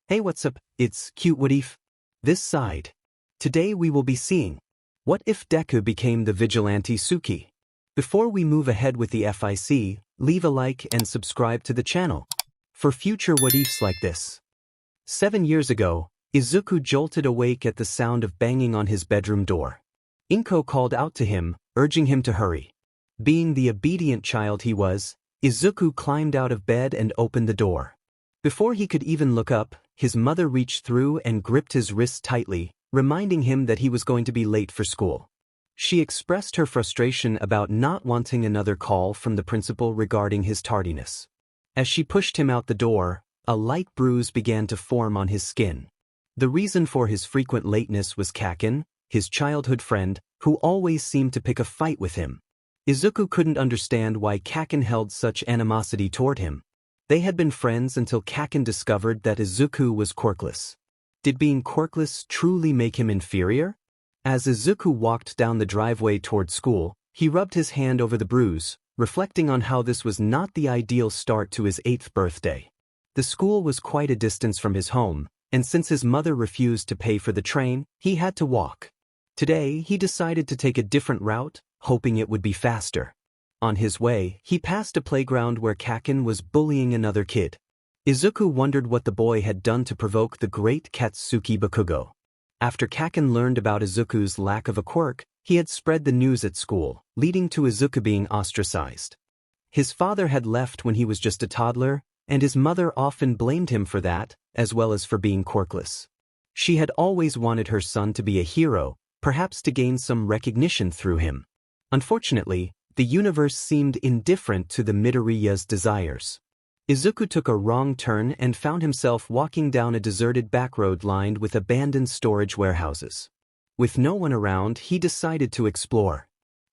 Hey, what's up? It's cute what if? This side. Today we will be seeing what if Deku became the Vigilante Tsuki. Before we move ahead with the FIC, leave a like and subscribe to the channel for future what ifs like this. 7 years ago, Izuku jolted awake at the sound of banging on his bedroom door. Inko called out to him, urging him to hurry. Being the obedient child he was, Izuku climbed out of bed and opened the door. Before he could even look up, his mother reached through and gripped his wrist tightly, reminding him that he was going to be late for school. She expressed her frustration about not wanting another call from the principal regarding his tardiness. As she pushed him out the door, a light bruise began to form on his skin. The reason for his frequent lateness was Kaken, his childhood friend, who always seemed to pick a fight with him. Izuku couldn't understand why Kaken held such animosity toward him. They had been friends until Kaken discovered that Izuku was quirkless. Did being quirkless truly make him inferior? As Izuku walked down the driveway toward school, he rubbed his hand over the bruise, reflecting on how this was not the ideal start to his 8th birthday. The school was quite a distance from his home, and since his mother refused to pay for the train, he had to walk. Today, he decided to take a different route, hoping it would be faster. On his way, he passed a playground where Kaken was bullying another kid. Izuku wondered what the boy had done to provoke the great Katsuki Bakugo. After Kaken learned about Izuku's lack of a quirk, he had spread the news at school, leading to Izuku being ostracized. His father had left when he was just a toddler, and his mother often blamed him for that, as well as for being quirkless. She had always wanted her son to be a hero, perhaps to gain some recognition through him. Unfortunately, the universe seemed indifferent to the Midoriya's desires. Izuku took a wrong turn and found himself walking down a deserted backroad lined with abandoned storage warehouses. With no one around, he decided to explore.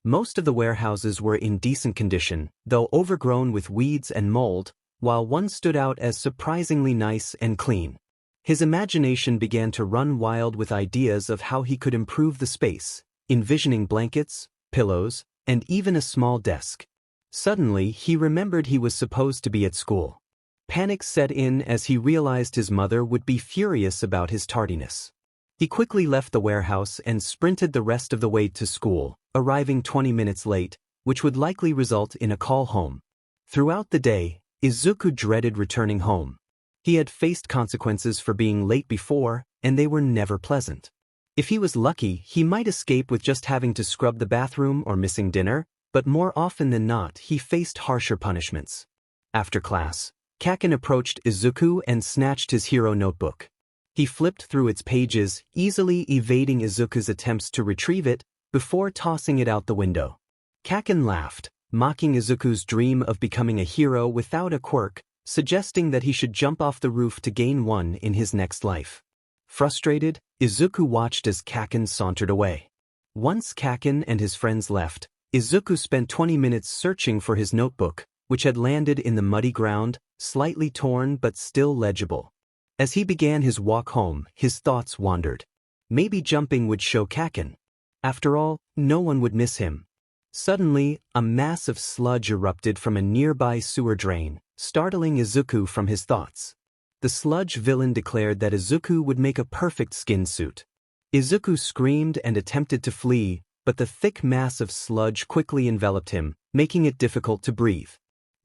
Most of the warehouses were in decent condition, though overgrown with weeds and mold, while one stood out as surprisingly nice and clean. His imagination began to run wild with ideas of how he could improve the space, envisioning blankets, pillows, and even a small desk. Suddenly, he remembered he was supposed to be at school. Panic set in as he realized his mother would be furious about his tardiness. He quickly left the warehouse and sprinted the rest of the way to school, arriving 20 minutes late, which would likely result in a call home. Throughout the day, Izuku dreaded returning home. He had faced consequences for being late before, and they were never pleasant. If he was lucky, he might escape with just having to scrub the bathroom or missing dinner, but more often than not, he faced harsher punishments. After class, Kaken approached Izuku and snatched his hero notebook. He flipped through its pages, easily evading Izuku's attempts to retrieve it before tossing it out the window. Kaken laughed, mocking Izuku's dream of becoming a hero without a quirk, suggesting that he should jump off the roof to gain one in his next life. Frustrated, Izuku watched as Kaken sauntered away. Once Kaken and his friends left, Izuku spent 20 minutes searching for his notebook, which had landed in the muddy ground, slightly torn but still legible. As he began his walk home, his thoughts wandered. Maybe jumping would show Kaken. After all, no one would miss him. Suddenly, a mass of sludge erupted from a nearby sewer drain, startling Izuku from his thoughts. The sludge villain declared that Izuku would make a perfect skin suit. Izuku screamed and attempted to flee, but the thick mass of sludge quickly enveloped him, making it difficult to breathe.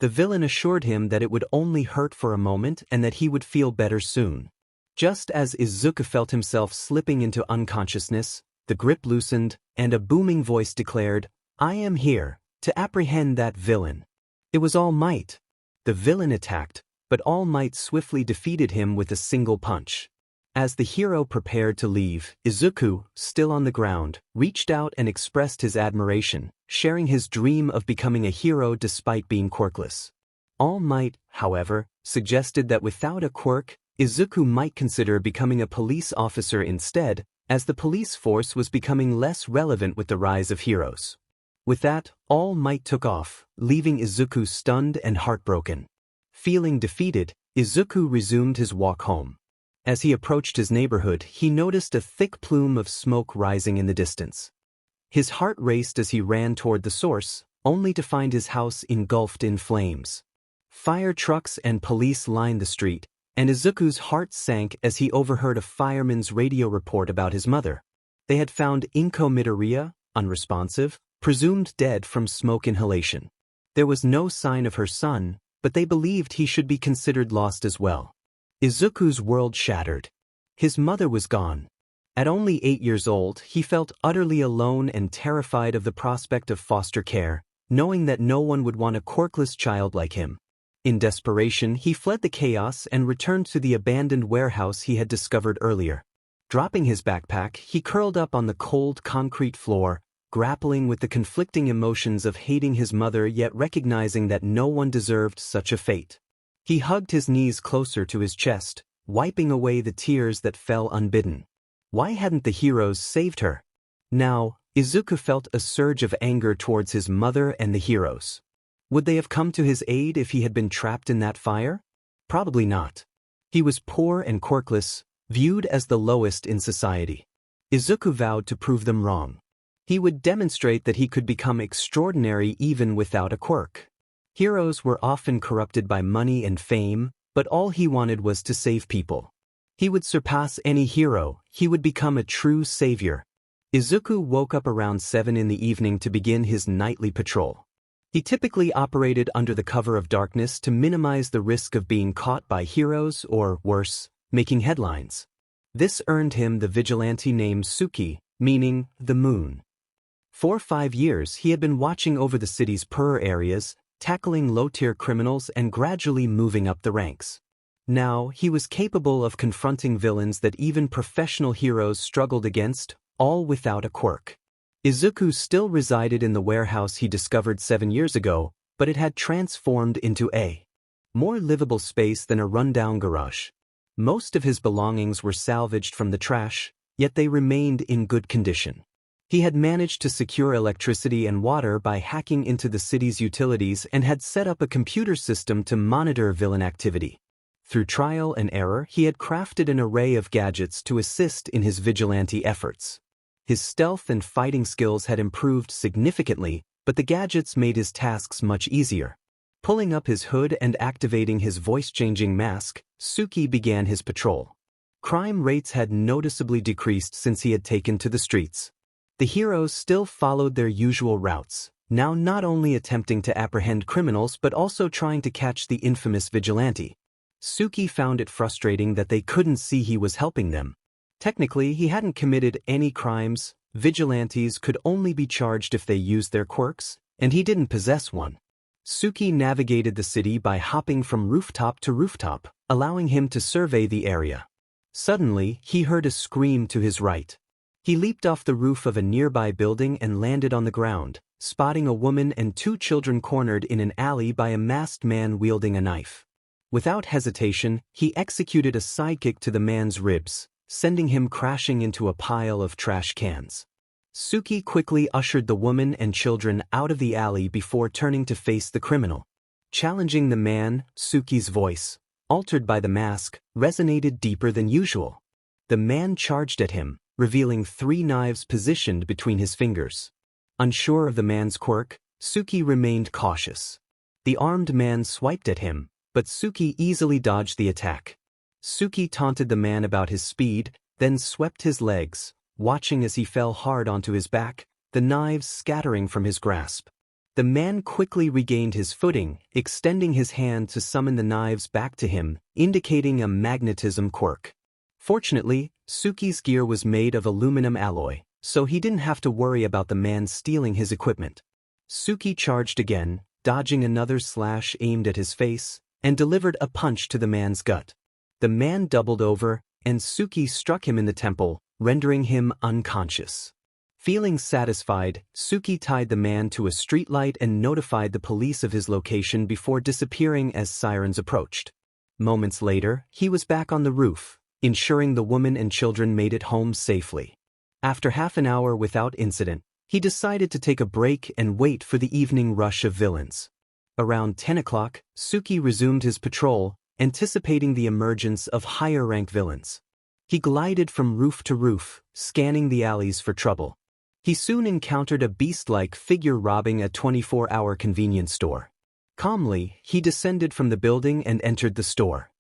The villain assured him that it would only hurt for a moment and that he would feel better soon. Just as Izuku felt himself slipping into unconsciousness, the grip loosened, and a booming voice declared, "I am here, to apprehend that villain." It was All Might. The villain attacked, but All Might swiftly defeated him with a single punch. As the hero prepared to leave, Izuku, still on the ground, reached out and expressed his admiration, sharing his dream of becoming a hero despite being quirkless. All Might, however, suggested that without a quirk, Izuku might consider becoming a police officer instead, as the police force was becoming less relevant with the rise of heroes. With that, All Might took off, leaving Izuku stunned and heartbroken. Feeling defeated, Izuku resumed his walk home. As he approached his neighborhood, he noticed a thick plume of smoke rising in the distance. His heart raced as he ran toward the source, only to find his house engulfed in flames. Fire trucks and police lined the street, and Izuku's heart sank as he overheard a fireman's radio report about his mother. They had found Izuku Midoriya, unresponsive, presumed dead from smoke inhalation. There was no sign of her son, but they believed he should be considered lost as well. Izuku's world shattered. His mother was gone. At only 8 years old, he felt utterly alone and terrified of the prospect of foster care, knowing that no one would want a quirkless child like him. In desperation, he fled the chaos and returned to the abandoned warehouse he had discovered earlier. Dropping his backpack, he curled up on the cold concrete floor, grappling with the conflicting emotions of hating his mother yet recognizing that no one deserved such a fate. He hugged his knees closer to his chest, wiping away the tears that fell unbidden. Why hadn't the heroes saved her? Now, Izuku felt a surge of anger towards his mother and the heroes. Would they have come to his aid if he had been trapped in that fire? Probably not. He was poor and quirkless, viewed as the lowest in society. Izuku vowed to prove them wrong. He would demonstrate that he could become extraordinary even without a quirk. Heroes were often corrupted by money and fame, but all he wanted was to save people. He would surpass any hero, he would become a true savior. Izuku woke up around 7 in the evening to begin his nightly patrol. He typically operated under the cover of darkness to minimize the risk of being caught by heroes or, worse, making headlines. This earned him the vigilante name Tsuki, meaning the moon. For 5 years he had been watching over the city's poorer areas, tackling low-tier criminals and gradually moving up the ranks. Now he was capable of confronting villains that even professional heroes struggled against, all without a quirk. Izuku still resided in the warehouse he discovered 7 years ago, but it had transformed into a more livable space than a rundown garage. Most of his belongings were salvaged from the trash, yet they remained in good condition. He had managed to secure electricity and water by hacking into the city's utilities and had set up a computer system to monitor villain activity. Through trial and error, he had crafted an array of gadgets to assist in his vigilante efforts. His stealth and fighting skills had improved significantly, but the gadgets made his tasks much easier. Pulling up his hood and activating his voice-changing mask, Tsuki began his patrol. Crime rates had noticeably decreased since he had taken to the streets. The heroes still followed their usual routes, now not only attempting to apprehend criminals but also trying to catch the infamous vigilante. Tsuki found it frustrating that they couldn't see he was helping them. Technically, he hadn't committed any crimes. Vigilantes could only be charged if they used their quirks, and he didn't possess one. Tsuki navigated the city by hopping from rooftop to rooftop, allowing him to survey the area. Suddenly, he heard a scream to his right. He leaped off the roof of a nearby building and landed on the ground, spotting a woman and 2 children cornered in an alley by a masked man wielding a knife. Without hesitation, he executed a sidekick to the man's ribs, sending him crashing into a pile of trash cans. Tsuki quickly ushered the woman and children out of the alley before turning to face the criminal. Challenging the man, Tsuki's voice, altered by the mask, resonated deeper than usual. The man charged at him, revealing 3 knives positioned between his fingers. Unsure of the man's quirk, Tsuki remained cautious. The armed man swiped at him, but Tsuki easily dodged the attack. Tsuki taunted the man about his speed, then swept his legs, watching as he fell hard onto his back, the knives scattering from his grasp. The man quickly regained his footing, extending his hand to summon the knives back to him, indicating a magnetism quirk. Fortunately, Tsuki's gear was made of aluminum alloy, so he didn't have to worry about the man stealing his equipment. Tsuki charged again, dodging another slash aimed at his face, and delivered a punch to the man's gut. The man doubled over, and Tsuki struck him in the temple, rendering him unconscious. Feeling satisfied, Tsuki tied the man to a streetlight and notified the police of his location before disappearing as sirens approached. Moments later, he was back on the roof, ensuring the woman and children made it home safely. After half an hour without incident, he decided to take a break and wait for the evening rush of villains. Around 10 o'clock, Tsuki resumed his patrol, anticipating the emergence of higher-ranked villains. He glided from roof to roof, scanning the alleys for trouble. He soon encountered a beast-like figure robbing a 24-hour convenience store. Calmly, he descended from the building and entered the store.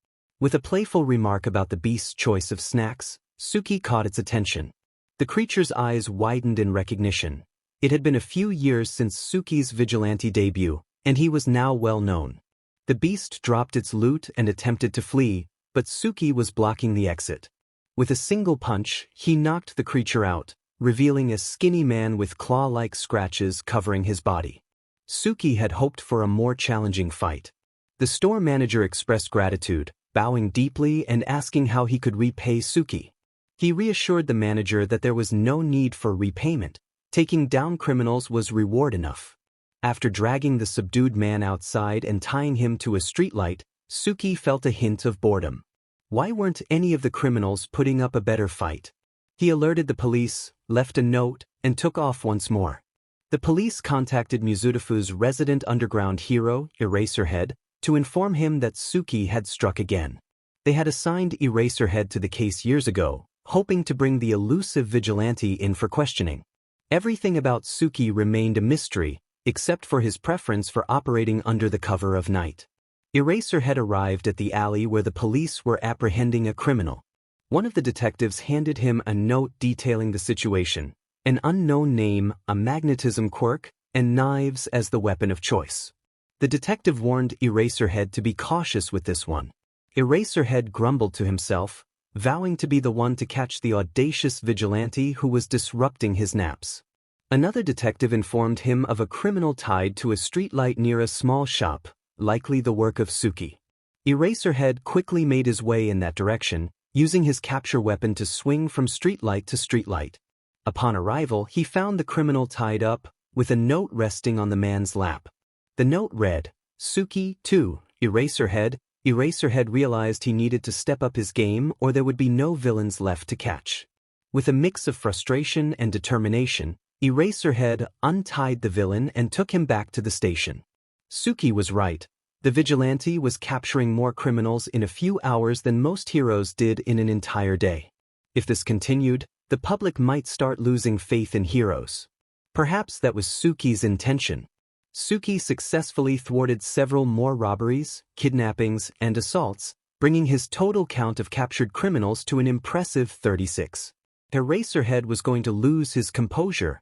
With a playful remark about the beast's choice of snacks, Tsuki caught its attention. The creature's eyes widened in recognition. It had been a few years since Tsuki's vigilante debut, and he was now well known. The beast dropped its loot and attempted to flee, but Tsuki was blocking the exit. With a single punch, he knocked the creature out, revealing a skinny man with claw-like scratches covering his body. Tsuki had hoped for a more challenging fight. The store manager expressed gratitude, bowing deeply and asking how he could repay Tsuki. He reassured the manager that there was no need for repayment. Taking down criminals was reward enough. After dragging the subdued man outside and tying him to a streetlight, Tsuki felt a hint of boredom. Why weren't any of the criminals putting up a better fight? He alerted the police, left a note, and took off once more. The police contacted Mizurufu's resident underground hero, Eraserhead, to inform him that Tsuki had struck again. They had assigned Eraserhead to the case years ago, hoping to bring the elusive vigilante in for questioning. Everything about Tsuki remained a mystery, except for his preference for operating under the cover of night. Eraserhead arrived at the alley where the police were apprehending a criminal. One of the detectives handed him a note detailing the situation, an unknown name, a magnetism quirk, and knives as the weapon of choice. The detective warned Eraserhead to be cautious with this one. Eraserhead grumbled to himself, vowing to be the one to catch the audacious vigilante who was disrupting his naps. Another detective informed him of a criminal tied to a streetlight near a small shop, likely the work of Tsuki. Eraserhead quickly made his way in that direction, using his capture weapon to swing from streetlight to streetlight. Upon arrival, he found the criminal tied up, with a note resting on the man's lap. The note read, "Tsuki, to Eraserhead." Eraserhead realized he needed to step up his game or there would be no villains left to catch. With a mix of frustration and determination, Eraserhead untied the villain and took him back to the station. Tsuki was right. The vigilante was capturing more criminals in a few hours than most heroes did in an entire day. If this continued, the public might start losing faith in heroes. Perhaps that was Tsuki's intention. Tsuki successfully thwarted several more robberies, kidnappings, and assaults, bringing his total count of captured criminals to an impressive 36. Eraserhead was going to lose his composure.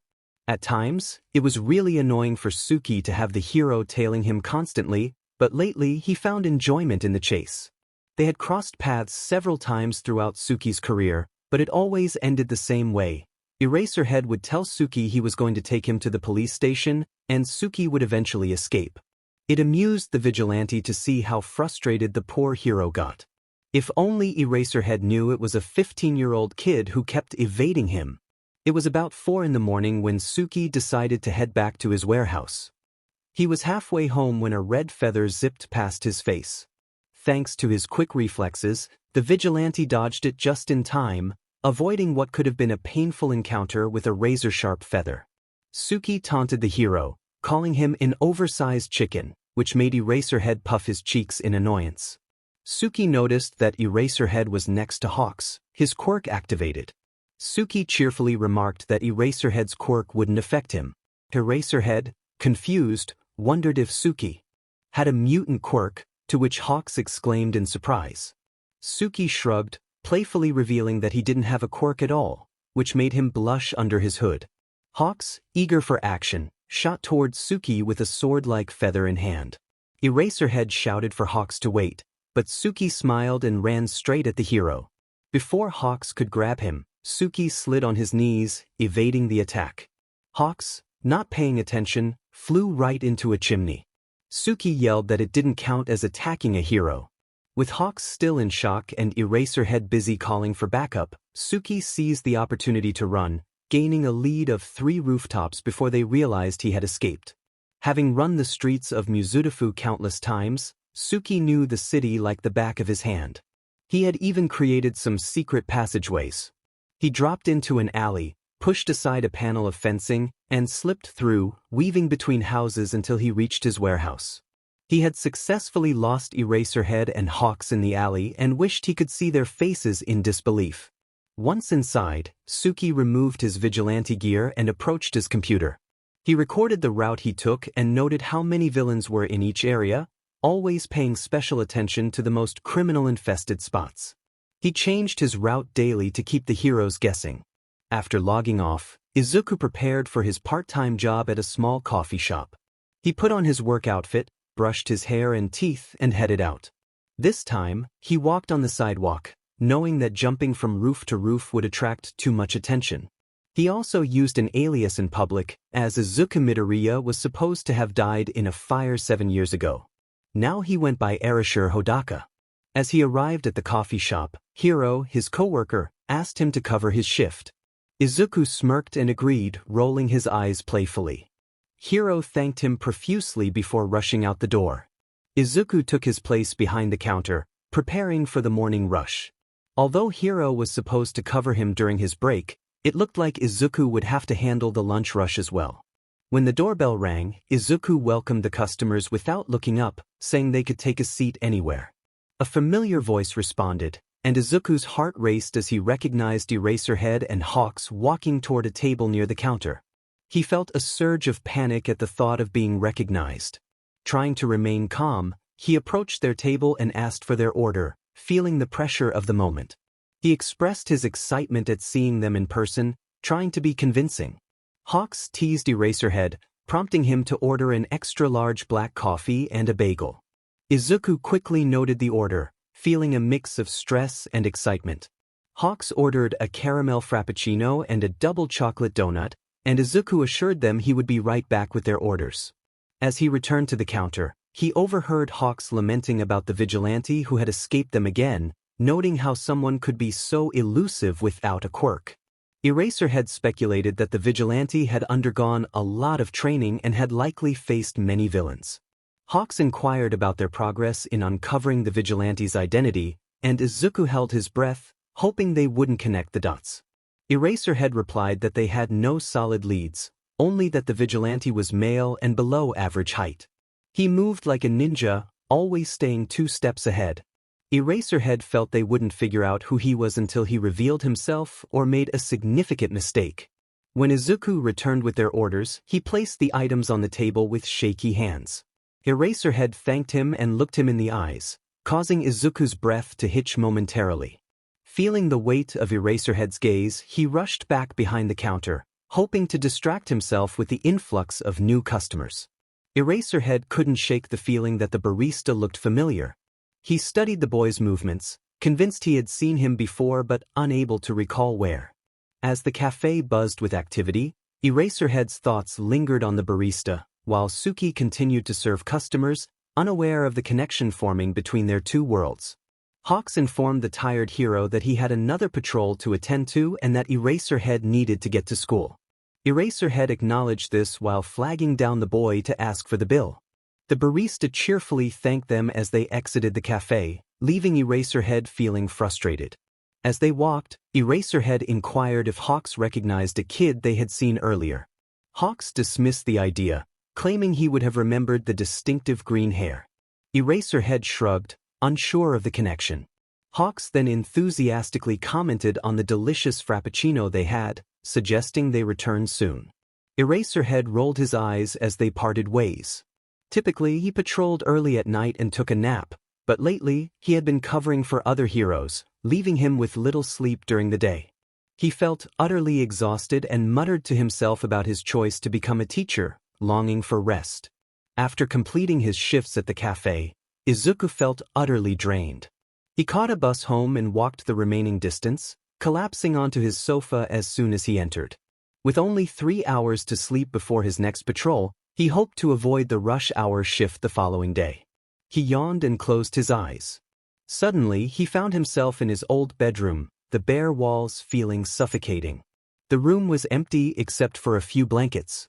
At times, it was really annoying for Tsuki to have the hero tailing him constantly, but lately he found enjoyment in the chase. They had crossed paths several times throughout Tsuki's career, but it always ended the same way. Eraserhead would tell Tsuki he was going to take him to the police station, and Tsuki would eventually escape. It amused the vigilante to see how frustrated the poor hero got. If only Eraserhead knew it was a 15-year-old kid who kept evading him. It was about 4 in the morning when Tsuki decided to head back to his warehouse. He was halfway home when a red feather zipped past his face. Thanks to his quick reflexes, the vigilante dodged it just in time, avoiding what could have been a painful encounter with a razor-sharp feather. Tsuki taunted the hero, calling him an oversized chicken, which made Eraserhead puff his cheeks in annoyance. Tsuki noticed that Eraserhead was next to Hawks, his quirk activated. Tsuki cheerfully remarked that Eraserhead's quirk wouldn't affect him. Eraserhead, confused, wondered if Tsuki had a mutant quirk, to which Hawks exclaimed in surprise. Tsuki shrugged, playfully revealing that he didn't have a quirk at all, which made him blush under his hood. Hawks, eager for action, shot toward Tsuki with a sword-like feather in hand. Eraserhead shouted for Hawks to wait, but Tsuki smiled and ran straight at the hero. Before Hawks could grab him, Tsuki slid on his knees, evading the attack. Hawks, not paying attention, flew right into a chimney. Tsuki yelled that it didn't count as attacking a hero. With Hawks still in shock and Eraserhead busy calling for backup, Tsuki seized the opportunity to run, gaining a lead of 3 rooftops before they realized he had escaped. Having run the streets of Mizurufu countless times, Tsuki knew the city like the back of his hand. He had even created some secret passageways. He dropped into an alley, pushed aside a panel of fencing, and slipped through, weaving between houses until he reached his warehouse. He had successfully lost Eraserhead and Hawks in the alley and wished he could see their faces in disbelief. Once inside, Tsuki removed his vigilante gear and approached his computer. He recorded the route he took and noted how many villains were in each area, always paying special attention to the most criminal-infested spots. He changed his route daily to keep the heroes guessing. After logging off, Izuku prepared for his part-time job at a small coffee shop. He put on his work outfit, brushed his hair and teeth, and headed out. This time, he walked on the sidewalk, knowing that jumping from roof to roof would attract too much attention. He also used an alias in public, as Izuku Midoriya was supposed to have died in a fire 7 years ago. Now he went by Arashir Hodaka. As he arrived at the coffee shop, Hiro, his co-worker, asked him to cover his shift. Izuku smirked and agreed, rolling his eyes playfully. Hiro thanked him profusely before rushing out the door. Izuku took his place behind the counter, preparing for the morning rush. Although Hiro was supposed to cover him during his break, it looked like Izuku would have to handle the lunch rush as well. When the doorbell rang, Izuku welcomed the customers without looking up, saying they could take a seat anywhere. A familiar voice responded, and Izuku's heart raced as he recognized Eraserhead and Hawks walking toward a table near the counter. He felt a surge of panic at the thought of being recognized. Trying to remain calm, he approached their table and asked for their order, feeling the pressure of the moment. He expressed his excitement at seeing them in person, trying to be convincing. Hawks teased Eraserhead, prompting him to order an extra-large black coffee and a bagel. Izuku quickly noted the order, feeling a mix of stress and excitement. Hawks ordered a caramel frappuccino and a double chocolate donut, and Izuku assured them he would be right back with their orders. As he returned to the counter, he overheard Hawks lamenting about the vigilante who had escaped them again, noting how someone could be so elusive without a quirk. Eraserhead speculated that the vigilante had undergone a lot of training and had likely faced many villains. Hawks inquired about their progress in uncovering the vigilante's identity, and Izuku held his breath, hoping they wouldn't connect the dots. Eraserhead replied that they had no solid leads, only that the vigilante was male and below average height. He moved like a ninja, always staying 2 steps ahead. Eraserhead felt they wouldn't figure out who he was until he revealed himself or made a significant mistake. When Izuku returned with their orders, he placed the items on the table with shaky hands. Eraserhead thanked him and looked him in the eyes, causing Izuku's breath to hitch momentarily. Feeling the weight of Eraserhead's gaze, he rushed back behind the counter, hoping to distract himself with the influx of new customers. Eraserhead couldn't shake the feeling that the barista looked familiar. He studied the boy's movements, convinced he had seen him before but unable to recall where. As the cafe buzzed with activity, Eraserhead's thoughts lingered on the barista, while Tsuki continued to serve customers, unaware of the connection forming between their two worlds. Hawks informed the tired hero that he had another patrol to attend to and that Eraserhead needed to get to school. Eraserhead acknowledged this while flagging down the boy to ask for the bill. The barista cheerfully thanked them as they exited the cafe, leaving Eraserhead feeling frustrated. As they walked, Eraserhead inquired if Hawks recognized a kid they had seen earlier. Hawks dismissed the idea, claiming he would have remembered the distinctive green hair. Eraserhead shrugged, unsure of the connection. Hawks then enthusiastically commented on the delicious frappuccino they had, suggesting they return soon. Eraserhead rolled his eyes as they parted ways. Typically, he patrolled early at night and took a nap, but lately, he had been covering for other heroes, leaving him with little sleep during the day. He felt utterly exhausted and muttered to himself about his choice to become a teacher, longing for rest. After completing his shifts at the cafe, Izuku felt utterly drained. He caught a bus home and walked the remaining distance, collapsing onto his sofa as soon as he entered. With only 3 hours to sleep before his next patrol, he hoped to avoid the rush hour shift the following day. He yawned and closed his eyes. Suddenly, he found himself in his old bedroom, the bare walls feeling suffocating. The room was empty except for a few blankets.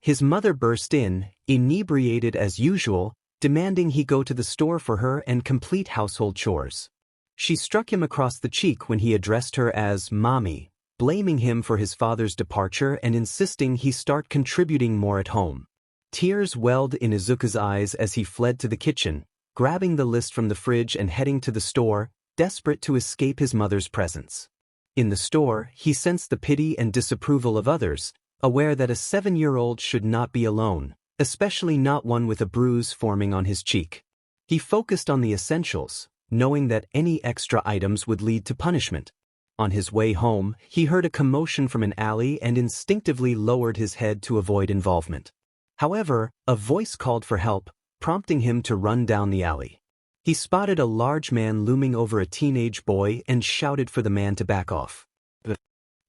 His mother burst in, inebriated as usual, demanding he go to the store for her and complete household chores. She struck him across the cheek when he addressed her as Mommy, blaming him for his father's departure and insisting he start contributing more at home. Tears welled in Izuku's eyes as he fled to the kitchen, grabbing the list from the fridge and heading to the store, desperate to escape his mother's presence. In the store, he sensed the pity and disapproval of others, aware that a 7-year-old should not be alone, especially not one with a bruise forming on his cheek. He focused on the essentials, knowing that any extra items would lead to punishment. On his way home, he heard a commotion from an alley and instinctively lowered his head to avoid involvement. However, a voice called for help, prompting him to run down the alley. He spotted a large man looming over a teenage boy and shouted for the man to back off. The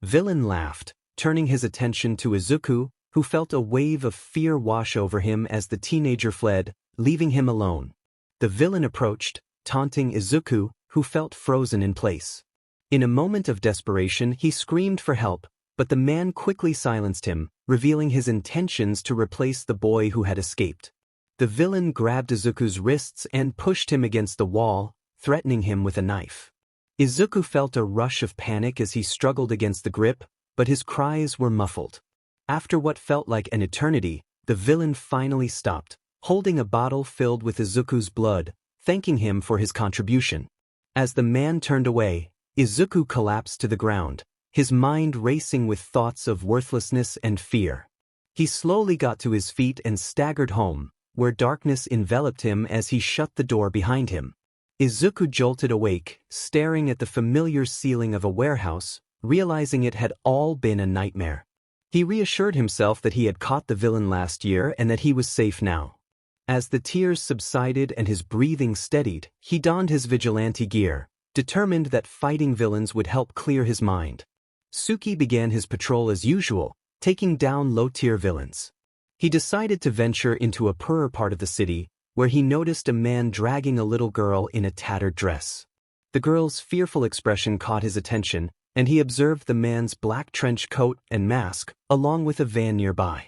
villain laughed, turning his attention to Izuku, who felt a wave of fear wash over him as the teenager fled, leaving him alone. The villain approached, taunting Izuku, who felt frozen in place. In a moment of desperation, he screamed for help, but the man quickly silenced him, revealing his intentions to replace the boy who had escaped. The villain grabbed Izuku's wrists and pushed him against the wall, threatening him with a knife. Izuku felt a rush of panic as he struggled against the grip, but his cries were muffled. After what felt like an eternity, the villain finally stopped, holding a bottle filled with Izuku's blood, thanking him for his contribution. As the man turned away, Izuku collapsed to the ground, his mind racing with thoughts of worthlessness and fear. He slowly got to his feet and staggered home, where darkness enveloped him as he shut the door behind him. Izuku jolted awake, staring at the familiar ceiling of a warehouse, realizing it had all been a nightmare. He reassured himself that he had caught the villain last year and that he was safe now. As the tears subsided and his breathing steadied, he donned his vigilante gear, determined that fighting villains would help clear his mind. Tsuki began his patrol as usual, taking down low-tier villains. He decided to venture into a poorer part of the city, where he noticed a man dragging a little girl in a tattered dress. The girl's fearful expression caught his attention, and he observed the man's black trench coat and mask, along with a van nearby.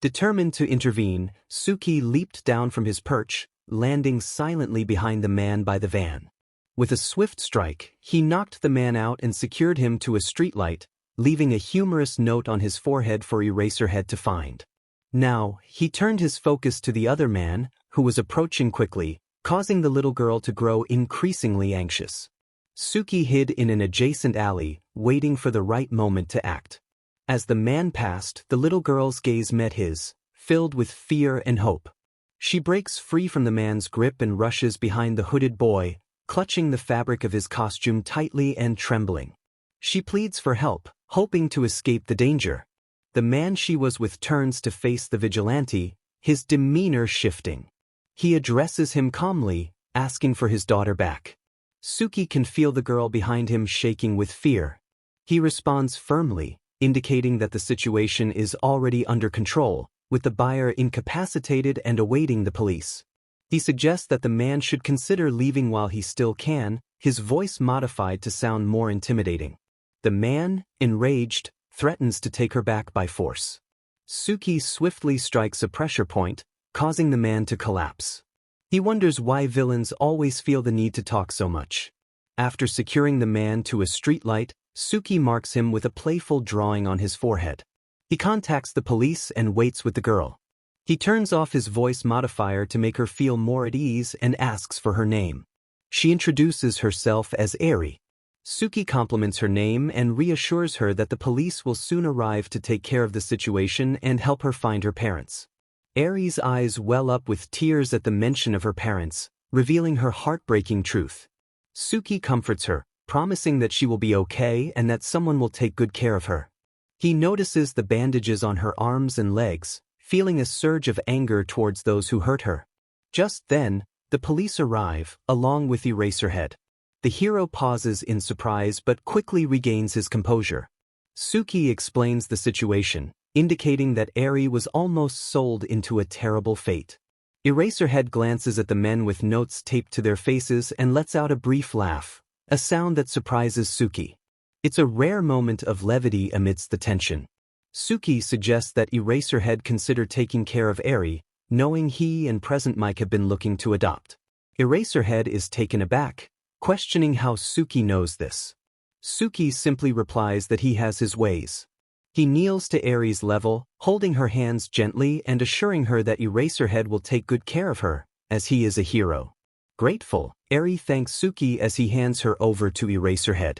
Determined to intervene, Tsuki leaped down from his perch, landing silently behind the man by the van. With a swift strike, he knocked the man out and secured him to a streetlight, leaving a humorous note on his forehead for Eraserhead to find. Now, he turned his focus to the other man, who was approaching quickly, causing the little girl to grow increasingly anxious. Tsuki hid in an adjacent alley, waiting for the right moment to act. As the man passed, the little girl's gaze met his, filled with fear and hope. She breaks free from the man's grip and rushes behind the hooded boy, clutching the fabric of his costume tightly and trembling. She pleads for help, hoping to escape the danger. The man she was with turns to face the vigilante, his demeanor shifting. He addresses him calmly, asking for his daughter back. Tsuki can feel the girl behind him shaking with fear. He responds firmly, indicating that the situation is already under control, with the buyer incapacitated and awaiting the police. He suggests that the man should consider leaving while he still can, his voice modified to sound more intimidating. The man, enraged, threatens to take her back by force. Tsuki swiftly strikes a pressure point, causing the man to collapse. He wonders why villains always feel the need to talk so much. After securing the man to a streetlight, Tsuki marks him with a playful drawing on his forehead. He contacts the police and waits with the girl. He turns off his voice modifier to make her feel more at ease and asks for her name. She introduces herself as Eri. Tsuki compliments her name and reassures her that the police will soon arrive to take care of the situation and help her find her parents. Eri's eyes well up with tears at the mention of her parents, revealing her heartbreaking truth. Tsuki comforts her, promising that she will be okay and that someone will take good care of her. He notices the bandages on her arms and legs, feeling a surge of anger towards those who hurt her. Just then, the police arrive, along with Eraserhead. The hero pauses in surprise but quickly regains his composure. Tsuki explains the situation, indicating that Eri was almost sold into a terrible fate. Eraserhead glances at the men with notes taped to their faces and lets out a brief laugh, a sound that surprises Tsuki. It's a rare moment of levity amidst the tension. Tsuki suggests that Eraserhead consider taking care of Eri, knowing he and Present Mike have been looking to adopt. Eraserhead is taken aback, questioning how Tsuki knows this. Tsuki simply replies that he has his ways. He kneels to Eri's level, holding her hands gently and assuring her that Eraserhead will take good care of her, as he is a hero. Grateful, Eri thanks Tsuki as he hands her over to Eraserhead.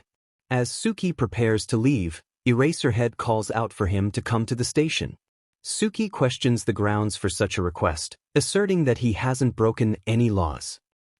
As Tsuki prepares to leave, Eraserhead calls out for him to come to the station. Tsuki questions the grounds for such a request, asserting that he hasn't broken any laws.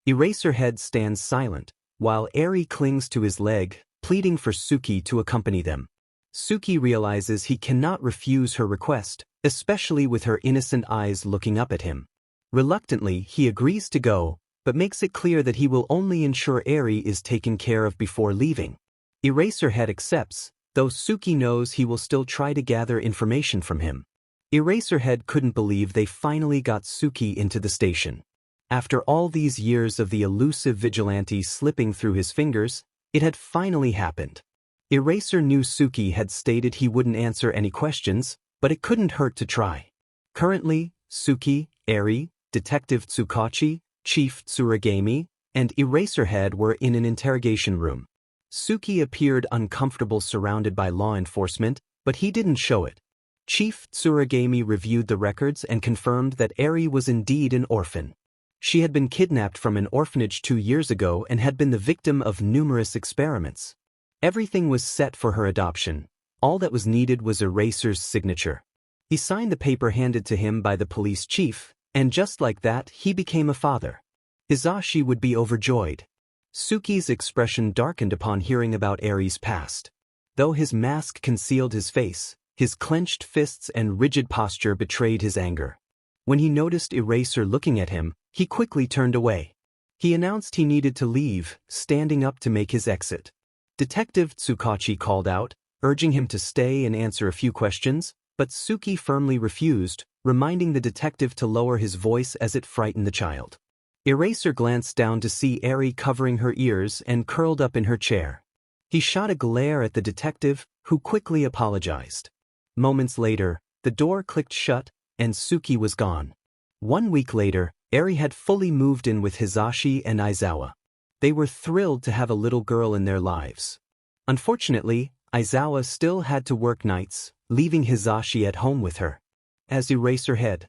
Eraserhead stands silent, while Eri clings to his leg, pleading for Tsuki to accompany them. Tsuki realizes he cannot refuse her request, especially with her innocent eyes looking up at him. Reluctantly, he agrees to go, but makes it clear that he will only ensure Eri is taken care of before leaving. Eraserhead accepts, though Tsuki knows he will still try to gather information from him. Eraserhead couldn't believe they finally got Tsuki into the station. After all these years of the elusive vigilante slipping through his fingers, it had finally happened. Eraser knew Tsuki had stated he wouldn't answer any questions, but it couldn't hurt to try. Currently, Tsuki, Eri, Detective Tsukachi, Chief Tsuragami, and Eraserhead were in an interrogation room. Tsuki appeared uncomfortable surrounded by law enforcement, but he didn't show it. Chief Tsuragami reviewed the records and confirmed that Eri was indeed an orphan. She had been kidnapped from an orphanage 2 years ago and had been the victim of numerous experiments. Everything was set for her adoption. All that was needed was Eraser's signature. He signed the paper handed to him by the police chief, and just like that, he became a father. Hizashi would be overjoyed. Tsuki's expression darkened upon hearing about Eri's past. Though his mask concealed his face, his clenched fists and rigid posture betrayed his anger. When he noticed Eraser looking at him, he quickly turned away. He announced he needed to leave, standing up to make his exit. Detective Tsukachi called out, urging him to stay and answer a few questions, but Tsuki firmly refused, reminding the detective to lower his voice as it frightened the child. Eraser glanced down to see Eri covering her ears and curled up in her chair. He shot a glare at the detective, who quickly apologized. Moments later, the door clicked shut, and Tsuki was gone. 1 week later, Eri had fully moved in with Hizashi and Aizawa. They were thrilled to have a little girl in their lives. Unfortunately, Aizawa still had to work nights, leaving Hizashi at home with her. As Eraserhead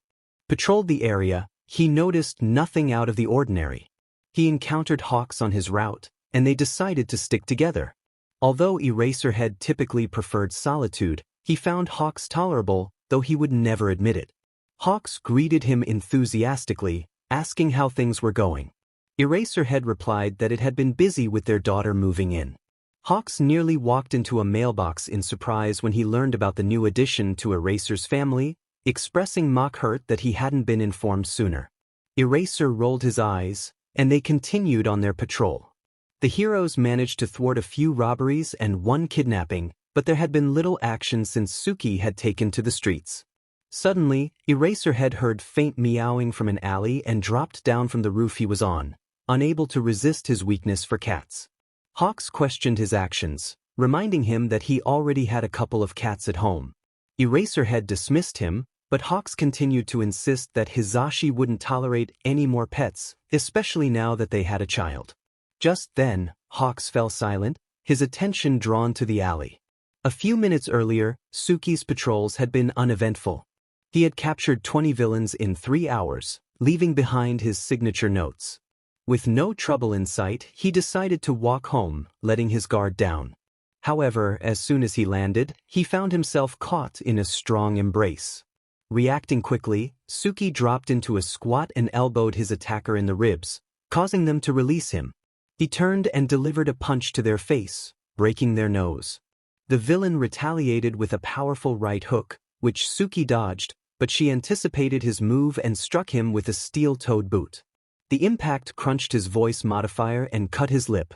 patrolled the area, he noticed nothing out of the ordinary. He encountered Hawks on his route, and they decided to stick together. Although Eraserhead typically preferred solitude, he found Hawks tolerable, though he would never admit it. Hawks greeted him enthusiastically, asking how things were going. Eraserhead replied that it had been busy with their daughter moving in. Hawks nearly walked into a mailbox in surprise when he learned about the new addition to Eraser's family, expressing mock hurt that he hadn't been informed sooner. Eraser rolled his eyes, and they continued on their patrol. The heroes managed to thwart a few robberies and 1 kidnapping, but there had been little action since Tsuki had taken to the streets. Suddenly, Eraserhead heard faint meowing from an alley and dropped down from the roof he was on, unable to resist his weakness for cats. Hawks questioned his actions, reminding him that he already had a couple of cats at home. Eraserhead dismissed him, but Hawks continued to insist that Hizashi wouldn't tolerate any more pets, especially now that they had a child. Just then, Hawks fell silent, his attention drawn to the alley. A few minutes earlier, Tsuki's patrols had been uneventful. He had captured 20 villains in 3 hours, leaving behind his signature notes. With no trouble in sight, he decided to walk home, letting his guard down. However, as soon as he landed, he found himself caught in a strong embrace. Reacting quickly, Tsuki dropped into a squat and elbowed his attacker in the ribs, causing them to release him. He turned and delivered a punch to their face, breaking their nose. The villain retaliated with a powerful right hook, which Tsuki dodged, but she anticipated his move and struck him with a steel-toed boot. The impact crunched his voice modifier and cut his lip.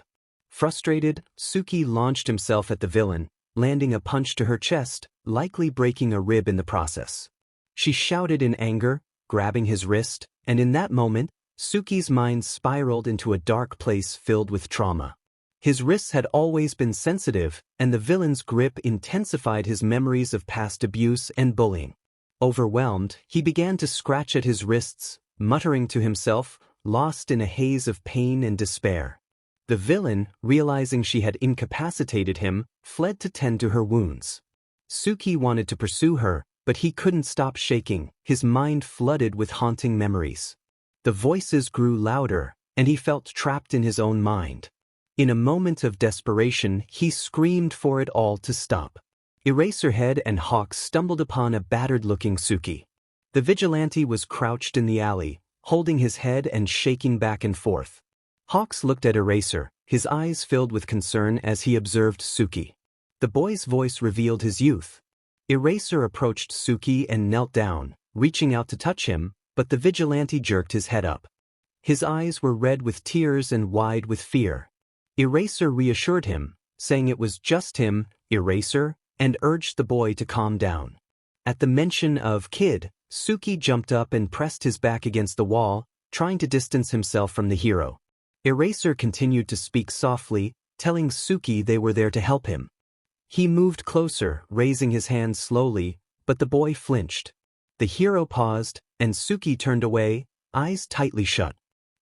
Frustrated, Tsuki launched himself at the villain, landing a punch to her chest, likely breaking a rib in the process. She shouted in anger, grabbing his wrist, and in that moment, Tsuki's mind spiraled into a dark place filled with trauma. His wrists had always been sensitive, and the villain's grip intensified his memories of past abuse and bullying. Overwhelmed, he began to scratch at his wrists, muttering to himself, lost in a haze of pain and despair. The villain, realizing she had incapacitated him, fled to tend to her wounds. Tsuki wanted to pursue her, but he couldn't stop shaking, his mind flooded with haunting memories. The voices grew louder, and he felt trapped in his own mind. In a moment of desperation, he screamed for it all to stop. Eraserhead and Hawks stumbled upon a battered-looking Tsuki. The vigilante was crouched in the alley, holding his head and shaking back and forth. Hawks looked at Eraser, his eyes filled with concern as he observed Tsuki. The boy's voice revealed his youth. Eraser approached Tsuki and knelt down, reaching out to touch him, but the vigilante jerked his head up. His eyes were red with tears and wide with fear. Eraser reassured him, saying it was just him, Eraser, and urged the boy to calm down. At the mention of kid, Tsuki jumped up and pressed his back against the wall, trying to distance himself from the hero. Eraser continued to speak softly, telling Tsuki they were there to help him. He moved closer, raising his hands slowly, but the boy flinched. The hero paused, and Tsuki turned away, eyes tightly shut.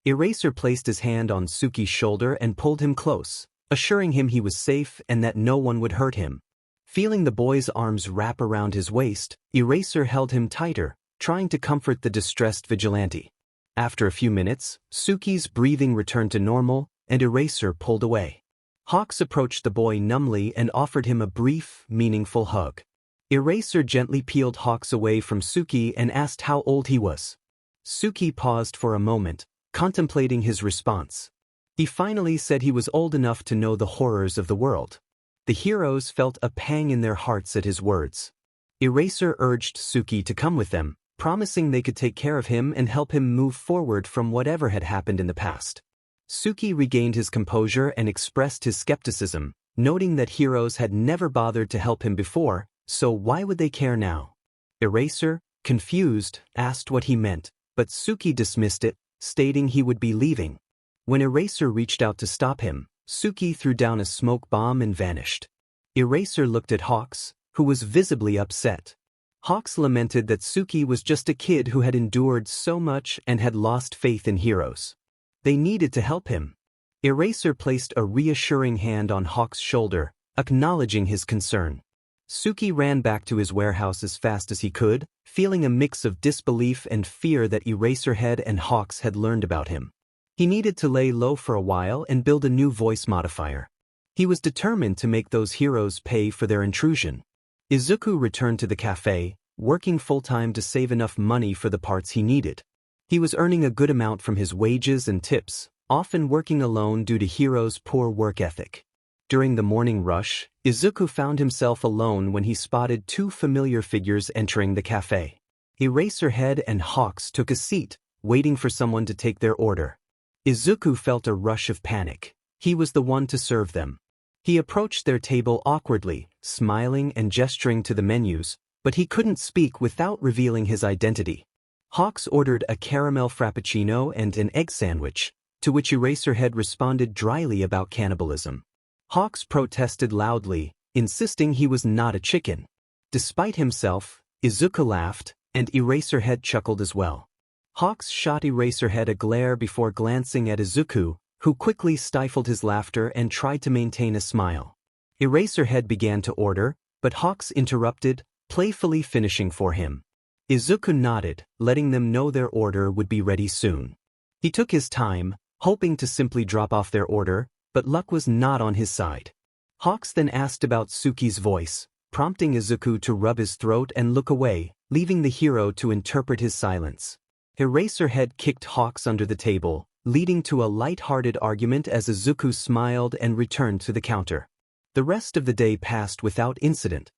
Eraser placed his hand on Tsuki's shoulder and pulled him close, assuring him he was safe and that no one would hurt him. Feeling the boy's arms wrap around his waist, Eraser held him tighter, trying to comfort the distressed vigilante. After a few minutes, Tsuki's breathing returned to normal, and Eraser pulled away. Hawks approached the boy numbly and offered him a brief, meaningful hug. Eraser gently peeled Hawks away from Tsuki and asked how old he was. Tsuki paused for a moment, contemplating his response. He finally said he was old enough to know the horrors of the world. The heroes felt a pang in their hearts at his words. Eraser urged Tsuki to come with them, promising they could take care of him and help him move forward from whatever had happened in the past. Tsuki regained his composure and expressed his skepticism, noting that heroes had never bothered to help him before, so why would they care now? Eraser, confused, asked what he meant, but Tsuki dismissed it, stating he would be leaving. When Eraser reached out to stop him, Tsuki threw down a smoke bomb and vanished. Eraser looked at Hawks, who was visibly upset. Hawks lamented that Tsuki was just a kid who had endured so much and had lost faith in heroes. They needed to help him. Eraser placed a reassuring hand on Hawks' shoulder, acknowledging his concern. Tsuki ran back to his warehouse as fast as he could, feeling a mix of disbelief and fear that Eraserhead and Hawks had learned about him. He needed to lay low for a while and build a new voice modifier. He was determined to make those heroes pay for their intrusion. Izuku returned to the cafe, working full-time to save enough money for the parts he needed. He was earning a good amount from his wages and tips, often working alone due to Hiro's poor work ethic. During the morning rush, Izuku found himself alone when he spotted two familiar figures entering the cafe. Eraserhead and Hawks took a seat, waiting for someone to take their order. Izuku felt a rush of panic. He was the one to serve them. He approached their table awkwardly, smiling and gesturing to the menus, but he couldn't speak without revealing his identity. Hawks ordered a caramel frappuccino and an egg sandwich, to which Eraserhead responded dryly about cannibalism. Hawks protested loudly, insisting he was not a chicken. Despite himself, Izuku laughed, and Eraserhead chuckled as well. Hawks shot Eraserhead a glare before glancing at Izuku, who quickly stifled his laughter and tried to maintain a smile. Eraserhead began to order, but Hawks interrupted, playfully finishing for him. Izuku nodded, letting them know their order would be ready soon. He took his time, hoping to simply drop off their order, but luck was not on his side. Hawks then asked about Tsuki's voice, prompting Izuku to rub his throat and look away, leaving the hero to interpret his silence. Eraserhead kicked Hawks under the table, leading to a light-hearted argument as Izuku smiled and returned to the counter. The rest of the day passed without incident.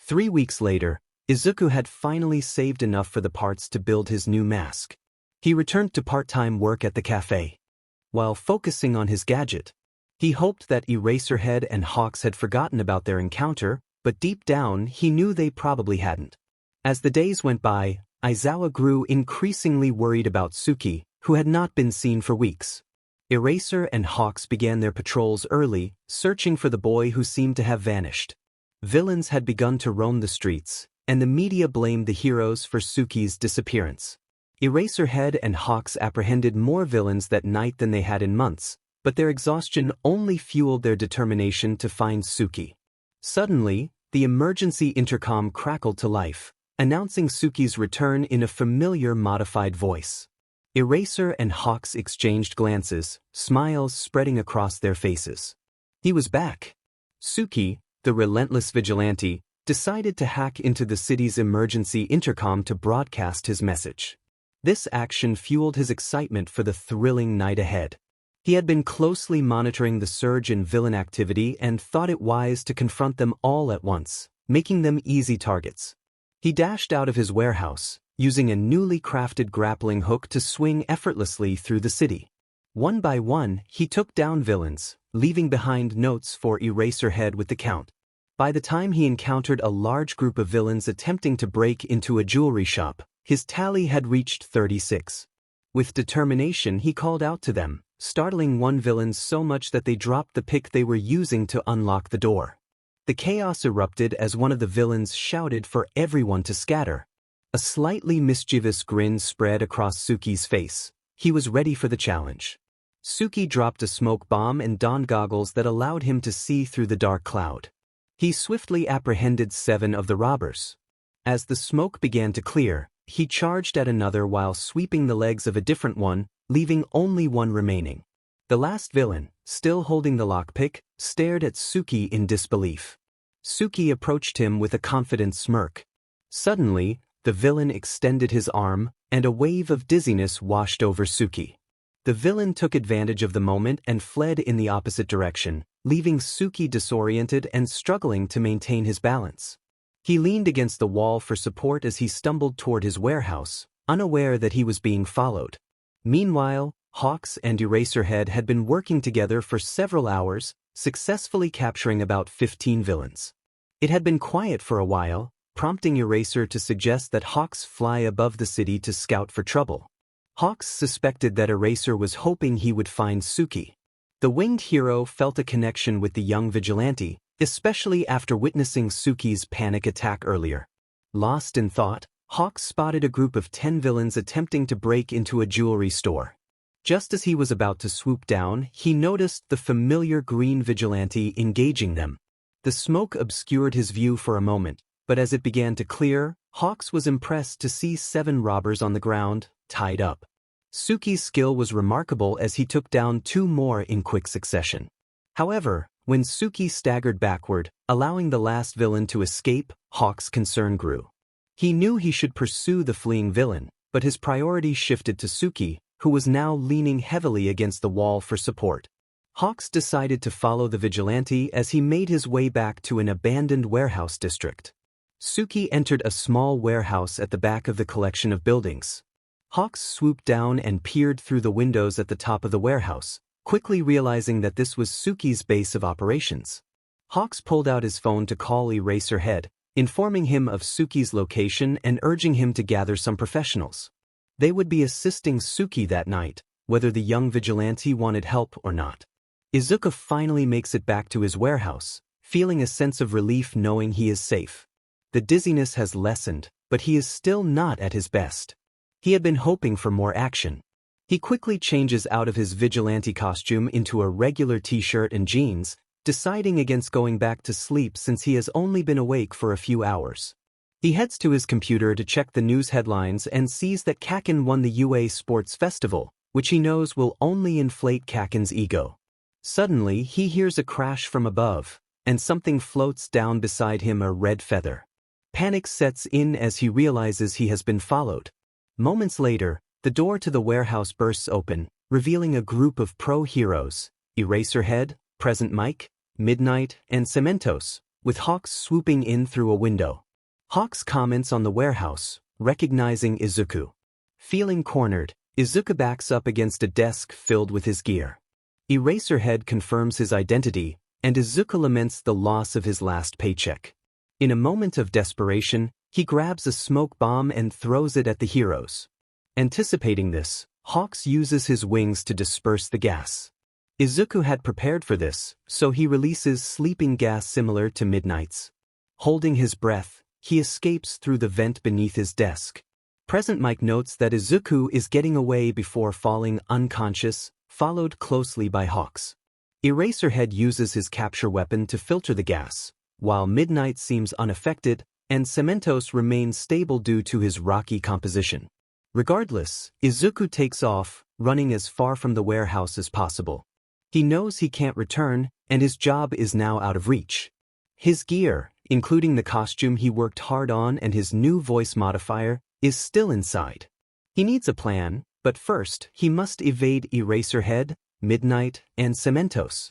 3 weeks later, Izuku had finally saved enough for the parts to build his new mask. He returned to part-time work at the cafe. While focusing on his gadget, he hoped that Eraserhead and Hawks had forgotten about their encounter, but deep down he knew they probably hadn't. As the days went by, Aizawa grew increasingly worried about Tsuki, who had not been seen for weeks. Eraser and Hawks began their patrols early, searching for the boy who seemed to have vanished. Villains had begun to roam the streets, and the media blamed the heroes for Tsuki's disappearance. Eraserhead and Hawks apprehended more villains that night than they had in months, but their exhaustion only fueled their determination to find Tsuki. Suddenly, the emergency intercom crackled to life, announcing Tsuki's return in a familiar modified voice. Eraser and Hawks exchanged glances, smiles spreading across their faces. He was back. Tsuki, the relentless vigilante, decided to hack into the city's emergency intercom to broadcast his message. This action fueled his excitement for the thrilling night ahead. He had been closely monitoring the surge in villain activity and thought it wise to confront them all at once, making them easy targets. He dashed out of his warehouse, using a newly crafted grappling hook to swing effortlessly through the city. One by one, he took down villains, leaving behind notes for Eraserhead with the count. By the time he encountered a large group of villains attempting to break into a jewelry shop, his tally had reached 36. With determination, he called out to them, startling one villain so much that they dropped the pick they were using to unlock the door. The chaos erupted as one of the villains shouted for everyone to scatter. A slightly mischievous grin spread across Tsuki's face. He was ready for the challenge. Tsuki dropped a smoke bomb and donned goggles that allowed him to see through the dark cloud. He swiftly apprehended 7 of the robbers. As the smoke began to clear, he charged at another while sweeping the legs of a different one, leaving only one remaining. The last villain, still holding the lockpick, stared at Tsuki in disbelief. Tsuki approached him with a confident smirk. Suddenly, the villain extended his arm, and a wave of dizziness washed over Tsuki. The villain took advantage of the moment and fled in the opposite direction, leaving Tsuki disoriented and struggling to maintain his balance. He leaned against the wall for support as he stumbled toward his warehouse, unaware that he was being followed. Meanwhile, Hawks and Eraserhead had been working together for several hours, successfully capturing about 15 villains. It had been quiet for a while, prompting Eraser to suggest that Hawks fly above the city to scout for trouble. Hawks suspected that Eraser was hoping he would find Tsuki. The winged hero felt a connection with the young vigilante, especially after witnessing Tsuki's panic attack earlier. Lost in thought, Hawks spotted a group of 10 villains attempting to break into a jewelry store. Just as he was about to swoop down, he noticed the familiar green vigilante engaging them. The smoke obscured his view for a moment, but as it began to clear, Hawks was impressed to see 7 robbers on the ground, tied up. Tsuki's skill was remarkable as he took down 2 more in quick succession. However, when Tsuki staggered backward, allowing the last villain to escape, Hawks' concern grew. He knew he should pursue the fleeing villain, but his priority shifted to Tsuki, who was now leaning heavily against the wall for support. Hawks decided to follow the vigilante as he made his way back to an abandoned warehouse district. Tsuki entered a small warehouse at the back of the collection of buildings. Hawks swooped down and peered through the windows at the top of the warehouse, quickly realizing that this was Tsuki's base of operations. Hawks pulled out his phone to call Eraserhead, informing him of Tsuki's location and urging him to gather some professionals. They would be assisting Tsuki that night, whether the young vigilante wanted help or not. Izuku finally makes it back to his warehouse, feeling a sense of relief knowing he is safe. The dizziness has lessened, but he is still not at his best. He had been hoping for more action. He quickly changes out of his vigilante costume into a regular t-shirt and jeans, deciding against going back to sleep since he has only been awake for a few hours. He heads to his computer to check the news headlines and sees that Kaken won the UA Sports Festival, which he knows will only inflate Kaken's ego. Suddenly, he hears a crash from above, and something floats down beside him, a red feather. Panic sets in as he realizes he has been followed. Moments later, the door to the warehouse bursts open, revealing a group of pro-heroes, Eraserhead, Present Mike, Midnight, and Cementos, with Hawks swooping in through a window. Hawks comments on the warehouse, recognizing Izuku. Feeling cornered, Izuku backs up against a desk filled with his gear. Eraserhead confirms his identity, and Izuku laments the loss of his last paycheck. In a moment of desperation, he grabs a smoke bomb and throws it at the heroes. Anticipating this, Hawks uses his wings to disperse the gas. Izuku had prepared for this, so he releases sleeping gas similar to Midnight's. Holding his breath, he escapes through the vent beneath his desk. Present Mike notes that Izuku is getting away before falling unconscious, followed closely by Hawks. Eraserhead uses his capture weapon to filter the gas, while Midnight seems unaffected, and Cementos remains stable due to his rocky composition. Regardless, Izuku takes off, running as far from the warehouse as possible. He knows he can't return, and his job is now out of reach. His gear, including the costume he worked hard on and his new voice modifier, is still inside. He needs a plan, but first he must evade Eraserhead, Midnight, and Cementos.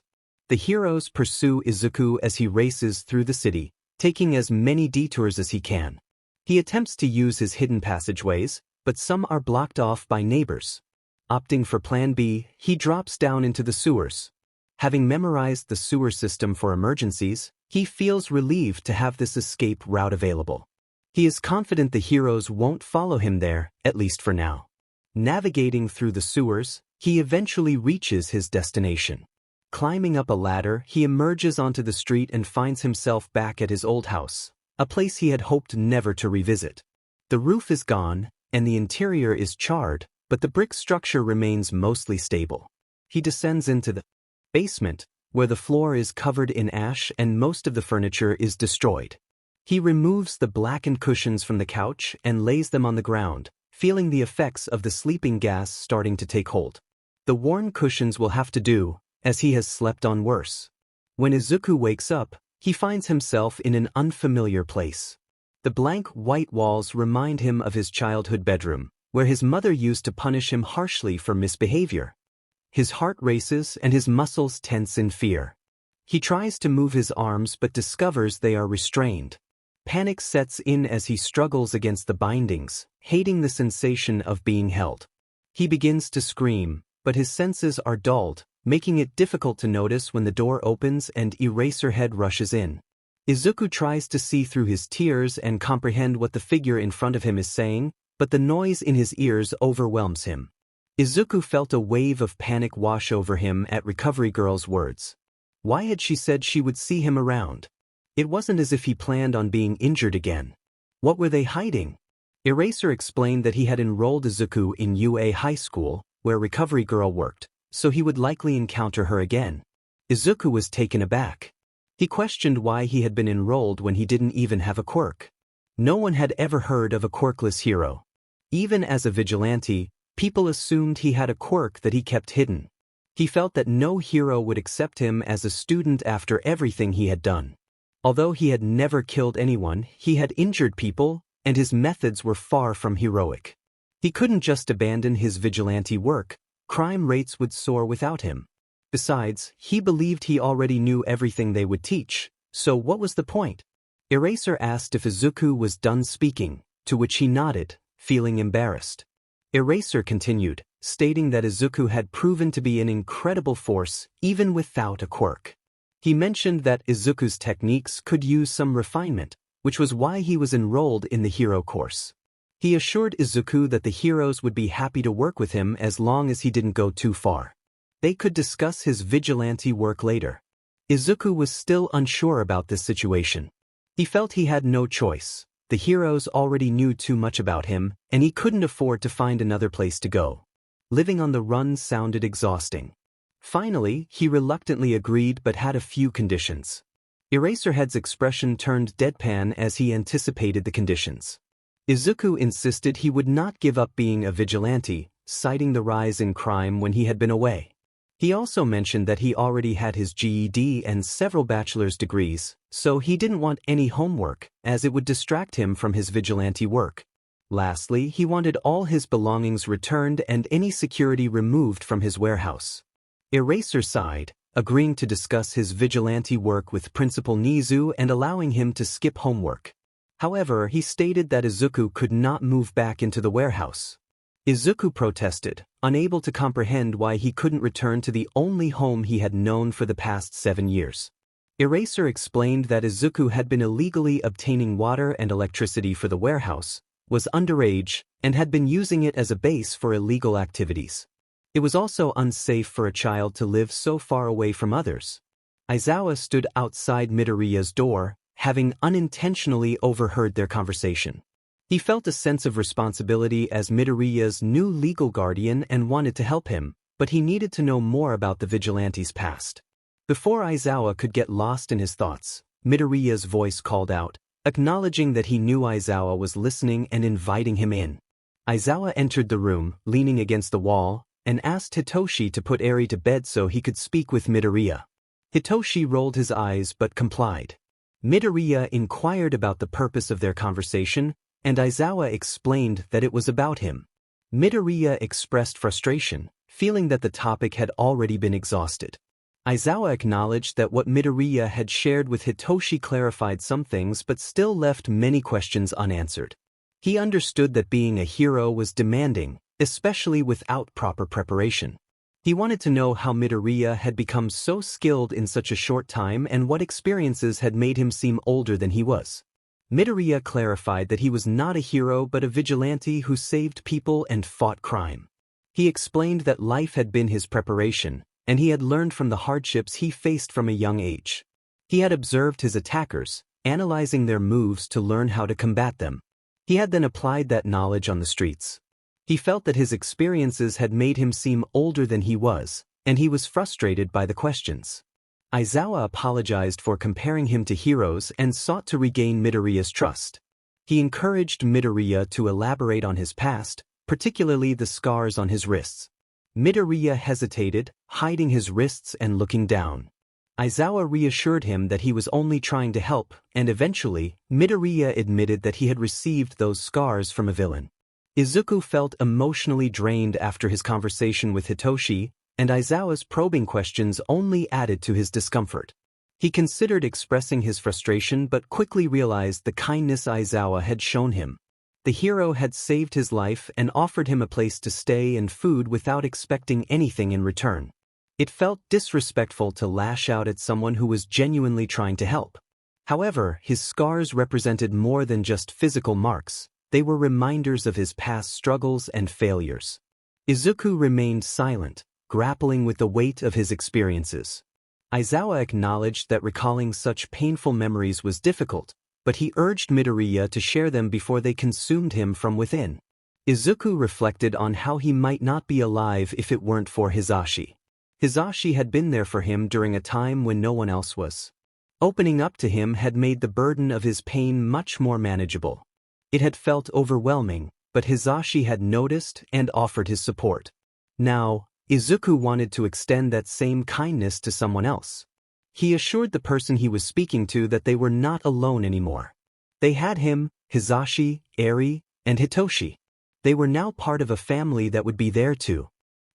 The heroes pursue Izuku as he races through the city, taking as many detours as he can. He attempts to use his hidden passageways, but some are blocked off by neighbors. Opting for Plan B, he drops down into the sewers. Having memorized the sewer system for emergencies, he feels relieved to have this escape route available. He is confident the heroes won't follow him there, at least for now. Navigating through the sewers, he eventually reaches his destination. Climbing up a ladder, he emerges onto the street and finds himself back at his old house, a place he had hoped never to revisit. The roof is gone, and the interior is charred, but the brick structure remains mostly stable. He descends into the basement, where the floor is covered in ash and most of the furniture is destroyed. He removes the blackened cushions from the couch and lays them on the ground, feeling the effects of the sleeping gas starting to take hold. The worn cushions will have to do, as he has slept on worse. When Izuku wakes up, he finds himself in an unfamiliar place. The blank white walls remind him of his childhood bedroom, where his mother used to punish him harshly for misbehavior. His heart races and his muscles tense in fear. He tries to move his arms but discovers they are restrained. Panic sets in as he struggles against the bindings, hating the sensation of being held. He begins to scream, but his senses are dulled, making it difficult to notice when the door opens and Eraserhead rushes in. Izuku tries to see through his tears and comprehend what the figure in front of him is saying, but the noise in his ears overwhelms him. Izuku felt a wave of panic wash over him at Recovery Girl's words. Why had she said she would see him around? It wasn't as if he planned on being injured again. What were they hiding? Eraser explained that he had enrolled Izuku in UA High School, where Recovery Girl worked, so he would likely encounter her again. Izuku was taken aback. He questioned why he had been enrolled when he didn't even have a quirk. No one had ever heard of a quirkless hero. Even as a vigilante, people assumed he had a quirk that he kept hidden. He felt that no hero would accept him as a student after everything he had done. Although he had never killed anyone, he had injured people, and his methods were far from heroic. He couldn't just abandon his vigilante work. Crime rates would soar without him. Besides, he believed he already knew everything they would teach, so what was the point? Eraser asked if Izuku was done speaking, to which he nodded, feeling embarrassed. Eraser continued, stating that Izuku had proven to be an incredible force even without a quirk. He mentioned that Izuku's techniques could use some refinement, which was why he was enrolled in the hero course. He assured Izuku that the heroes would be happy to work with him as long as he didn't go too far. They could discuss his vigilante work later. Izuku was still unsure about this situation. He felt he had no choice. The heroes already knew too much about him, and he couldn't afford to find another place to go. Living on the run sounded exhausting. Finally, he reluctantly agreed but had a few conditions. Eraserhead's expression turned deadpan as he anticipated the conditions. Izuku insisted he would not give up being a vigilante, citing the rise in crime when he had been away. He also mentioned that he already had his GED and several bachelor's degrees, so he didn't want any homework, as it would distract him from his vigilante work. Lastly, he wanted all his belongings returned and any security removed from his warehouse. Eraser sighed, agreeing to discuss his vigilante work with Principal Nizu and allowing him to skip homework. However, he stated that Izuku could not move back into the warehouse. Izuku protested, unable to comprehend why he couldn't return to the only home he had known for the past 7 years. Eraser explained that Izuku had been illegally obtaining water and electricity for the warehouse, was underage, and had been using it as a base for illegal activities. It was also unsafe for a child to live so far away from others. Aizawa stood outside Midoriya's door, having unintentionally overheard their conversation. He felt a sense of responsibility as Midoriya's new legal guardian and wanted to help him, but he needed to know more about the vigilante's past. Before Aizawa could get lost in his thoughts, Midoriya's voice called out, acknowledging that he knew Aizawa was listening and inviting him in. Aizawa entered the room, leaning against the wall, and asked Hitoshi to put Eri to bed so he could speak with Midoriya. Hitoshi rolled his eyes but complied. Midoriya inquired about the purpose of their conversation, and Aizawa explained that it was about him. Midoriya expressed frustration, feeling that the topic had already been exhausted. Aizawa acknowledged that what Midoriya had shared with Hitoshi clarified some things but still left many questions unanswered. He understood that being a hero was demanding, especially without proper preparation. He wanted to know how Midoriya had become so skilled in such a short time and what experiences had made him seem older than he was. Midoriya clarified that he was not a hero but a vigilante who saved people and fought crime. He explained that life had been his preparation, and he had learned from the hardships he faced from a young age. He had observed his attackers, analyzing their moves to learn how to combat them. He had then applied that knowledge on the streets. He felt that his experiences had made him seem older than he was, and he was frustrated by the questions. Aizawa apologized for comparing him to heroes and sought to regain Midoriya's trust. He encouraged Midoriya to elaborate on his past, particularly the scars on his wrists. Midoriya hesitated, hiding his wrists and looking down. Aizawa reassured him that he was only trying to help, and eventually, Midoriya admitted that he had received those scars from a villain. Izuku felt emotionally drained after his conversation with Hitoshi, and Aizawa's probing questions only added to his discomfort. He considered expressing his frustration but quickly realized the kindness Aizawa had shown him. The hero had saved his life and offered him a place to stay and food without expecting anything in return. It felt disrespectful to lash out at someone who was genuinely trying to help. However, his scars represented more than just physical marks. They were reminders of his past struggles and failures. Izuku remained silent, grappling with the weight of his experiences. Aizawa acknowledged that recalling such painful memories was difficult, but he urged Midoriya to share them before they consumed him from within. Izuku reflected on how he might not be alive if it weren't for Hisashi. Hisashi had been there for him during a time when no one else was. Opening up to him had made the burden of his pain much more manageable. It had felt overwhelming, but Hisashi had noticed and offered his support. Now, Izuku wanted to extend that same kindness to someone else. He assured the person he was speaking to that they were not alone anymore. They had him, Hisashi, Eri, and Hitoshi. They were now part of a family that would be there to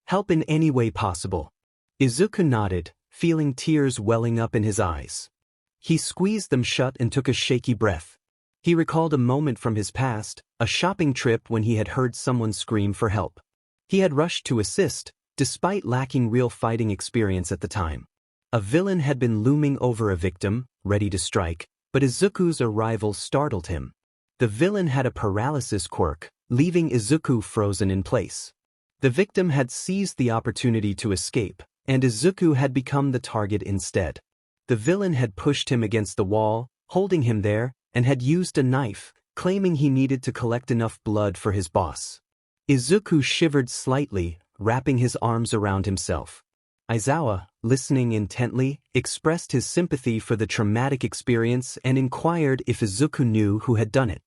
help in any way possible. Izuku nodded, feeling tears welling up in his eyes. He squeezed them shut and took a shaky breath. He recalled a moment from his past, a shopping trip when he had heard someone scream for help. He had rushed to assist, despite lacking real fighting experience at the time. A villain had been looming over a victim, ready to strike, but Izuku's arrival startled him. The villain had a paralysis quirk, leaving Izuku frozen in place. The victim had seized the opportunity to escape, and Izuku had become the target instead. The villain had pushed him against the wall, holding him there, and had used a knife, claiming he needed to collect enough blood for his boss. Izuku shivered slightly, wrapping his arms around himself. Aizawa, listening intently, expressed his sympathy for the traumatic experience and inquired if Izuku knew who had done it.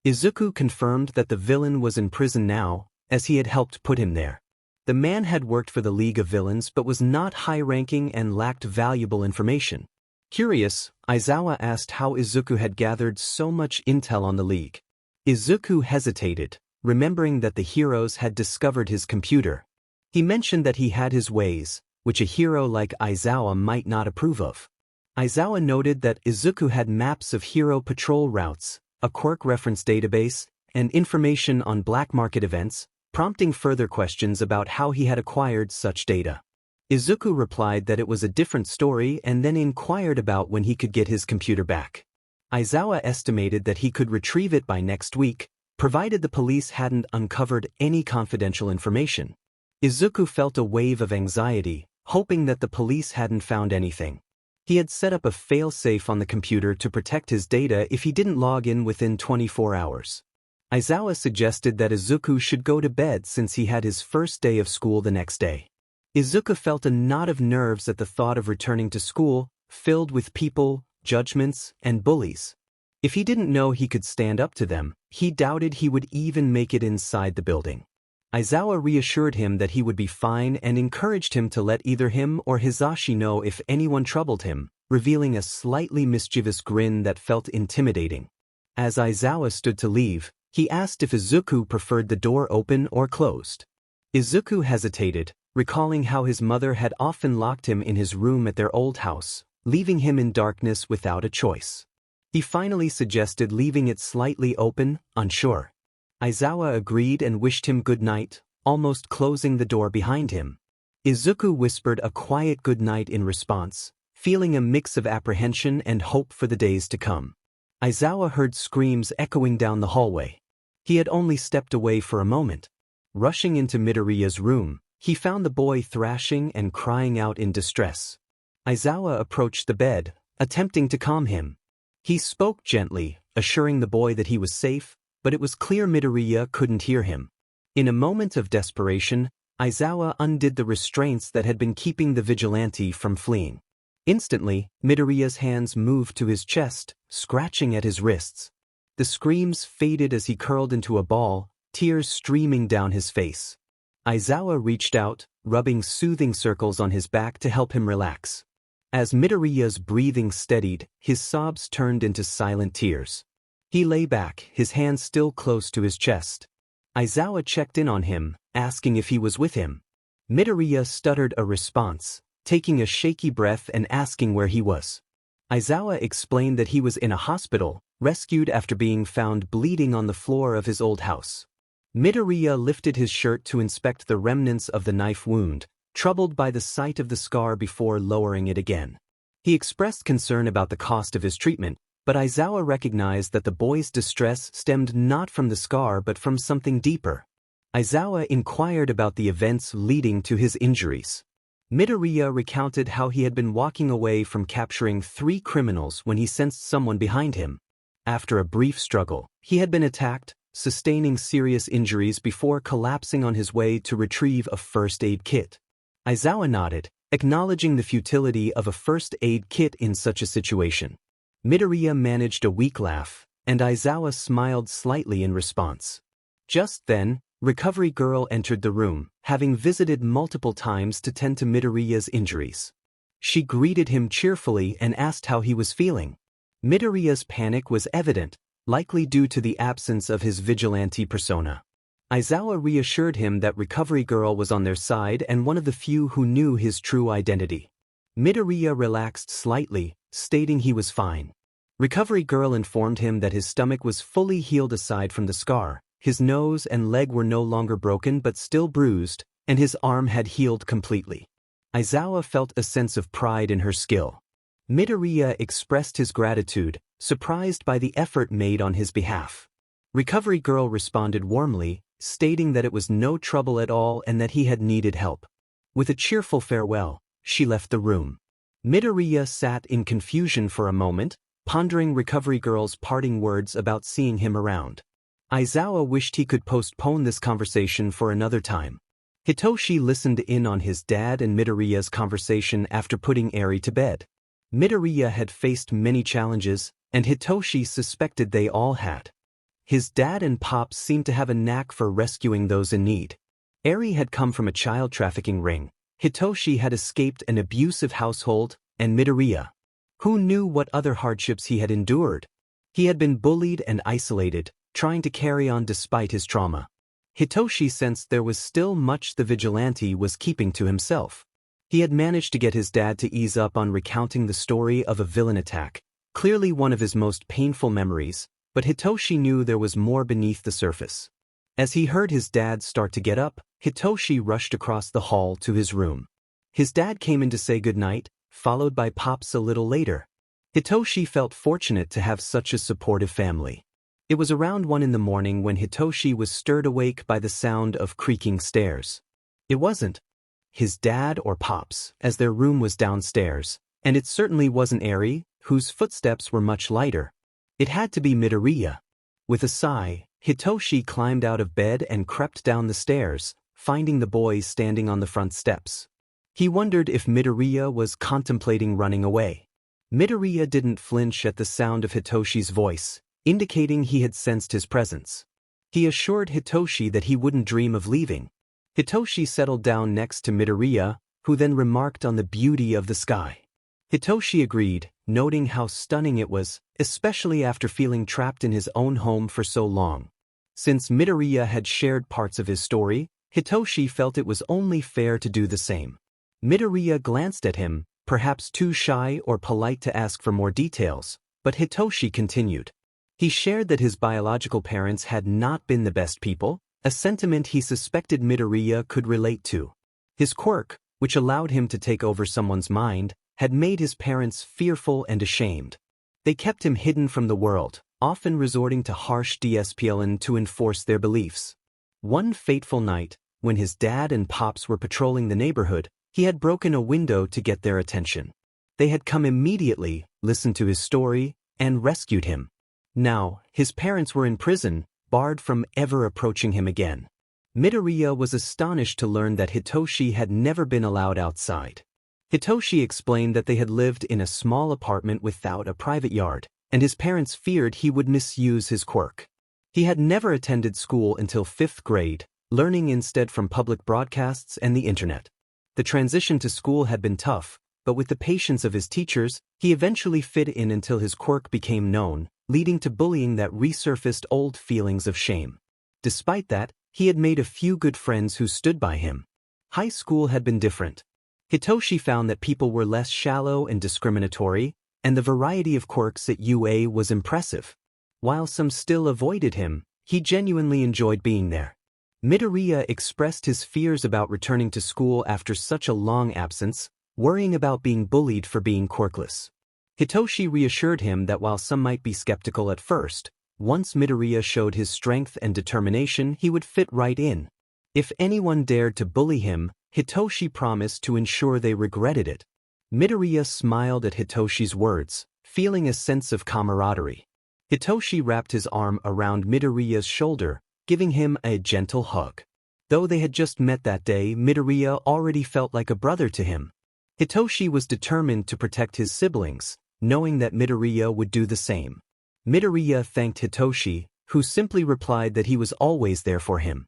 Izuku confirmed that the villain was in prison now, as he had helped put him there. The man had worked for the League of Villains but was not high-ranking and lacked valuable information. Curious, Aizawa asked how Izuku had gathered so much intel on the League. Izuku hesitated, remembering that the heroes had discovered his computer. He mentioned that he had his ways, which a hero like Aizawa might not approve of. Aizawa noted that Izuku had maps of hero patrol routes, a quirk reference database, and information on black market events, prompting further questions about how he had acquired such data. Izuku replied that it was a different story and then inquired about when he could get his computer back. Aizawa estimated that he could retrieve it by next week, provided the police hadn't uncovered any confidential information. Izuku felt a wave of anxiety, hoping that the police hadn't found anything. He had set up a fail-safe on the computer to protect his data if he didn't log in within 24 hours. Aizawa suggested that Izuku should go to bed since he had his first day of school the next day. Izuku felt a knot of nerves at the thought of returning to school, filled with people, judgments, and bullies. If he didn't know he could stand up to them, he doubted he would even make it inside the building. Aizawa reassured him that he would be fine and encouraged him to let either him or Hisashi know if anyone troubled him, revealing a slightly mischievous grin that felt intimidating. As Aizawa stood to leave, he asked if Izuku preferred the door open or closed. Izuku hesitated, recalling how his mother had often locked him in his room at their old house, leaving him in darkness without a choice. He finally suggested leaving it slightly open, unsure. Aizawa agreed and wished him good night, almost closing the door behind him. Izuku whispered a quiet good night in response, feeling a mix of apprehension and hope for the days to come. Aizawa heard screams echoing down the hallway. He had only stepped away for a moment. Rushing into Midoriya's room, he found the boy thrashing and crying out in distress. Aizawa approached the bed, attempting to calm him. He spoke gently, assuring the boy that he was safe, but it was clear Midoriya couldn't hear him. In a moment of desperation, Aizawa undid the restraints that had been keeping the vigilante from fleeing. Instantly, Midoriya's hands moved to his chest, scratching at his wrists. The screams faded as he curled into a ball, tears streaming down his face. Aizawa reached out, rubbing soothing circles on his back to help him relax. As Midoriya's breathing steadied, his sobs turned into silent tears. He lay back, his hands still close to his chest. Aizawa checked in on him, asking if he was with him. Midoriya stuttered a response, taking a shaky breath and asking where he was. Aizawa explained that he was in a hospital, rescued after being found bleeding on the floor of his old house. Midoriya lifted his shirt to inspect the remnants of the knife wound, troubled by the sight of the scar before lowering it again. He expressed concern about the cost of his treatment, but Aizawa recognized that the boy's distress stemmed not from the scar but from something deeper. Aizawa inquired about the events leading to his injuries. Midoriya recounted how he had been walking away from capturing 3 criminals when he sensed someone behind him. After a brief struggle, he had been attacked, sustaining serious injuries before collapsing on his way to retrieve a first aid kit. Aizawa nodded, acknowledging the futility of a first aid kit in such a situation. Midoriya managed a weak laugh, and Aizawa smiled slightly in response. Just then, Recovery Girl entered the room, having visited multiple times to tend to Midoriya's injuries. She greeted him cheerfully and asked how he was feeling. Midoriya's panic was evident, likely due to the absence of his vigilante persona. Aizawa reassured him that Recovery Girl was on their side and one of the few who knew his true identity. Midoriya relaxed slightly, stating he was fine. Recovery Girl informed him that his stomach was fully healed aside from the scar, his nose and leg were no longer broken but still bruised, and his arm had healed completely. Aizawa felt a sense of pride in her skill. Midoriya expressed his gratitude, surprised by the effort made on his behalf. Recovery Girl responded warmly, stating that it was no trouble at all and that he had needed help. With a cheerful farewell, she left the room. Midoriya sat in confusion for a moment, pondering Recovery Girl's parting words about seeing him around. Aizawa wished he could postpone this conversation for another time. Hitoshi listened in on his dad and Midoriya's conversation after putting Eri to bed. Midoriya had faced many challenges, and Hitoshi suspected they all had. His dad and Pops seemed to have a knack for rescuing those in need. Eri had come from a child trafficking ring, Hitoshi had escaped an abusive household, and Midoriya. Who knew what other hardships he had endured? He had been bullied and isolated, trying to carry on despite his trauma. Hitoshi sensed there was still much the vigilante was keeping to himself. He had managed to get his dad to ease up on recounting the story of a villain attack, clearly one of his most painful memories, but Hitoshi knew there was more beneath the surface. As he heard his dad start to get up, Hitoshi rushed across the hall to his room. His dad came in to say goodnight, followed by Pops a little later. Hitoshi felt fortunate to have such a supportive family. It was around 1 in the morning when Hitoshi was stirred awake by the sound of creaking stairs. It wasn't his dad or Pops, as their room was downstairs, and it certainly wasn't Eri, whose footsteps were much lighter. It had to be Midoriya. With a sigh, Hitoshi climbed out of bed and crept down the stairs, finding the boy standing on the front steps. He wondered if Midoriya was contemplating running away. Midoriya didn't flinch at the sound of Hitoshi's voice, indicating he had sensed his presence. He assured Hitoshi that he wouldn't dream of leaving. Hitoshi settled down next to Midoriya, who then remarked on the beauty of the sky. Hitoshi agreed, noting how stunning it was, especially after feeling trapped in his own home for so long. Since Midoriya had shared parts of his story, Hitoshi felt it was only fair to do the same. Midoriya glanced at him, perhaps too shy or polite to ask for more details, but Hitoshi continued. He shared that his biological parents had not been the best people, a sentiment he suspected Midoriya could relate to. His quirk, which allowed him to take over someone's mind, had made his parents fearful and ashamed. They kept him hidden from the world, often resorting to harsh discipline to enforce their beliefs. One fateful night, when his dad and pops were patrolling the neighborhood, he had broken a window to get their attention. They had come immediately, listened to his story, and rescued him. Now, his parents were in prison, barred from ever approaching him again. Midoriya was astonished to learn that Hitoshi had never been allowed outside. Hitoshi explained that they had lived in a small apartment without a private yard, and his parents feared he would misuse his quirk. He had never attended school until 5th grade, learning instead from public broadcasts and the internet. The transition to school had been tough, but with the patience of his teachers, he eventually fit in until his quirk became known, leading to bullying that resurfaced old feelings of shame. Despite that, he had made a few good friends who stood by him. High school had been different. Hitoshi found that people were less shallow and discriminatory, and the variety of quirks at UA was impressive. While some still avoided him, he genuinely enjoyed being there. Midoriya expressed his fears about returning to school after such a long absence, worrying about being bullied for being quirkless. Hitoshi reassured him that while some might be skeptical at first, once Midoriya showed his strength and determination, he would fit right in. If anyone dared to bully him, Hitoshi promised to ensure they regretted it. Midoriya smiled at Hitoshi's words, feeling a sense of camaraderie. Hitoshi wrapped his arm around Midoriya's shoulder, giving him a gentle hug. Though they had just met that day, Midoriya already felt like a brother to him. Hitoshi was determined to protect his siblings, knowing that Midoriya would do the same. Midoriya thanked Hitoshi, who simply replied that he was always there for him.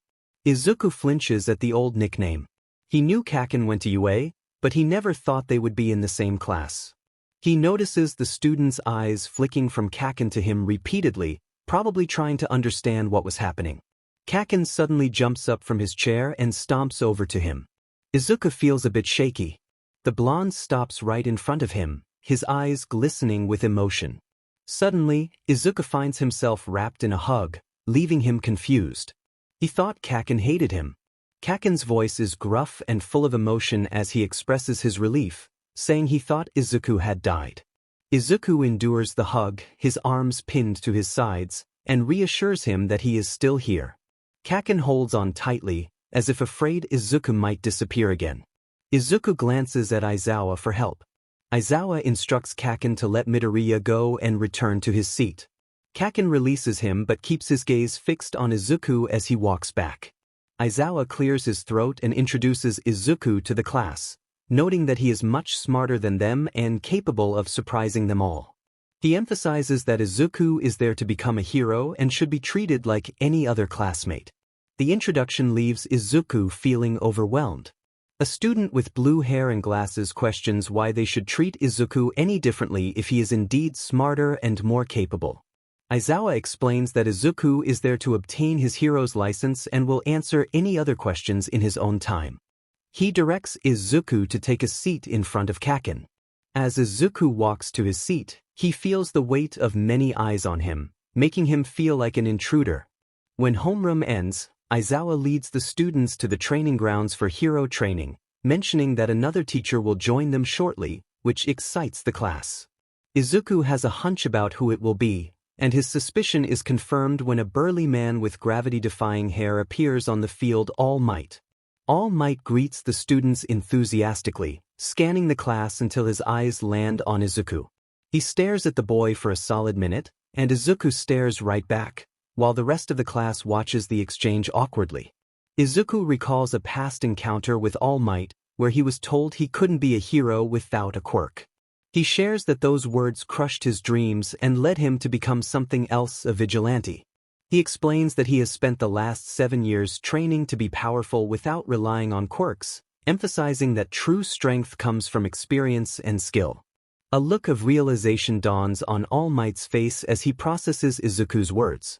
Izuku flinches at the old nickname. He knew Kaken went to UA, but he never thought they would be in the same class. He notices the students' eyes flicking from Kaken to him repeatedly, probably trying to understand what was happening. Kaken suddenly jumps up from his chair and stomps over to him. Izuku feels a bit shaky. The blonde stops right in front of him, his eyes glistening with emotion. Suddenly, Izuku finds himself wrapped in a hug, leaving him confused. He thought Kaken hated him. Kaken's voice is gruff and full of emotion as he expresses his relief, saying he thought Izuku had died. Izuku endures the hug, his arms pinned to his sides, and reassures him that he is still here. Kaken holds on tightly, as if afraid Izuku might disappear again. Izuku glances at Aizawa for help. Aizawa instructs Kaken to let Midoriya go and return to his seat. Kaken releases him but keeps his gaze fixed on Izuku as he walks back. Aizawa clears his throat and introduces Izuku to the class, noting that he is much smarter than them and capable of surprising them all. He emphasizes that Izuku is there to become a hero and should be treated like any other classmate. The introduction leaves Izuku feeling overwhelmed. A student with blue hair and glasses questions why they should treat Izuku any differently if he is indeed smarter and more capable. Aizawa explains that Izuku is there to obtain his hero's license and will answer any other questions in his own time. He directs Izuku to take a seat in front of Kaken. As Izuku walks to his seat, he feels the weight of many eyes on him, making him feel like an intruder. When homeroom ends, Aizawa leads the students to the training grounds for hero training, mentioning that another teacher will join them shortly, which excites the class. Izuku has a hunch about who it will be, and his suspicion is confirmed when a burly man with gravity-defying hair appears on the field. All Might. All Might greets the students enthusiastically, scanning the class until his eyes land on Izuku. He stares at the boy for a solid minute, and Izuku stares right back, while the rest of the class watches the exchange awkwardly. Izuku recalls a past encounter with All Might, where he was told he couldn't be a hero without a quirk. He shares that those words crushed his dreams and led him to become something else, a vigilante. He explains that he has spent the last 7 years training to be powerful without relying on quirks, emphasizing that true strength comes from experience and skill. A look of realization dawns on All Might's face as he processes Izuku's words.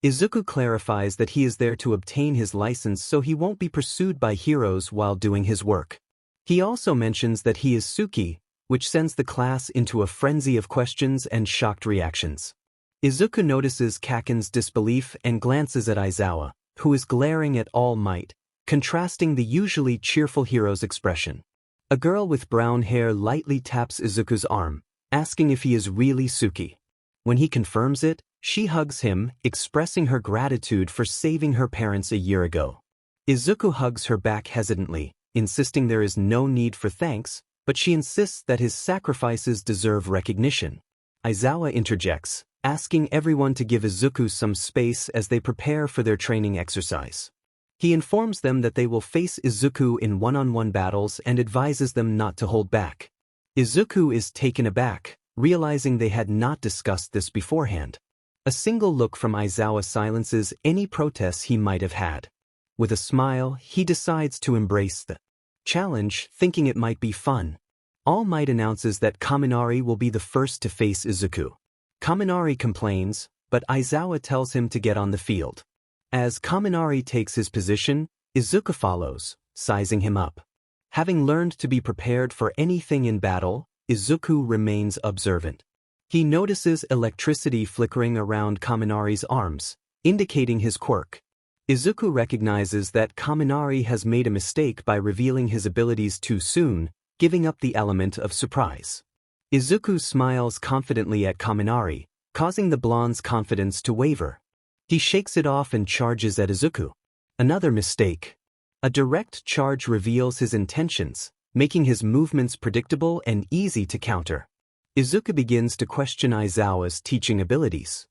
Izuku clarifies that he is there to obtain his license so he won't be pursued by heroes while doing his work. He also mentions that he is Tsuki, which sends the class into a frenzy of questions and shocked reactions. Izuku notices Kaken's disbelief and glances at Aizawa, who is glaring at All Might, contrasting the usually cheerful hero's expression. A girl with brown hair lightly taps Izuku's arm, asking if he is really Tsuki. When he confirms it, she hugs him, expressing her gratitude for saving her parents a year ago. Izuku hugs her back hesitantly, insisting there is no need for thanks, but she insists that his sacrifices deserve recognition. Aizawa interjects, asking everyone to give Izuku some space as they prepare for their training exercise. He informs them that they will face Izuku in one-on-one battles and advises them not to hold back. Izuku is taken aback, realizing they had not discussed this beforehand. A single look from Aizawa silences any protests he might have had. With a smile, he decides to embrace the challenge, thinking it might be fun. All Might announces that Kaminari will be the first to face Izuku. Kaminari complains, but Aizawa tells him to get on the field. As Kaminari takes his position, Izuku follows, sizing him up. Having learned to be prepared for anything in battle, Izuku remains observant. He notices electricity flickering around Kaminari's arms, indicating his quirk. Izuku recognizes that Kaminari has made a mistake by revealing his abilities too soon, giving up the element of surprise. Izuku smiles confidently at Kaminari, causing the blonde's confidence to waver. He shakes it off and charges at Izuku. Another mistake. A direct charge reveals his intentions, making his movements predictable and easy to counter. Izuku begins to question Aizawa's teaching abilities.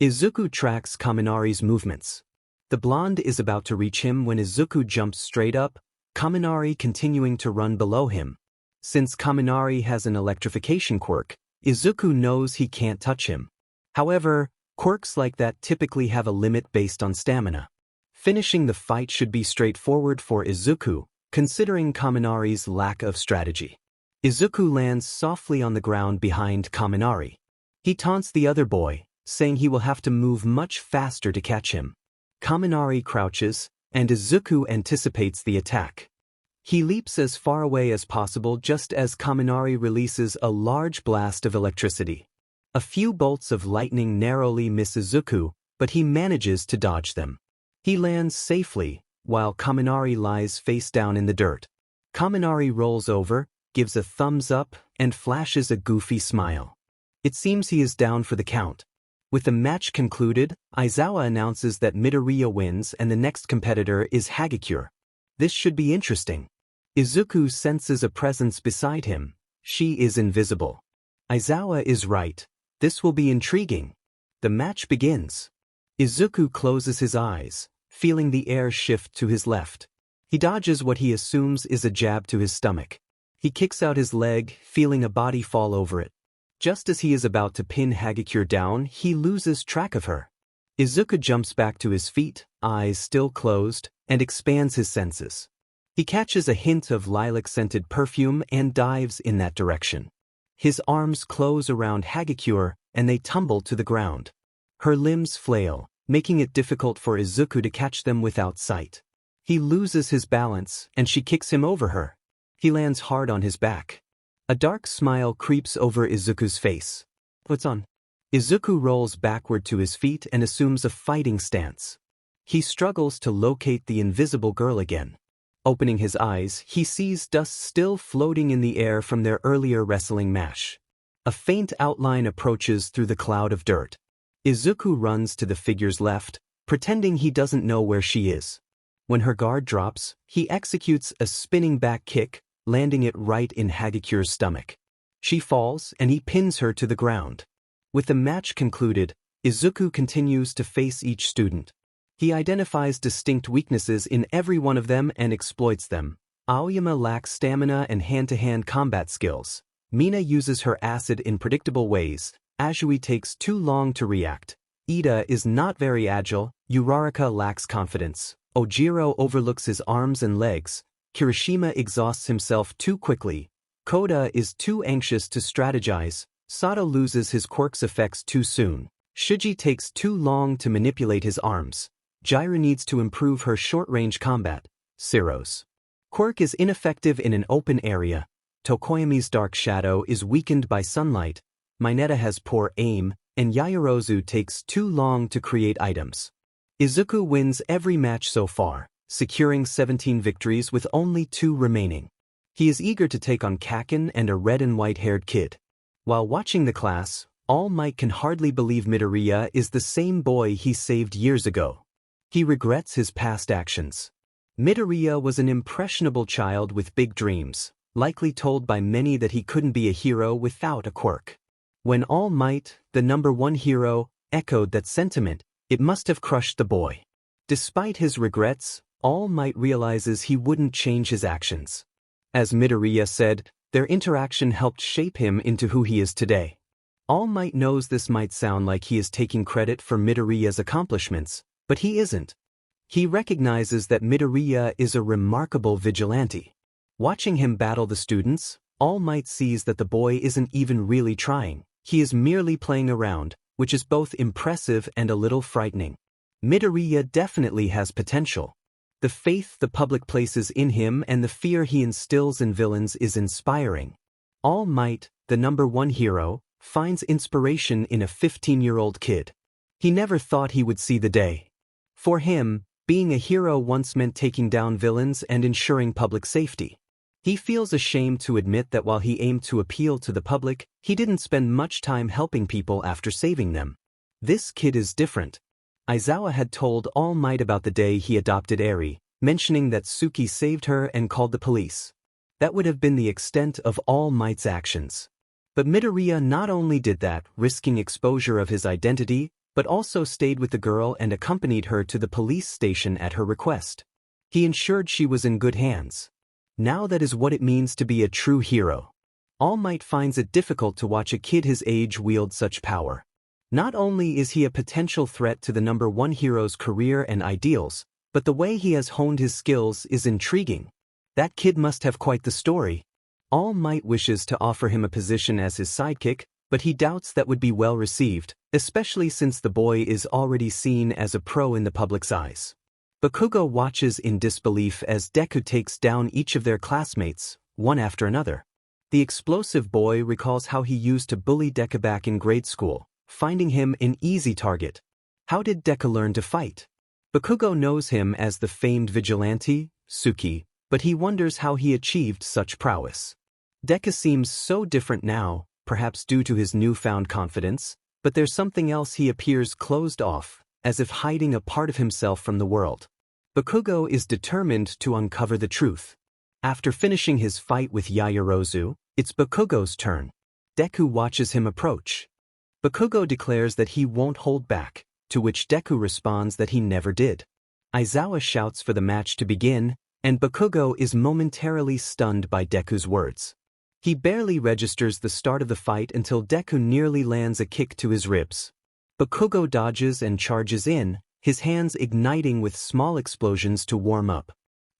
Izuku tracks Kaminari's movements. The blonde is about to reach him when Izuku jumps straight up, Kaminari continuing to run below him. Since Kaminari has an electrification quirk, Izuku knows he can't touch him. However, quirks like that typically have a limit based on stamina. Finishing the fight should be straightforward for Izuku, considering Kaminari's lack of strategy. Izuku lands softly on the ground behind Kaminari. He taunts the other boy, saying he will have to move much faster to catch him. Kaminari crouches, and Izuku anticipates the attack. He leaps as far away as possible just as Kaminari releases a large blast of electricity. A few bolts of lightning narrowly miss Izuku, but he manages to dodge them. He lands safely, while Kaminari lies face down in the dirt. Kaminari rolls over, gives a thumbs up, and flashes a goofy smile. It seems he is down for the count. With the match concluded, Aizawa announces that Midoriya wins and the next competitor is Hagakure. This should be interesting. Izuku senses a presence beside him. She is invisible. Aizawa is right. This will be intriguing. The match begins. Izuku closes his eyes, feeling the air shift to his left. He dodges what he assumes is a jab to his stomach. He kicks out his leg, feeling a body fall over it. Just as he is about to pin Hagakure down, he loses track of her. Izuku jumps back to his feet, eyes still closed, and expands his senses. He catches a hint of lilac-scented perfume and dives in that direction. His arms close around Hagakure, and they tumble to the ground. Her limbs flail, making it difficult for Izuku to catch them without sight. He loses his balance, and she kicks him over her. He lands hard on his back. A dark smile creeps over Izuku's face. What's on? Izuku rolls backward to his feet and assumes a fighting stance. He struggles to locate the invisible girl again. Opening his eyes, he sees dust still floating in the air from their earlier wrestling match. A faint outline approaches through the cloud of dirt. Izuku runs to the figure's left, pretending he doesn't know where she is. When her guard drops, he executes a spinning back kick, landing it right in Hagakure's stomach. She falls, and he pins her to the ground. With the match concluded, Izuku continues to face each student. He identifies distinct weaknesses in every one of them and exploits them. Aoyama lacks stamina and hand-to-hand combat skills. Mina uses her acid in predictable ways. Azui takes too long to react. Ida is not very agile. Uraraka lacks confidence. Ojiro overlooks his arms and legs. Kirishima exhausts himself too quickly. Koda is too anxious to strategize. Sato loses his quirk's effects too soon. Shuji takes too long to manipulate his arms. Jiraiya needs to improve her short-range combat. Zero's quirk is ineffective in an open area. Tokoyami's dark shadow is weakened by sunlight. Mineta has poor aim, and Yaoyorozu takes too long to create items. Izuku wins every match so far, securing 17 victories with only 2 remaining. He is eager to take on Kaken and a red and white-haired kid. While watching the class, All Might can hardly believe Midoriya is the same boy he saved years ago. He regrets his past actions. Midoriya was an impressionable child with big dreams, likely told by many that he couldn't be a hero without a quirk. When All Might, the #1 hero, echoed that sentiment, it must have crushed the boy. Despite his regrets, All Might realizes he wouldn't change his actions. As Midoriya said, their interaction helped shape him into who he is today. All Might knows this might sound like he is taking credit for Midoriya's accomplishments, but he isn't. He recognizes that Midoriya is a remarkable vigilante. Watching him battle the students, All Might sees that the boy isn't even really trying. He is merely playing around, which is both impressive and a little frightening. Midoriya definitely has potential. The faith the public places in him and the fear he instills in villains is inspiring. All Might, the #1 hero, finds inspiration in a 15-year-old kid. He never thought he would see the day. For him, being a hero once meant taking down villains and ensuring public safety. He feels ashamed to admit that while he aimed to appeal to the public, he didn't spend much time helping people after saving them. This kid is different. Aizawa had told All Might about the day he adopted Eri, mentioning that Tsuki saved her and called the police. That would have been the extent of All Might's actions. But Midoriya not only did that, risking exposure of his identity, but also stayed with the girl and accompanied her to the police station at her request. He ensured she was in good hands. Now that is what it means to be a true hero. All Might finds it difficult to watch a kid his age wield such power. Not only is he a potential threat to the #1 hero's career and ideals, but the way he has honed his skills is intriguing. That kid must have quite the story. All Might wishes to offer him a position as his sidekick, but he doubts that would be well received, especially since the boy is already seen as a pro in the public's eyes. Bakugo watches in disbelief as Deku takes down each of their classmates, one after another. The explosive boy recalls how he used to bully Deku back in grade school, finding him an easy target. How did Deku learn to fight? Bakugo knows him as the famed vigilante, Tsuki, but he wonders how he achieved such prowess. Deku seems so different now, perhaps due to his newfound confidence, but there's something else. He appears closed off, as if hiding a part of himself from the world. Bakugo is determined to uncover the truth. After finishing his fight with Yaoyorozu, it's Bakugo's turn. Deku watches him approach. Bakugo declares that he won't hold back, to which Deku responds that he never did. Aizawa shouts for the match to begin, and Bakugo is momentarily stunned by Deku's words. He barely registers the start of the fight until Deku nearly lands a kick to his ribs. Bakugo dodges and charges in, his hands igniting with small explosions to warm up.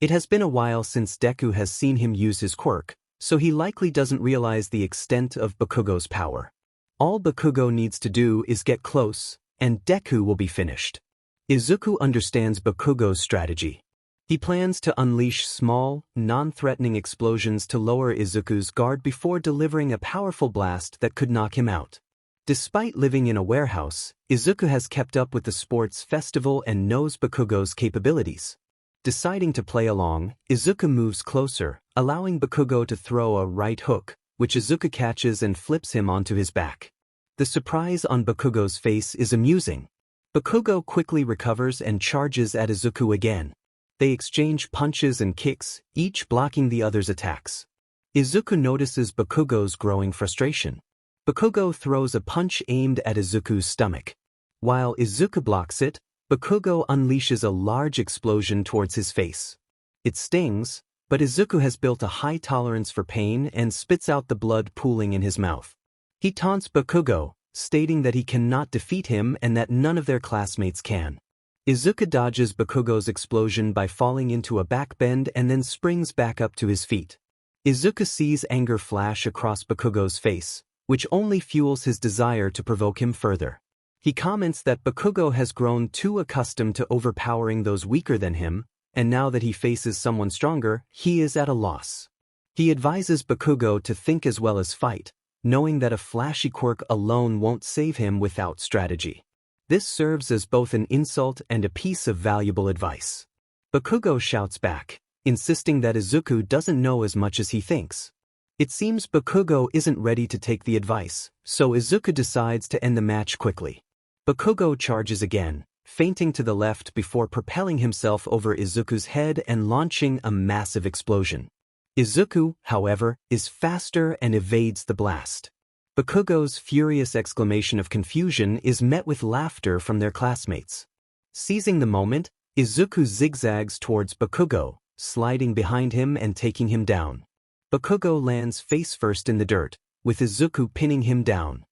It has been a while since Deku has seen him use his quirk, so he likely doesn't realize the extent of Bakugo's power. All Bakugo needs to do is get close, and Deku will be finished. Izuku understands Bakugo's strategy. He plans to unleash small, non-threatening explosions to lower Izuku's guard before delivering a powerful blast that could knock him out. Despite living in a warehouse, Izuku has kept up with the sports festival and knows Bakugo's capabilities. Deciding to play along, Izuku moves closer, allowing Bakugo to throw a right hook, which Izuku catches and flips him onto his back. The surprise on Bakugo's face is amusing. Bakugo quickly recovers and charges at Izuku again. They exchange punches and kicks, each blocking the other's attacks. Izuku notices Bakugo's growing frustration. Bakugo throws a punch aimed at Izuku's stomach. While Izuku blocks it, Bakugo unleashes a large explosion towards his face. It stings, but Izuku has built a high tolerance for pain and spits out the blood pooling in his mouth. He taunts Bakugo, stating that he cannot defeat him and that none of their classmates can. Izuku dodges Bakugo's explosion by falling into a backbend and then springs back up to his feet. Izuku sees anger flash across Bakugo's face, which only fuels his desire to provoke him further. He comments that Bakugo has grown too accustomed to overpowering those weaker than him, and now that he faces someone stronger, he is at a loss. He advises Bakugo to think as well as fight, knowing that a flashy quirk alone won't save him without strategy. This serves as both an insult and a piece of valuable advice. Bakugo shouts back, insisting that Izuku doesn't know as much as he thinks. It seems Bakugo isn't ready to take the advice, so Izuku decides to end the match quickly. Bakugo charges again, feinting to the left before propelling himself over Izuku's head and launching a massive explosion. Izuku, however, is faster and evades the blast. Bakugo's furious exclamation of confusion is met with laughter from their classmates. Seizing the moment, Izuku zigzags towards Bakugo, sliding behind him and taking him down. Bakugo lands face first in the dirt, with Izuku pinning him down.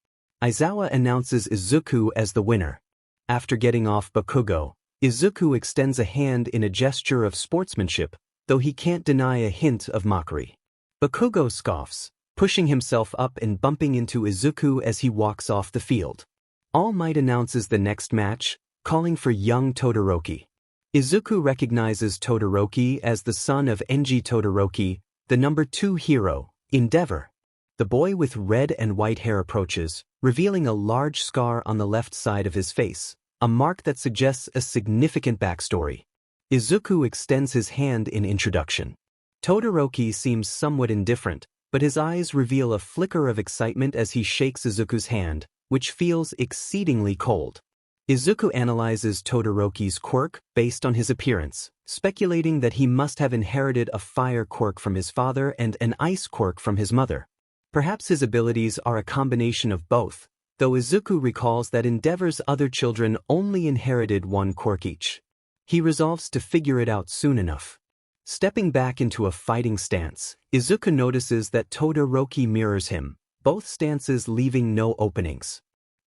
Aizawa announces Izuku as the winner. After getting off Bakugo, Izuku extends a hand in a gesture of sportsmanship, though he can't deny a hint of mockery. Bakugo scoffs, pushing himself up and bumping into Izuku as he walks off the field. All Might announces the next match, calling for young Todoroki. Izuku recognizes Todoroki as the son of Enji Todoroki, the number 2 hero, Endeavor. The boy with red and white hair approaches, revealing a large scar on the left side of his face, a mark that suggests a significant backstory. Izuku extends his hand in introduction. Todoroki seems somewhat indifferent, but his eyes reveal a flicker of excitement as he shakes Izuku's hand, which feels exceedingly cold. Izuku analyzes Todoroki's quirk based on his appearance, speculating that he must have inherited a fire quirk from his father and an ice quirk from his mother. Perhaps his abilities are a combination of both, though Izuku recalls that Endeavor's other children only inherited one quirk each. He resolves to figure it out soon enough. Stepping back into a fighting stance, Izuku notices that Todoroki mirrors him, both stances leaving no openings.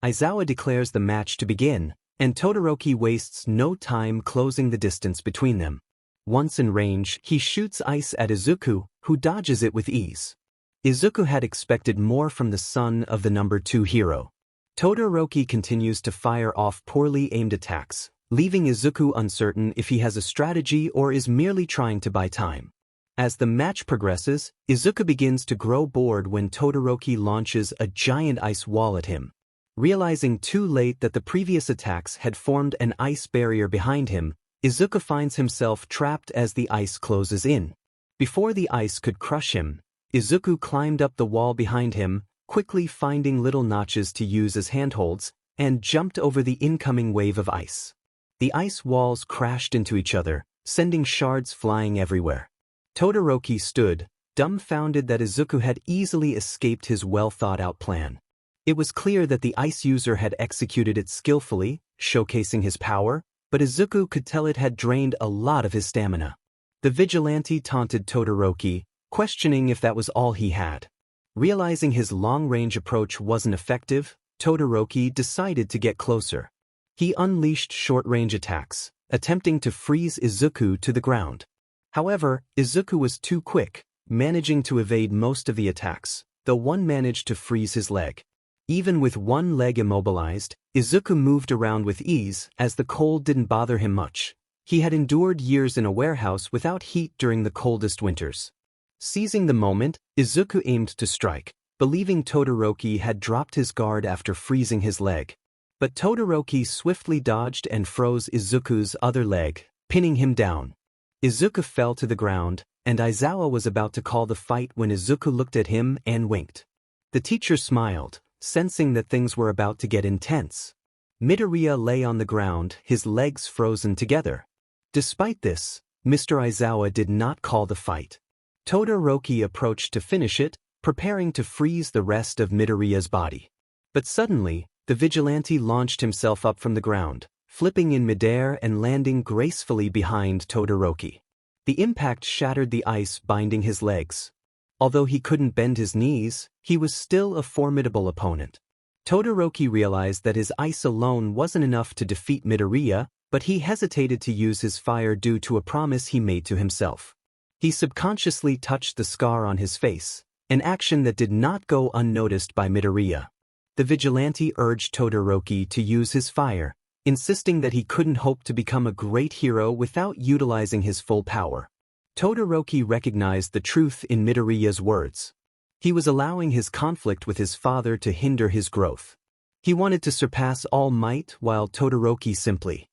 Aizawa declares the match to begin, and Todoroki wastes no time closing the distance between them. Once in range, he shoots ice at Izuku, who dodges it with ease. Izuku had expected more from the son of the number 2 hero. Todoroki continues to fire off poorly aimed attacks, leaving Izuku uncertain if he has a strategy or is merely trying to buy time. As the match progresses, Izuku begins to grow bored when Todoroki launches a giant ice wall at him. Realizing too late that the previous attacks had formed an ice barrier behind him, Izuku finds himself trapped as the ice closes in. Before the ice could crush him, Izuku climbed up the wall behind him, quickly finding little notches to use as handholds, and jumped over the incoming wave of ice. The ice walls crashed into each other, sending shards flying everywhere. Todoroki stood, dumbfounded that Izuku had easily escaped his well-thought-out plan. It was clear that the ice user had executed it skillfully, showcasing his power, but Izuku could tell it had drained a lot of his stamina. The vigilante taunted Todoroki, questioning if that was all he had. Realizing his long-range approach wasn't effective, Todoroki decided to get closer. He unleashed short-range attacks, attempting to freeze Izuku to the ground. However, Izuku was too quick, managing to evade most of the attacks, though one managed to freeze his leg. Even with one leg immobilized, Izuku moved around with ease as the cold didn't bother him much. He had endured years in a warehouse without heat during the coldest winters. Seizing the moment, Izuku aimed to strike, believing Todoroki had dropped his guard after freezing his leg. But Todoroki swiftly dodged and froze Izuku's other leg, pinning him down. Izuku fell to the ground, and Aizawa was about to call the fight when Izuku looked at him and winked. The teacher smiled, sensing that things were about to get intense. Midoriya lay on the ground, his legs frozen together. Despite this, Mr. Aizawa did not call the fight. Todoroki approached to finish it, preparing to freeze the rest of Midoriya's body. But suddenly, the vigilante launched himself up from the ground, flipping in midair and landing gracefully behind Todoroki. The impact shattered the ice binding his legs. Although he couldn't bend his knees, he was still a formidable opponent. Todoroki realized that his ice alone wasn't enough to defeat Midoriya, but he hesitated to use his fire due to a promise he made to himself. He subconsciously touched the scar on his face, an action that did not go unnoticed by Midoriya. The vigilante urged Todoroki to use his fire, insisting that he couldn't hope to become a great hero without utilizing his full power. Todoroki recognized the truth in Midoriya's words. He was allowing his conflict with his father to hinder his growth. He wanted to surpass All Might while Todoroki simply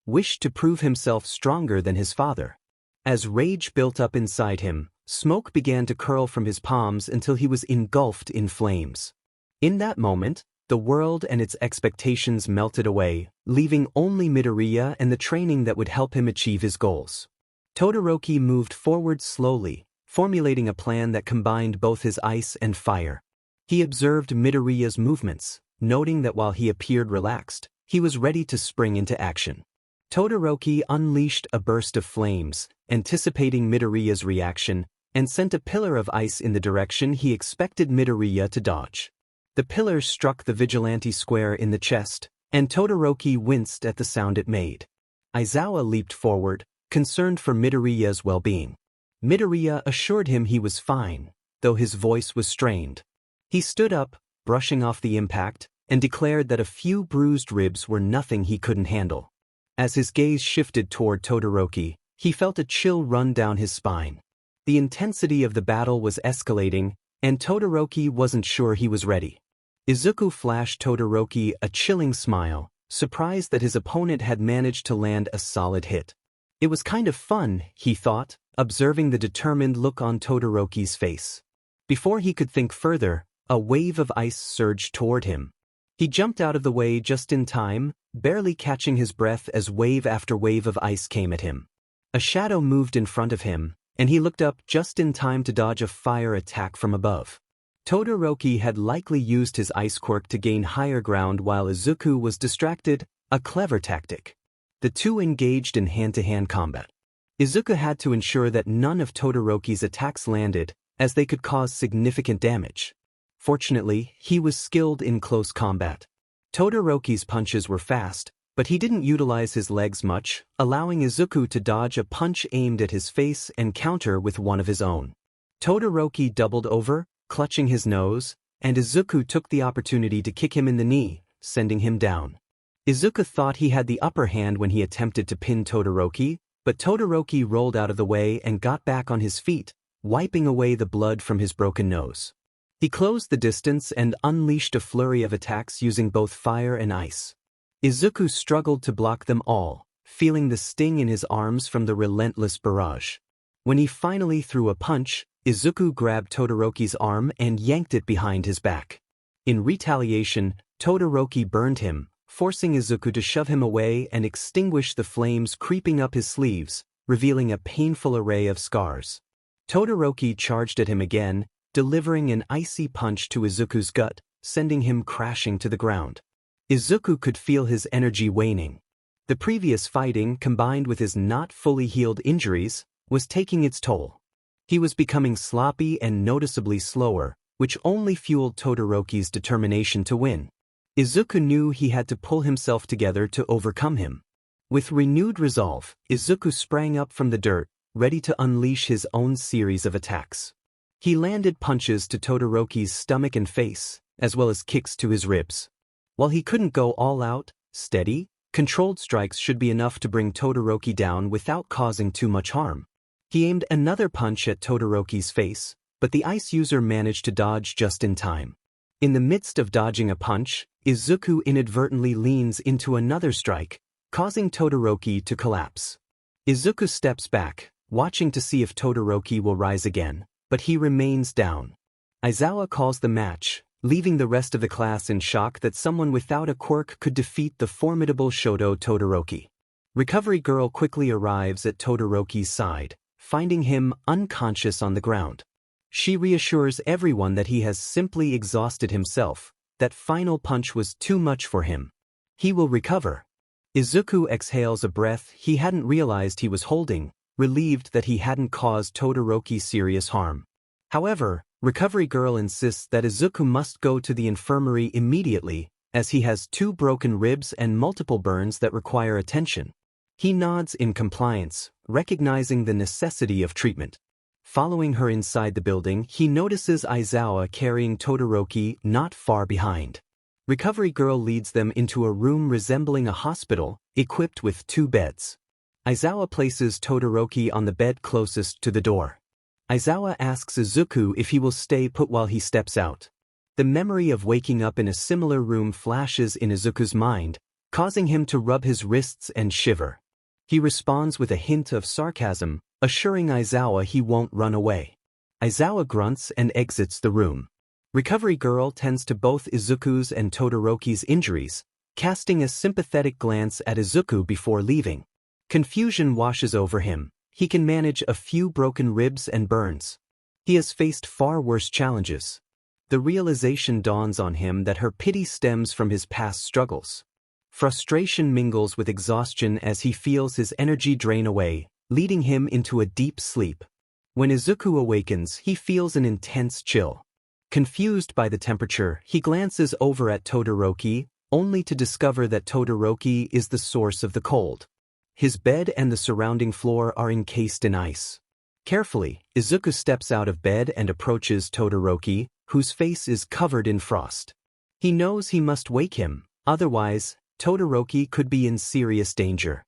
wished to prove himself stronger than his father. As rage built up inside him, smoke began to curl from his palms until he was engulfed in flames. In that moment, the world and its expectations melted away, leaving only Midoriya and the training that would help him achieve his goals. Todoroki moved forward slowly, formulating a plan that combined both his ice and fire. He observed Midoriya's movements, noting that while he appeared relaxed, he was ready to spring into action. Todoroki unleashed a burst of flames, anticipating Midoriya's reaction, and sent a pillar of ice in the direction he expected Midoriya to dodge. The pillar struck the vigilante square in the chest, and Todoroki winced at the sound it made. Aizawa leaped forward, concerned for Midoriya's well-being. Midoriya assured him he was fine, though his voice was strained. He stood up, brushing off the impact, and declared that a few bruised ribs were nothing he couldn't handle. As his gaze shifted toward Todoroki, he felt a chill run down his spine. The intensity of the battle was escalating, and Todoroki wasn't sure he was ready. Izuku flashed Todoroki a chilling smile, surprised that his opponent had managed to land a solid hit. It was kind of fun, he thought, observing the determined look on Todoroki's face. Before he could think further, a wave of ice surged toward him. He jumped out of the way just in time, barely catching his breath as wave after wave of ice came at him. A shadow moved in front of him, and he looked up just in time to dodge a fire attack from above. Todoroki had likely used his ice quirk to gain higher ground while Izuku was distracted, a clever tactic. The two engaged in hand-to-hand combat. Izuku had to ensure that none of Todoroki's attacks landed, as they could cause significant damage. Fortunately, he was skilled in close combat. Todoroki's punches were fast, but he didn't utilize his legs much, allowing Izuku to dodge a punch aimed at his face and counter with one of his own. Todoroki doubled over, clutching his nose, and Izuku took the opportunity to kick him in the knee, sending him down. Izuku thought he had the upper hand when he attempted to pin Todoroki, but Todoroki rolled out of the way and got back on his feet, wiping away the blood from his broken nose. He closed the distance and unleashed a flurry of attacks using both fire and ice. Izuku struggled to block them all, feeling the sting in his arms from the relentless barrage. When he finally threw a punch, Izuku grabbed Todoroki's arm and yanked it behind his back. In retaliation, Todoroki burned him, forcing Izuku to shove him away and extinguish the flames creeping up his sleeves, revealing a painful array of scars. Todoroki charged at him again, delivering an icy punch to Izuku's gut, sending him crashing to the ground. Izuku could feel his energy waning. The previous fighting, combined with his not fully healed injuries, was taking its toll. He was becoming sloppy and noticeably slower, which only fueled Todoroki's determination to win. Izuku knew he had to pull himself together to overcome him. With renewed resolve, Izuku sprang up from the dirt, ready to unleash his own series of attacks. He landed punches to Todoroki's stomach and face, as well as kicks to his ribs. While he couldn't go all out, steady, controlled strikes should be enough to bring Todoroki down without causing too much harm. He aimed another punch at Todoroki's face, but the ice user managed to dodge just in time. In the midst of dodging a punch, Izuku inadvertently leans into another strike, causing Todoroki to collapse. Izuku steps back, watching to see if Todoroki will rise again, but he remains down. Aizawa calls the match, leaving the rest of the class in shock that someone without a quirk could defeat the formidable Shoto Todoroki. Recovery Girl quickly arrives at Todoroki's side, finding him unconscious on the ground. She reassures everyone that he has simply exhausted himself, that final punch was too much for him. He will recover. Izuku exhales a breath he hadn't realized he was holding, relieved that he hadn't caused Todoroki serious harm. However, Recovery Girl insists that Izuku must go to the infirmary immediately, as he has 2 broken ribs and multiple burns that require attention. He nods in compliance, recognizing the necessity of treatment. Following her inside the building, he notices Aizawa carrying Todoroki not far behind. Recovery Girl leads them into a room resembling a hospital, equipped with 2 beds. Aizawa places Todoroki on the bed closest to the door. Aizawa asks Izuku if he will stay put while he steps out. The memory of waking up in a similar room flashes in Izuku's mind, causing him to rub his wrists and shiver. He responds with a hint of sarcasm, assuring Aizawa he won't run away. Aizawa grunts and exits the room. Recovery Girl tends to both Izuku's and Todoroki's injuries, casting a sympathetic glance at Izuku before leaving. Confusion washes over him. He can manage a few broken ribs and burns. He has faced far worse challenges. The realization dawns on him that her pity stems from his past struggles. Frustration mingles with exhaustion as he feels his energy drain away, leading him into a deep sleep. When Izuku awakens, he feels an intense chill. Confused by the temperature, he glances over at Todoroki, only to discover that Todoroki is the source of the cold. His bed and the surrounding floor are encased in ice. Carefully, Izuku steps out of bed and approaches Todoroki, whose face is covered in frost. He knows he must wake him, otherwise, Todoroki could be in serious danger.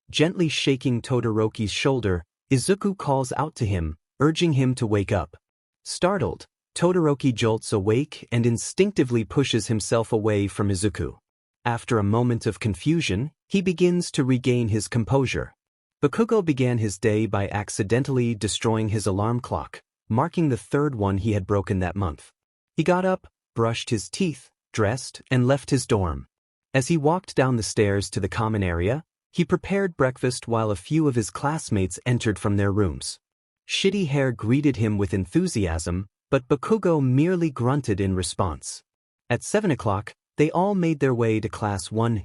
Gently shaking Todoroki's shoulder, Izuku calls out to him, urging him to wake up. Startled, Todoroki jolts awake and instinctively pushes himself away from Izuku. After a moment of confusion, he begins to regain his composure. Bakugo began his day by accidentally destroying his alarm clock, marking the 3rd one he had broken that month. He got up, brushed his teeth, dressed, and left his dorm. As he walked down the stairs to the common area, he prepared breakfast while a few of his classmates entered from their rooms. Shitty Hair greeted him with enthusiasm, but Bakugo merely grunted in response. At 7 o'clock, they all made their way to Class 1.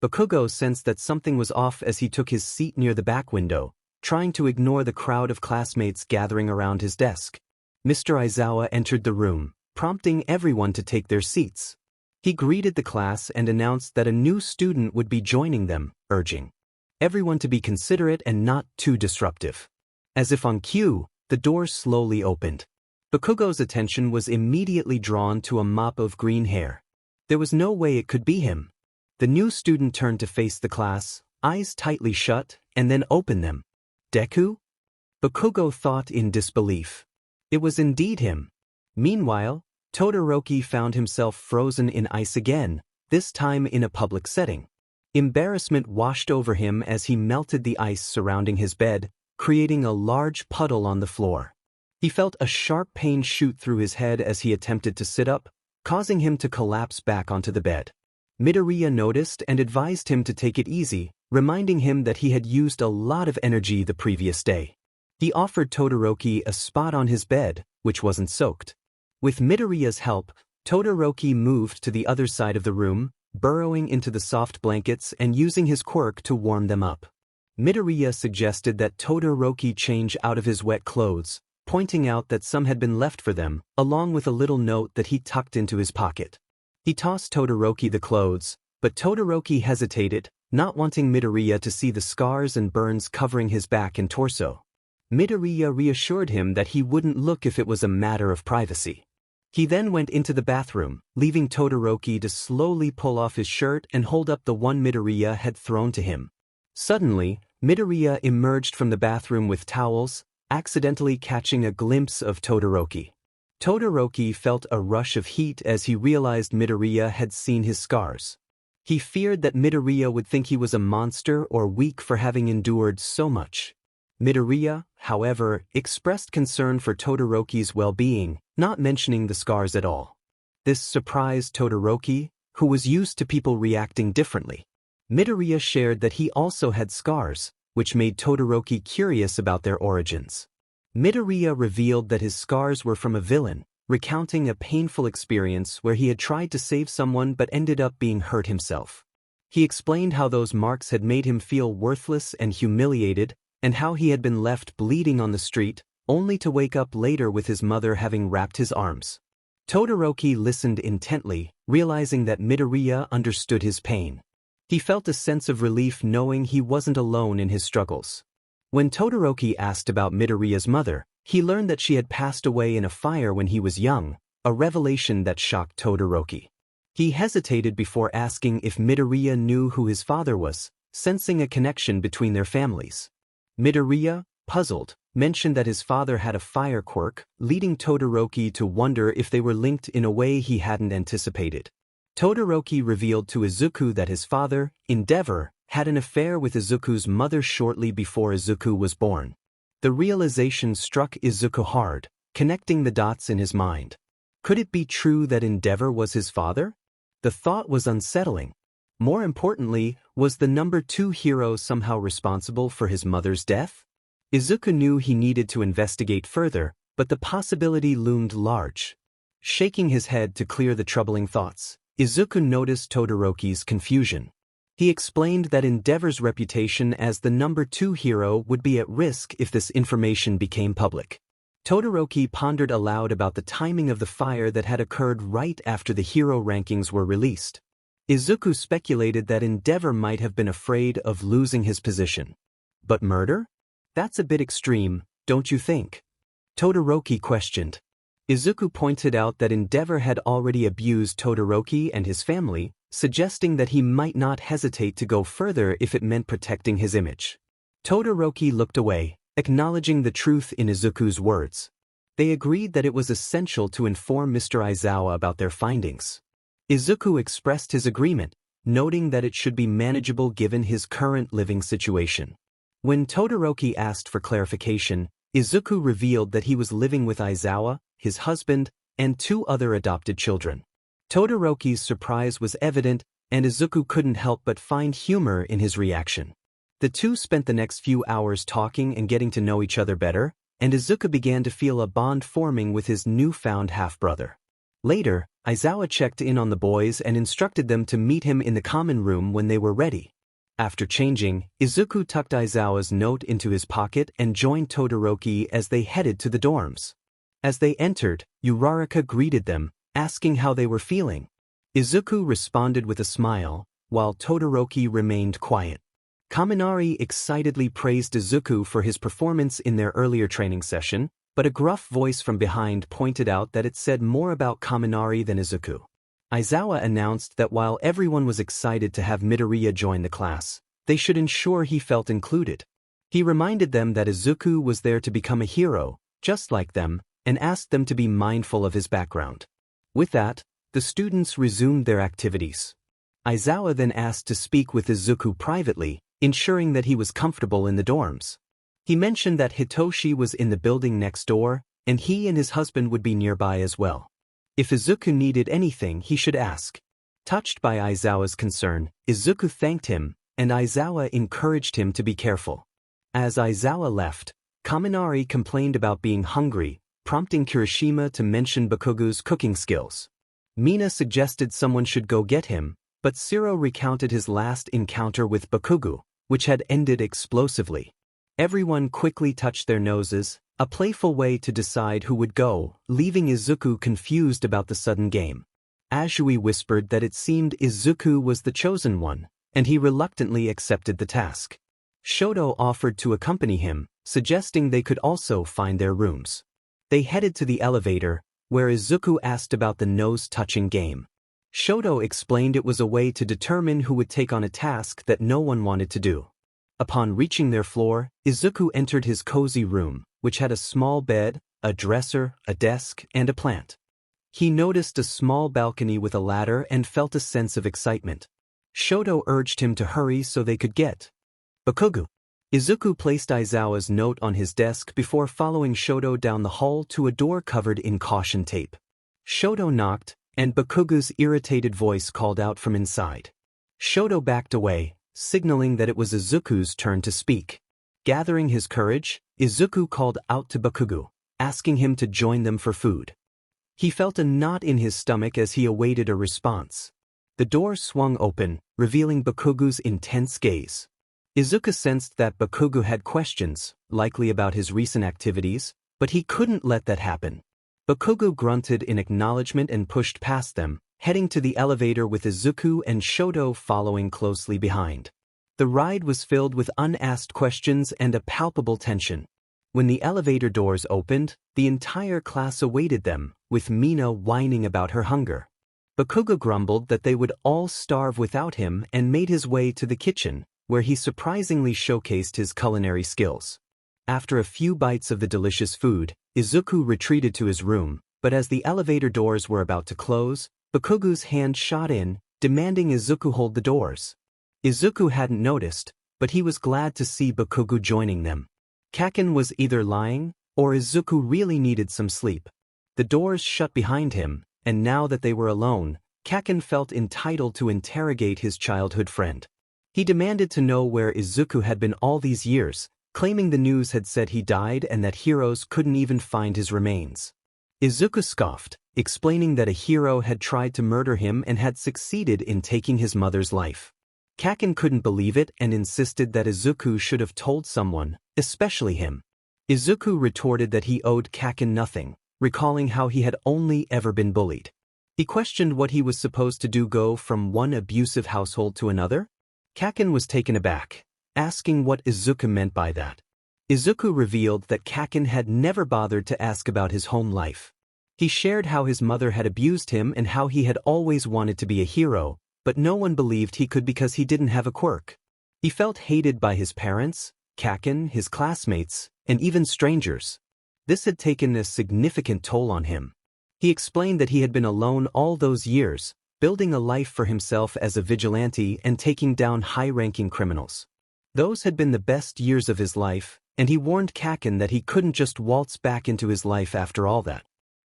Bakugo sensed that something was off as he took his seat near the back window, trying to ignore the crowd of classmates gathering around his desk. Mr. Aizawa entered the room, prompting everyone to take their seats. He greeted the class and announced that a new student would be joining them, urging everyone to be considerate and not too disruptive. As if on cue, the door slowly opened. Bakugo's attention was immediately drawn to a mop of green hair. There was no way it could be him. The new student turned to face the class, eyes tightly shut, and then opened them. Deku? Bakugo thought in disbelief. It was indeed him. Meanwhile, Todoroki found himself frozen in ice again, this time in a public setting. Embarrassment washed over him as he melted the ice surrounding his bed, creating a large puddle on the floor. He felt a sharp pain shoot through his head as he attempted to sit up, causing him to collapse back onto the bed. Midoriya noticed and advised him to take it easy, reminding him that he had used a lot of energy the previous day. He offered Todoroki a spot on his bed, which wasn't soaked. With Midoriya's help, Todoroki moved to the other side of the room, burrowing into the soft blankets and using his quirk to warm them up. Midoriya suggested that Todoroki change out of his wet clothes, pointing out that some had been left for them, along with a little note that he tucked into his pocket. He tossed Todoroki the clothes, but Todoroki hesitated, not wanting Midoriya to see the scars and burns covering his back and torso. Midoriya reassured him that he wouldn't look if it was a matter of privacy. He then went into the bathroom, leaving Todoroki to slowly pull off his shirt and hold up the one Midoriya had thrown to him. Suddenly, Midoriya emerged from the bathroom with towels, accidentally catching a glimpse of Todoroki. Todoroki felt a rush of heat as he realized Midoriya had seen his scars. He feared that Midoriya would think he was a monster or weak for having endured so much. Midoriya, however, expressed concern for Todoroki's well-being, not mentioning the scars at all. This surprised Todoroki, who was used to people reacting differently. Midoriya shared that he also had scars, which made Todoroki curious about their origins. Midoriya revealed that his scars were from a villain, recounting a painful experience where he had tried to save someone but ended up being hurt himself. He explained how those marks had made him feel worthless and humiliated, and how he had been left bleeding on the street, only to wake up later with his mother having wrapped his arms. Todoroki listened intently, realizing that Midoriya understood his pain. He felt a sense of relief knowing he wasn't alone in his struggles. When Todoroki asked about Midoriya's mother, he learned that she had passed away in a fire when he was young, a revelation that shocked Todoroki. He hesitated before asking if Midoriya knew who his father was, sensing a connection between their families. Midoriya, puzzled, mentioned that his father had a fire quirk, leading Todoroki to wonder if they were linked in a way he hadn't anticipated. Todoroki revealed to Izuku that his father, Endeavor, had an affair with Izuku's mother shortly before Izuku was born. The realization struck Izuku hard, connecting the dots in his mind. Could it be true that Endeavor was his father? The thought was unsettling. More importantly, was the number 2 hero somehow responsible for his mother's death? Izuku knew he needed to investigate further, but the possibility loomed large. Shaking his head to clear the troubling thoughts, Izuku noticed Todoroki's confusion. He explained that Endeavor's reputation as the number 2 hero would be at risk if this information became public. Todoroki pondered aloud about the timing of the fire that had occurred right after the hero rankings were released. Izuku speculated that Endeavor might have been afraid of losing his position. But murder? That's a bit extreme, don't you think? Todoroki questioned. Izuku pointed out that Endeavor had already abused Todoroki and his family, suggesting that he might not hesitate to go further if it meant protecting his image. Todoroki looked away, acknowledging the truth in Izuku's words. They agreed that it was essential to inform Mr. Aizawa about their findings. Izuku expressed his agreement, noting that it should be manageable given his current living situation. When Todoroki asked for clarification, Izuku revealed that he was living with Aizawa, his husband, and 2 other adopted children. Todoroki's surprise was evident, and Izuku couldn't help but find humor in his reaction. The two spent the next few hours talking and getting to know each other better, and Izuku began to feel a bond forming with his newfound half-brother. Later, Aizawa checked in on the boys and instructed them to meet him in the common room when they were ready. After changing, Izuku tucked Aizawa's note into his pocket and joined Todoroki as they headed to the dorms. As they entered, Uraraka greeted them, asking how they were feeling. Izuku responded with a smile, while Todoroki remained quiet. Kaminari excitedly praised Izuku for his performance in their earlier training session, but a gruff voice from behind pointed out that it said more about Kaminari than Izuku. Aizawa announced that while everyone was excited to have Midoriya join the class, they should ensure he felt included. He reminded them that Izuku was there to become a hero, just like them, and asked them to be mindful of his background. With that, the students resumed their activities. Aizawa then asked to speak with Izuku privately, ensuring that he was comfortable in the dorms. He mentioned that Hitoshi was in the building next door, and he and his husband would be nearby as well. If Izuku needed anything, he should ask. Touched by Aizawa's concern, Izuku thanked him, and Aizawa encouraged him to be careful. As Aizawa left, Kaminari complained about being hungry, prompting Kirishima to mention Bakugu's cooking skills. Mina suggested someone should go get him, but Shiro recounted his last encounter with Bakugu, which had ended explosively. Everyone quickly touched their noses, a playful way to decide who would go, leaving Izuku confused about the sudden game. Azui whispered that it seemed Izuku was the chosen one, and he reluctantly accepted the task. Shoto offered to accompany him, suggesting they could also find their rooms. They headed to the elevator, where Izuku asked about the nose-touching game. Shoto explained it was a way to determine who would take on a task that no one wanted to do. Upon reaching their floor, Izuku entered his cozy room, which had a small bed, a dresser, a desk, and a plant. He noticed a small balcony with a ladder and felt a sense of excitement. Shoto urged him to hurry so they could get Bakugu. Izuku placed Aizawa's note on his desk before following Shoto down the hall to a door covered in caution tape. Shoto knocked, and Bakugu's irritated voice called out from inside. Shoto backed away, signaling that it was Izuku's turn to speak. Gathering his courage, Izuku called out to Bakugu, asking him to join them for food. He felt a knot in his stomach as he awaited a response. The door swung open, revealing Bakugu's intense gaze. Izuku sensed that Bakugu had questions, likely about his recent activities, but he couldn't let that happen. Bakugu grunted in acknowledgement and pushed past them, heading to the elevator with Izuku and Shoto following closely behind. The ride was filled with unasked questions and a palpable tension. When the elevator doors opened, the entire class awaited them, with Mina whining about her hunger. Bakugo grumbled that they would all starve without him and made his way to the kitchen, where he surprisingly showcased his culinary skills. After a few bites of the delicious food, Izuku retreated to his room, but as the elevator doors were about to close, Bakugo's hand shot in, demanding Izuku hold the doors. Izuku hadn't noticed, but he was glad to see Bakugo joining them. Kaken was either lying, or Izuku really needed some sleep. The doors shut behind him, and now that they were alone, Kaken felt entitled to interrogate his childhood friend. He demanded to know where Izuku had been all these years, claiming the news had said he died and that heroes couldn't even find his remains. Izuku scoffed, explaining that a hero had tried to murder him and had succeeded in taking his mother's life. Kaken couldn't believe it and insisted that Izuku should have told someone, especially him. Izuku retorted that he owed Kaken nothing, recalling how he had only ever been bullied. He questioned what he was supposed to do, go from one abusive household to another? Kaken was taken aback, asking what Izuku meant by that. Izuku revealed that Kaken had never bothered to ask about his home life. He shared how his mother had abused him and how he had always wanted to be a hero, but no one believed he could because he didn't have a quirk. He felt hated by his parents, Kaken, his classmates, and even strangers. This had taken a significant toll on him. He explained that he had been alone all those years, building a life for himself as a vigilante and taking down high-ranking criminals. Those had been the best years of his life, and he warned Kaken that he couldn't just waltz back into his life after all that.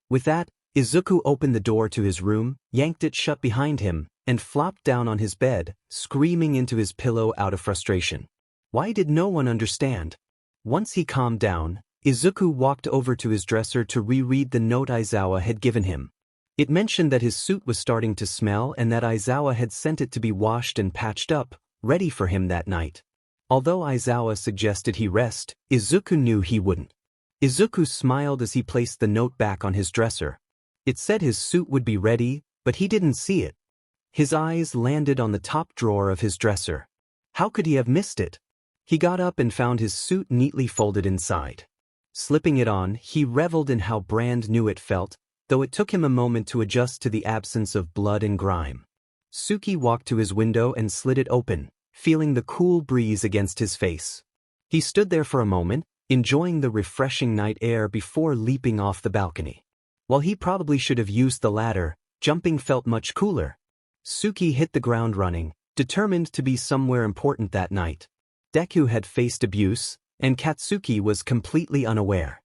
With that, Izuku opened the door to his room, yanked it shut behind him, and flopped down on his bed, screaming into his pillow out of frustration. Why did no one understand? Once he calmed down, Izuku walked over to his dresser to reread the note Aizawa had given him. It mentioned that his suit was starting to smell and that Aizawa had sent it to be washed and patched up, ready for him that night. Although Aizawa suggested he rest, Izuku knew he wouldn't. Izuku smiled as he placed the note back on his dresser. It said his suit would be ready, but he didn't see it. His eyes landed on the top drawer of his dresser. How could he have missed it? He got up and found his suit neatly folded inside. Slipping it on, he reveled in how brand new it felt, though it took him a moment to adjust to the absence of blood and grime. Tsuki walked to his window and slid it open, feeling the cool breeze against his face. He stood there for a moment, enjoying the refreshing night air before leaping off the balcony. While he probably should have used the ladder, jumping felt much cooler. Tsuki hit the ground running, determined to be somewhere important that night. Deku had faced abuse, and Katsuki was completely unaware.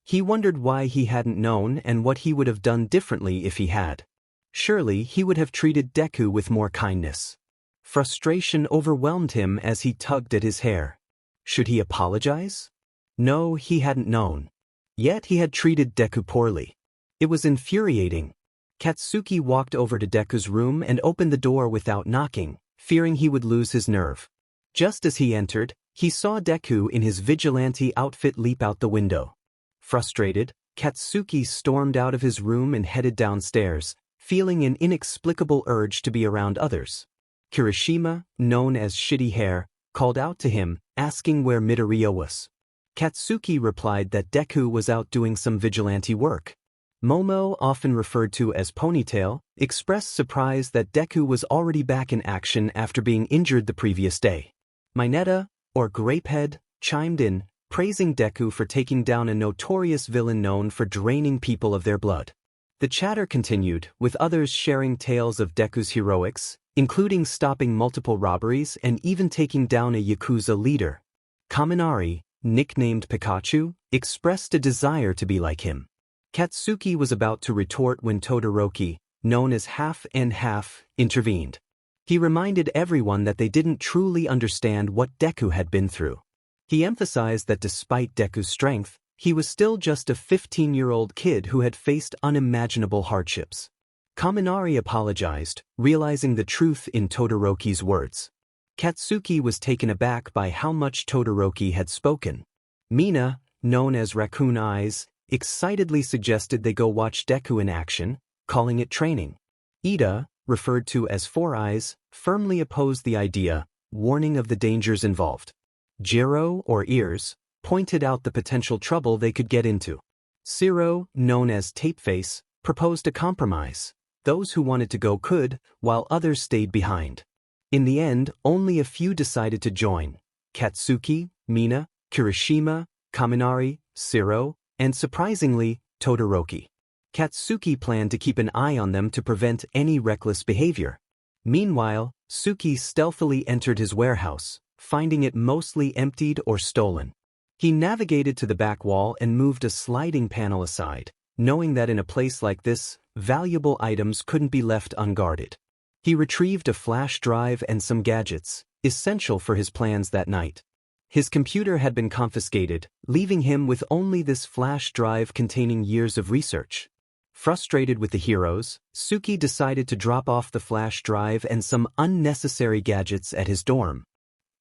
He wondered why he hadn't known and what he would have done differently if he had. Surely he would have treated Deku with more kindness. Frustration overwhelmed him as he tugged at his hair. Should he apologize? No, he hadn't known. Yet he had treated Deku poorly. It was infuriating. Katsuki walked over to Deku's room and opened the door without knocking, fearing he would lose his nerve. Just as he entered, he saw Deku in his vigilante outfit leap out the window. Frustrated, Katsuki stormed out of his room and headed downstairs, feeling an inexplicable urge to be around others. Kirishima, known as Shitty Hair, called out to him, asking where Midoriya was. Katsuki replied that Deku was out doing some vigilante work. Momo, often referred to as Ponytail, expressed surprise that Deku was already back in action after being injured the previous day. Mineta, or Grapehead, chimed in, praising Deku for taking down a notorious villain known for draining people of their blood. The chatter continued, with others sharing tales of Deku's heroics, including stopping multiple robberies and even taking down a Yakuza leader. Kaminari, nicknamed Pikachu, expressed a desire to be like him. Katsuki was about to retort when Todoroki, known as Half and Half, intervened. He reminded everyone that they didn't truly understand what Deku had been through. He emphasized that despite Deku's strength, he was still just a 15-year-old kid who had faced unimaginable hardships. Kaminari apologized, realizing the truth in Todoroki's words. Katsuki was taken aback by how much Todoroki had spoken. Mina, known as Raccoon Eyes, excitedly suggested they go watch Deku in action, calling it training. Ida, referred to as Four Eyes, firmly opposed the idea, warning of the dangers involved. Jiro, or Ears, pointed out the potential trouble they could get into. Siro, known as Tapeface, proposed a compromise. Those who wanted to go could, while others stayed behind. In the end, only a few decided to join: Katsuki, Mina, Kirishima, Kaminari, Shiro, and surprisingly, Todoroki. Katsuki planned to keep an eye on them to prevent any reckless behavior. Meanwhile, Tsuki stealthily entered his warehouse, finding it mostly emptied or stolen. He navigated to the back wall and moved a sliding panel aside, knowing that in a place like this, valuable items couldn't be left unguarded. He retrieved a flash drive and some gadgets, essential for his plans that night. His computer had been confiscated, leaving him with only this flash drive containing years of research. Frustrated with the heroes, Tsuki decided to drop off the flash drive and some unnecessary gadgets at his dorm.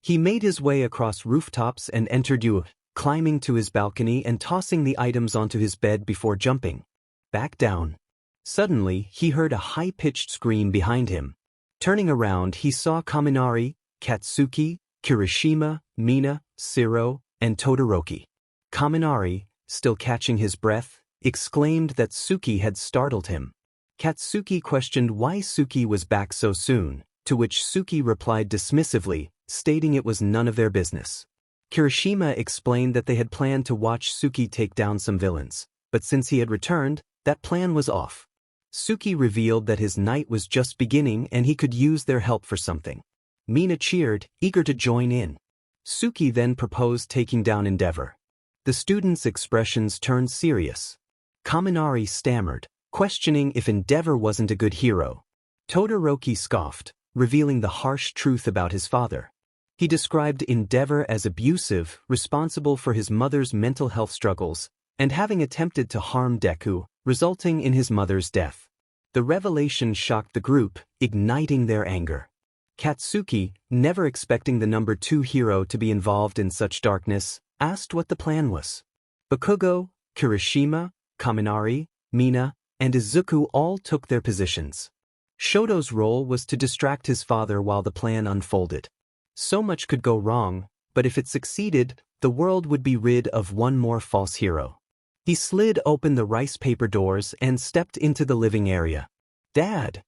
He made his way across rooftops and entered Yu, climbing to his balcony and tossing the items onto his bed before jumping back down. Suddenly, he heard a high-pitched scream behind him. Turning around, he saw Kaminari, Katsuki, Kirishima, Mina, Shiro, and Todoroki. Kaminari, still catching his breath, exclaimed that Tsuki had startled him. Katsuki questioned why Tsuki was back so soon, to which Tsuki replied dismissively, stating it was none of their business. Kirishima explained that they had planned to watch Tsuki take down some villains, but since he had returned, that plan was off. Tsuki revealed that his night was just beginning and he could use their help for something. Mina cheered, eager to join in. Tsuki then proposed taking down Endeavor. The students' expressions turned serious. Kaminari stammered, questioning if Endeavor wasn't a good hero. Todoroki scoffed, revealing the harsh truth about his father. He described Endeavor as abusive, responsible for his mother's mental health struggles, and having attempted to harm Deku, resulting in his mother's death. The revelation shocked the group, igniting their anger. Katsuki, never expecting the number 2 hero to be involved in such darkness, asked what the plan was. Bakugo, Kirishima, Kaminari, Mina, and Izuku all took their positions. Shoto's role was to distract his father while the plan unfolded. So much could go wrong, but if it succeeded, the world would be rid of one more false hero. He slid open the rice paper doors and stepped into the living area. "Dad!"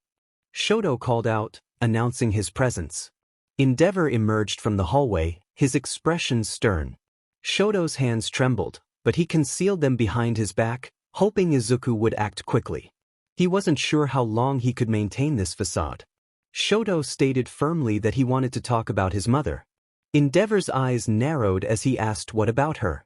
Shoto called out, announcing his presence. Endeavor emerged from the hallway, his expression stern. Shoto's hands trembled, but he concealed them behind his back, hoping Izuku would act quickly. He wasn't sure how long he could maintain this facade. Shoto stated firmly that he wanted to talk about his mother. Endeavor's eyes narrowed as he asked what about her.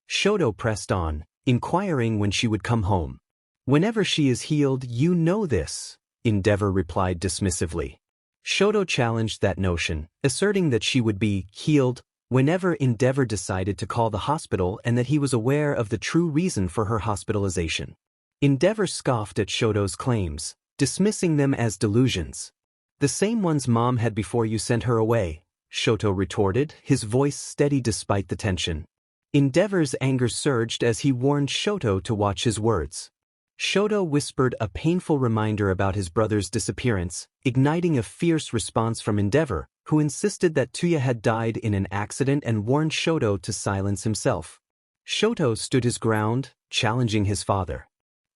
Shoto pressed on, inquiring when she would come home. "Whenever she is healed, you know this," Endeavor replied dismissively. Shoto challenged that notion, asserting that she would be healed whenever Endeavor decided to call the hospital and that he was aware of the true reason for her hospitalization. Endeavor scoffed at Shoto's claims, dismissing them as delusions. "The same ones Mom had before you sent her away," Shoto retorted, his voice steady despite the tension. Endeavor's anger surged as he warned Shoto to watch his words. Shoto whispered a painful reminder about his brother's disappearance, igniting a fierce response from Endeavor, who insisted that Tuya had died in an accident and warned Shoto to silence himself. Shoto stood his ground, challenging his father.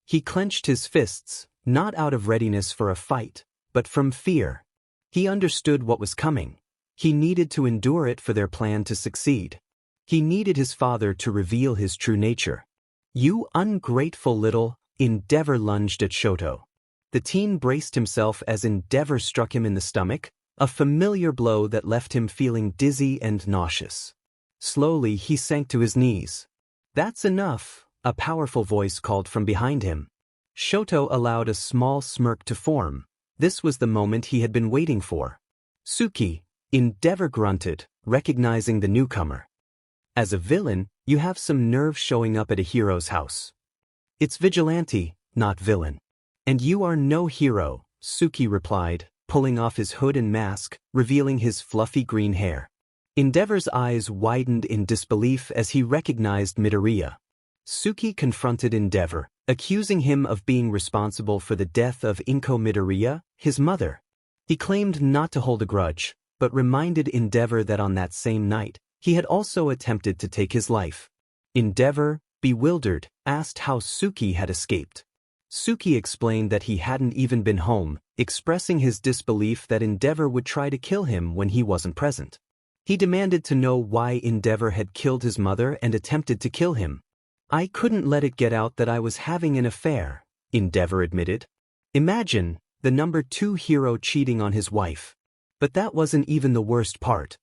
He clenched his fists, not out of readiness for a fight, but from fear. He understood what was coming. He needed to endure it for their plan to succeed. He needed his father to reveal his true nature. "You ungrateful little..." Endeavor lunged at Shoto. The teen braced himself as Endeavor struck him in the stomach, a familiar blow that left him feeling dizzy and nauseous. Slowly he sank to his knees. "That's enough," a powerful voice called from behind him. Shoto allowed a small smirk to form. This was the moment he had been waiting for. "Tsuki," Endeavor grunted, recognizing the newcomer. "As a villain, you have some nerve showing up at a hero's house." "It's vigilante, not villain." "And you are no hero," Tsuki replied, pulling off his hood and mask, revealing his fluffy green hair. Endeavor's eyes widened in disbelief as he recognized Midoriya. Tsuki confronted Endeavor, accusing him of being responsible for the death of Inko Midoriya, his mother. He claimed not to hold a grudge, but reminded Endeavor that on that same night, he had also attempted to take his life. Endeavor, bewildered, asked how Tsuki had escaped. Tsuki explained that he hadn't even been home, expressing his disbelief that Endeavor would try to kill him when he wasn't present. He demanded to know why Endeavor had killed his mother and attempted to kill him. "I couldn't let it get out that I was having an affair," Endeavor admitted. Imagine, the number 2 hero cheating on his wife. But that wasn't even the worst part.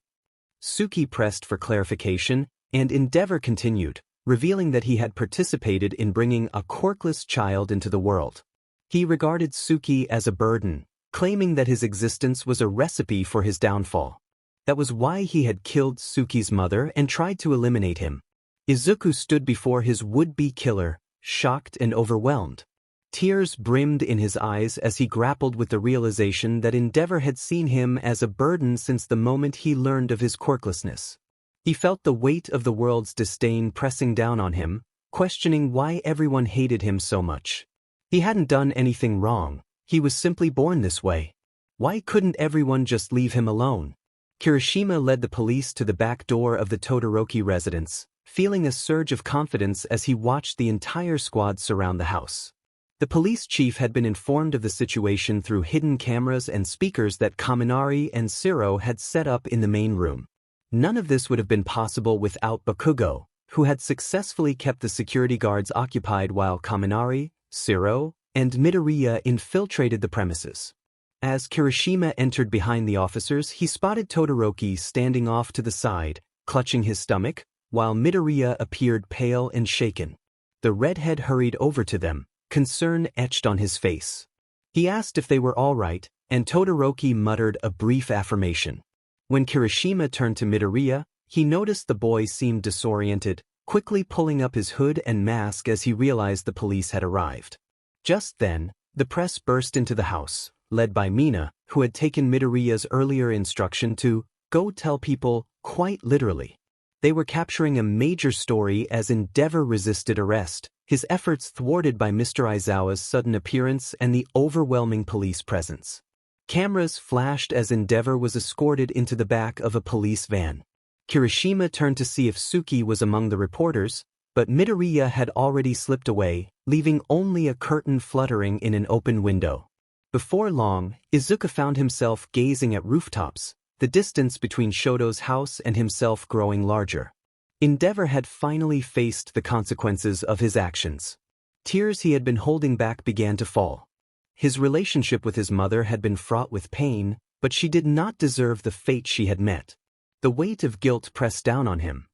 Tsuki pressed for clarification, and Endeavor continued, revealing that he had participated in bringing a quirkless child into the world. He regarded Tsuki as a burden, claiming that his existence was a recipe for his downfall. That was why he had killed Tsuki's mother and tried to eliminate him. Izuku stood before his would-be killer, shocked and overwhelmed. Tears brimmed in his eyes as he grappled with the realization that Endeavor had seen him as a burden since the moment he learned of his quirklessness. He felt the weight of the world's disdain pressing down on him, questioning why everyone hated him so much. He hadn't done anything wrong, he was simply born this way. Why couldn't everyone just leave him alone? Kirishima led the police to the back door of the Todoroki residence, feeling a surge of confidence as he watched the entire squad surround the house. The police chief had been informed of the situation through hidden cameras and speakers that Kaminari and Shiro had set up in the main room. None of this would have been possible without Bakugo, who had successfully kept the security guards occupied while Kaminari, Shiro, and Midoriya infiltrated the premises. As Kirishima entered behind the officers, he spotted Todoroki standing off to the side, clutching his stomach, while Midoriya appeared pale and shaken. The redhead hurried over to them, concern etched on his face. He asked if they were all right, and Todoroki muttered a brief affirmation. When Kirishima turned to Midoriya, he noticed the boy seemed disoriented, quickly pulling up his hood and mask as he realized the police had arrived. Just then, the press burst into the house, led by Mina, who had taken Midoriya's earlier instruction to go tell people, quite literally. They were capturing a major story as Endeavor resisted arrest, his efforts thwarted by Mr. Aizawa's sudden appearance and the overwhelming police presence. Cameras flashed as Endeavor was escorted into the back of a police van. Kirishima turned to see if Tsuki was among the reporters, but Midoriya had already slipped away, leaving only a curtain fluttering in an open window. Before long, Izuku found himself gazing at rooftops, the distance between Shoto's house and himself growing larger. Endeavor had finally faced the consequences of his actions. Tears he had been holding back began to fall. His relationship with his mother had been fraught with pain, but she did not deserve the fate she had met. The weight of guilt pressed down on him.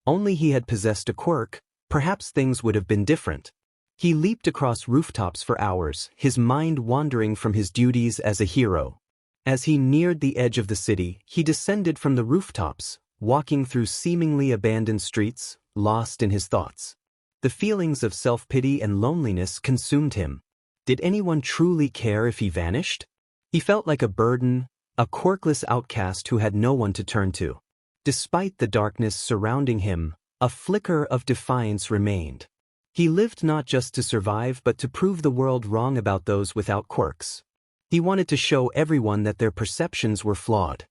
Only he had possessed a quirk, perhaps things would have been different. He leaped across rooftops for hours, his mind wandering from his duties as a hero. As he neared the edge of the city, he descended from the rooftops, walking through seemingly abandoned streets, lost in his thoughts. The feelings of self-pity and loneliness consumed him. Did anyone truly care if he vanished? He felt like a burden, a quirkless outcast who had no one to turn to. Despite the darkness surrounding him, a flicker of defiance remained. He lived not just to survive but to prove the world wrong about those without quirks. He wanted to show everyone that their perceptions were flawed.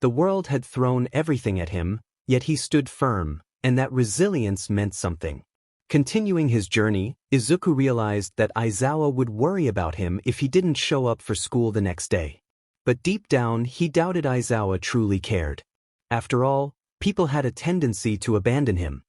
The world had thrown everything at him, yet he stood firm, and that resilience meant something. Continuing his journey, Izuku realized that Aizawa would worry about him if he didn't show up for school the next day. But deep down, he doubted Aizawa truly cared. After all, people had a tendency to abandon him.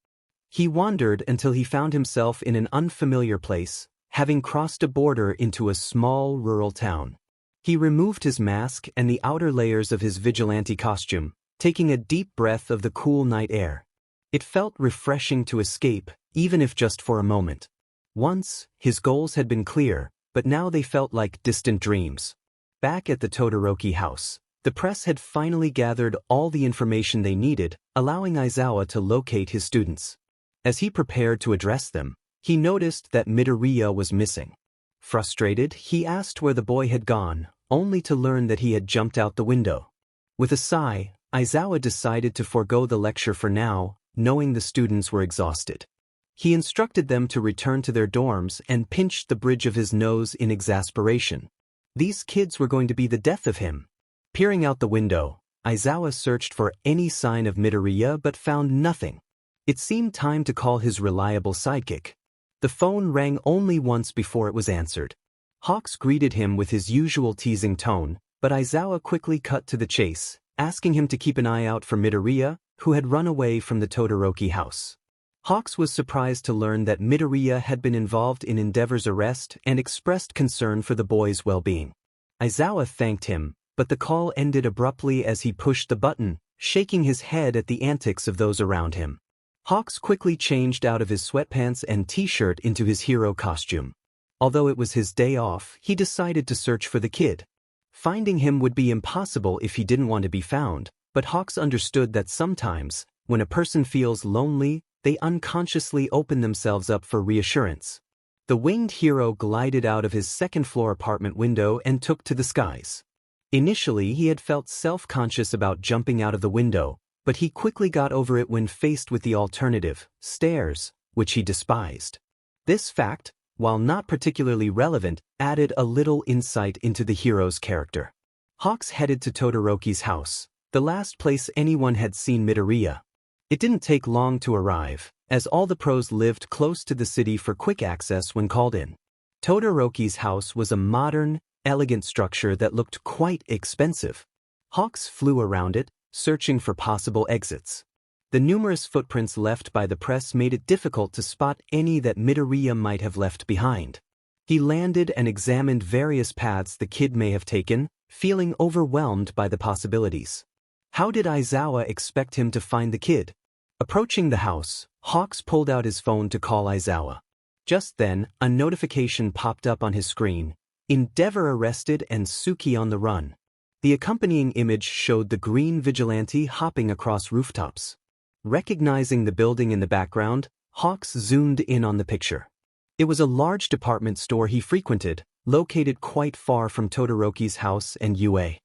He wandered until he found himself in an unfamiliar place, having crossed a border into a small rural town. He removed his mask and the outer layers of his vigilante costume, taking a deep breath of the cool night air. It felt refreshing to escape, even if just for a moment. Once, his goals had been clear, but now they felt like distant dreams. Back at the Todoroki house, the press had finally gathered all the information they needed, allowing Aizawa to locate his students. As he prepared to address them, he noticed that Midoriya was missing. Frustrated, he asked where the boy had gone, only to learn that he had jumped out the window. With a sigh, Aizawa decided to forego the lecture for now, knowing the students were exhausted. He instructed them to return to their dorms and pinched the bridge of his nose in exasperation. These kids were going to be the death of him. Peering out the window, Aizawa searched for any sign of Midoriya but found nothing. It seemed time to call his reliable sidekick. The phone rang only once before it was answered. Hawks greeted him with his usual teasing tone, but Aizawa quickly cut to the chase, asking him to keep an eye out for Midoriya, who had run away from the Todoroki house. Hawks was surprised to learn that Midoriya had been involved in Endeavor's arrest and expressed concern for the boy's well-being. Aizawa thanked him, but the call ended abruptly as he pushed the button, shaking his head at the antics of those around him. Hawks quickly changed out of his sweatpants and t-shirt into his hero costume. Although it was his day off, he decided to search for the kid. Finding him would be impossible if he didn't want to be found, but Hawks understood that sometimes, when a person feels lonely, they unconsciously open themselves up for reassurance. The winged hero glided out of his second-floor apartment window and took to the skies. Initially, he had felt self-conscious about jumping out of the window, but he quickly got over it when faced with the alternative, stairs, which he despised. This fact, while not particularly relevant, added a little insight into the hero's character. Hawks headed to Todoroki's house, the last place anyone had seen Midoriya. It didn't take long to arrive, as all the pros lived close to the city for quick access when called in. Todoroki's house was a modern, elegant structure that looked quite expensive. Hawks flew around it, searching for possible exits. The numerous footprints left by the press made it difficult to spot any that Midoriya might have left behind. He landed and examined various paths the kid may have taken, feeling overwhelmed by the possibilities. How did Aizawa expect him to find the kid? Approaching the house, Hawks pulled out his phone to call Aizawa. Just then, a notification popped up on his screen. Endeavor arrested and Tsuki on the run. The accompanying image showed the green vigilante hopping across rooftops. Recognizing the building in the background, Hawks zoomed in on the picture. It was a large department store he frequented, located quite far from Todoroki's house and UA.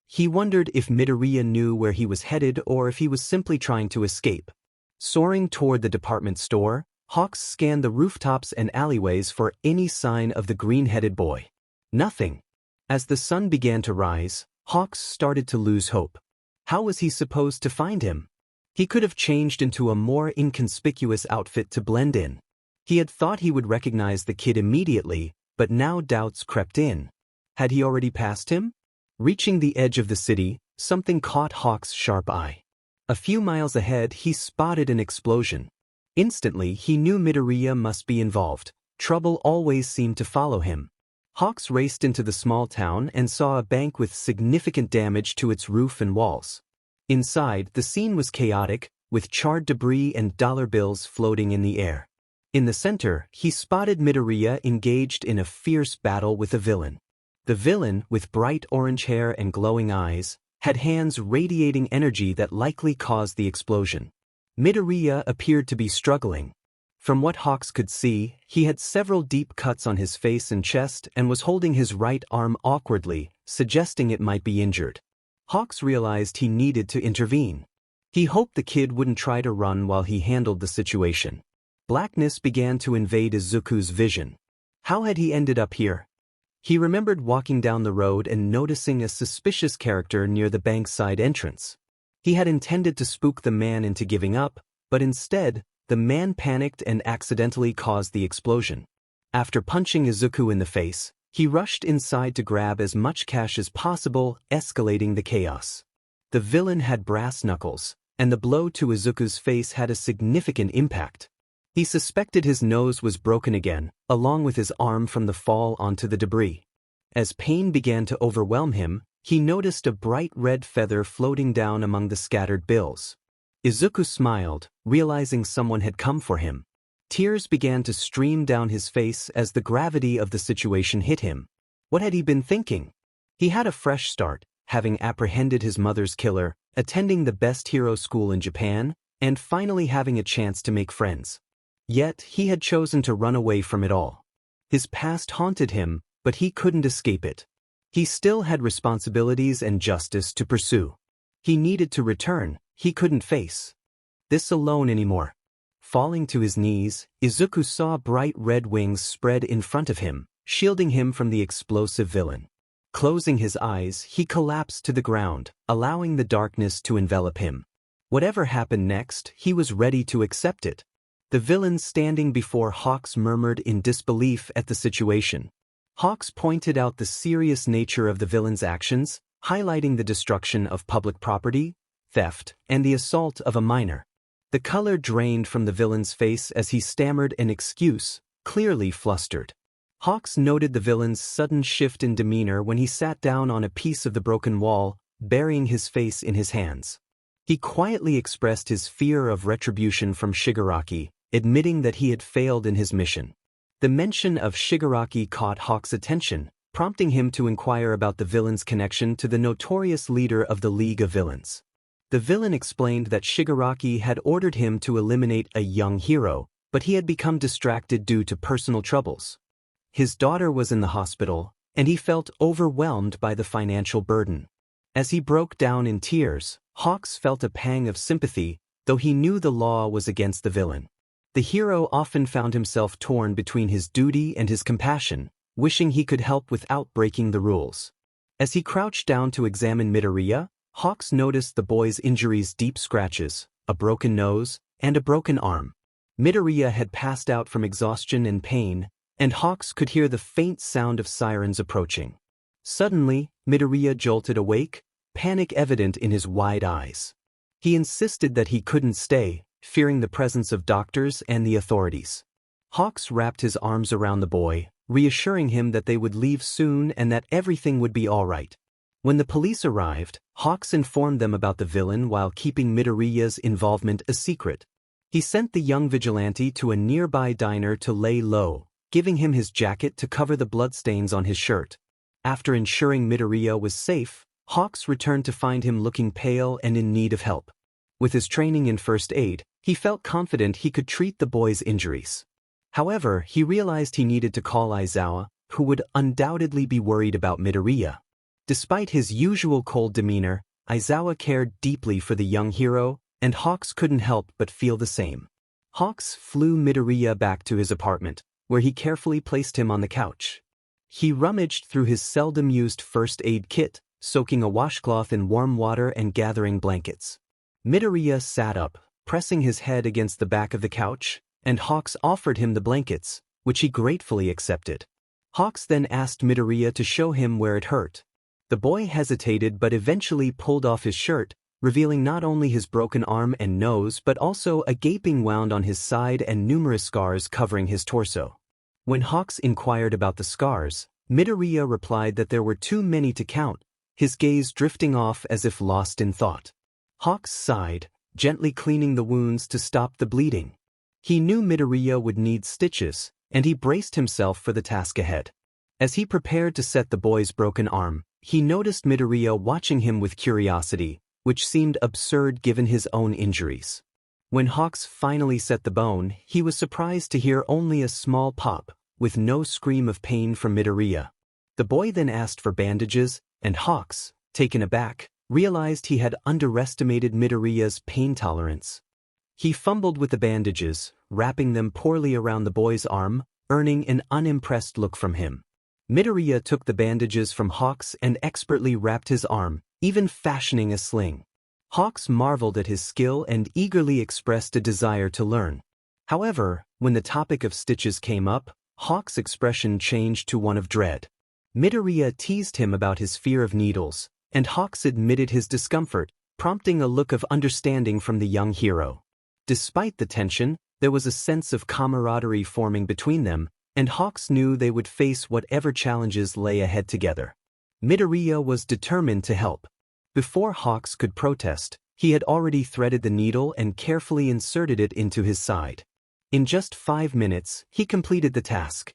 He wondered if Midoriya knew where he was headed or if he was simply trying to escape. Soaring toward the department store, Hawks scanned the rooftops and alleyways for any sign of the green-headed boy. Nothing. As the sun began to rise, Hawks started to lose hope. How was he supposed to find him? He could have changed into a more inconspicuous outfit to blend in. He had thought he would recognize the kid immediately, but now doubts crept in. Had he already passed him? Reaching the edge of the city, something caught Hawks' sharp eye. A few miles ahead, he spotted an explosion. Instantly, he knew Midoriya must be involved. Trouble always seemed to follow him. Hawks raced into the small town and saw a bank with significant damage to its roof and walls. Inside, the scene was chaotic, with charred debris and dollar bills floating in the air. In the center, he spotted Midoriya engaged in a fierce battle with a villain. The villain, with bright orange hair and glowing eyes, had hands radiating energy that likely caused the explosion. Midoriya appeared to be struggling. From what Hawks could see, he had several deep cuts on his face and chest and was holding his right arm awkwardly, suggesting it might be injured. Hawks realized he needed to intervene. He hoped the kid wouldn't try to run while he handled the situation. Blackness began to invade Izuku's vision. How had he ended up here? He remembered walking down the road and noticing a suspicious character near the bank's side entrance. He had intended to spook the man into giving up, but instead, the man panicked and accidentally caused the explosion. After punching Izuku in the face, he rushed inside to grab as much cash as possible, escalating the chaos. The villain had brass knuckles, and the blow to Izuku's face had a significant impact. He suspected his nose was broken again, along with his arm from the fall onto the debris. As pain began to overwhelm him, he noticed a bright red feather floating down among the scattered bills. Izuku smiled, realizing someone had come for him. Tears began to stream down his face as the gravity of the situation hit him. What had he been thinking? He had a fresh start, having apprehended his mother's killer, attending the best hero school in Japan, and finally having a chance to make friends. Yet, he had chosen to run away from it all. His past haunted him, but he couldn't escape it. He still had responsibilities and justice to pursue. He needed to return. He couldn't face this alone anymore. Falling to his knees, Izuku saw bright red wings spread in front of him, shielding him from the explosive villain. Closing his eyes, he collapsed to the ground, allowing the darkness to envelop him. Whatever happened next, he was ready to accept it. The villain standing before Hawks murmured in disbelief at the situation. Hawks pointed out the serious nature of the villain's actions, highlighting the destruction of public property, theft, and the assault of a minor. The color drained from the villain's face as he stammered an excuse, clearly flustered. Hawks noted the villain's sudden shift in demeanor when he sat down on a piece of the broken wall, burying his face in his hands. He quietly expressed his fear of retribution from Shigaraki, admitting that he had failed in his mission. The mention of Shigaraki caught Hawks' attention, prompting him to inquire about the villain's connection to the notorious leader of the League of Villains. The villain explained that Shigaraki had ordered him to eliminate a young hero, but he had become distracted due to personal troubles. His daughter was in the hospital, and he felt overwhelmed by the financial burden. As he broke down in tears, Hawks felt a pang of sympathy, though he knew the law was against the villain. The hero often found himself torn between his duty and his compassion, wishing he could help without breaking the rules. As he crouched down to examine Midoriya, Hawks noticed the boy's injuries: deep scratches, a broken nose, and a broken arm. Midoriya had passed out from exhaustion and pain, and Hawks could hear the faint sound of sirens approaching. Suddenly, Midoriya jolted awake, panic evident in his wide eyes. He insisted that he couldn't stay, fearing the presence of doctors and the authorities. Hawks wrapped his arms around the boy, reassuring him that they would leave soon and that everything would be all right. When the police arrived, Hawks informed them about the villain while keeping Midoriya's involvement a secret. He sent the young vigilante to a nearby diner to lay low, giving him his jacket to cover the bloodstains on his shirt. After ensuring Midoriya was safe, Hawks returned to find him looking pale and in need of help. With his training in first aid, he felt confident he could treat the boy's injuries. However, he realized he needed to call Aizawa, who would undoubtedly be worried about Midoriya. Despite his usual cold demeanor, Aizawa cared deeply for the young hero, and Hawks couldn't help but feel the same. Hawks flew Midoriya back to his apartment, where he carefully placed him on the couch. He rummaged through his seldom-used first aid kit, soaking a washcloth in warm water and gathering blankets. Midoriya sat up, pressing his head against the back of the couch, and Hawks offered him the blankets, which he gratefully accepted. Hawks then asked Midoriya to show him where it hurt. The boy hesitated but eventually pulled off his shirt, revealing not only his broken arm and nose but also a gaping wound on his side and numerous scars covering his torso. When Hawks inquired about the scars, Midoriya replied that there were too many to count, his gaze drifting off as if lost in thought. Hawks sighed, gently cleaning the wounds to stop the bleeding. He knew Midoriya would need stitches, and he braced himself for the task ahead. As he prepared to set the boy's broken arm, he noticed Midoriya watching him with curiosity, which seemed absurd given his own injuries. When Hawks finally set the bone, he was surprised to hear only a small pop, with no scream of pain from Midoriya. The boy then asked for bandages, and Hawks, taken aback, realized he had underestimated Midoriya's pain tolerance. He fumbled with the bandages, wrapping them poorly around the boy's arm, earning an unimpressed look from him. Midoriya took the bandages from Hawks and expertly wrapped his arm, even fashioning a sling. Hawks marveled at his skill and eagerly expressed a desire to learn. However, when the topic of stitches came up, Hawks' expression changed to one of dread. Midoriya teased him about his fear of needles, and Hawks admitted his discomfort, prompting a look of understanding from the young hero. Despite the tension, there was a sense of camaraderie forming between them, and Hawks knew they would face whatever challenges lay ahead together. Midoriya was determined to help. Before Hawks could protest, he had already threaded the needle and carefully inserted it into his side. In just 5 minutes, he completed the task.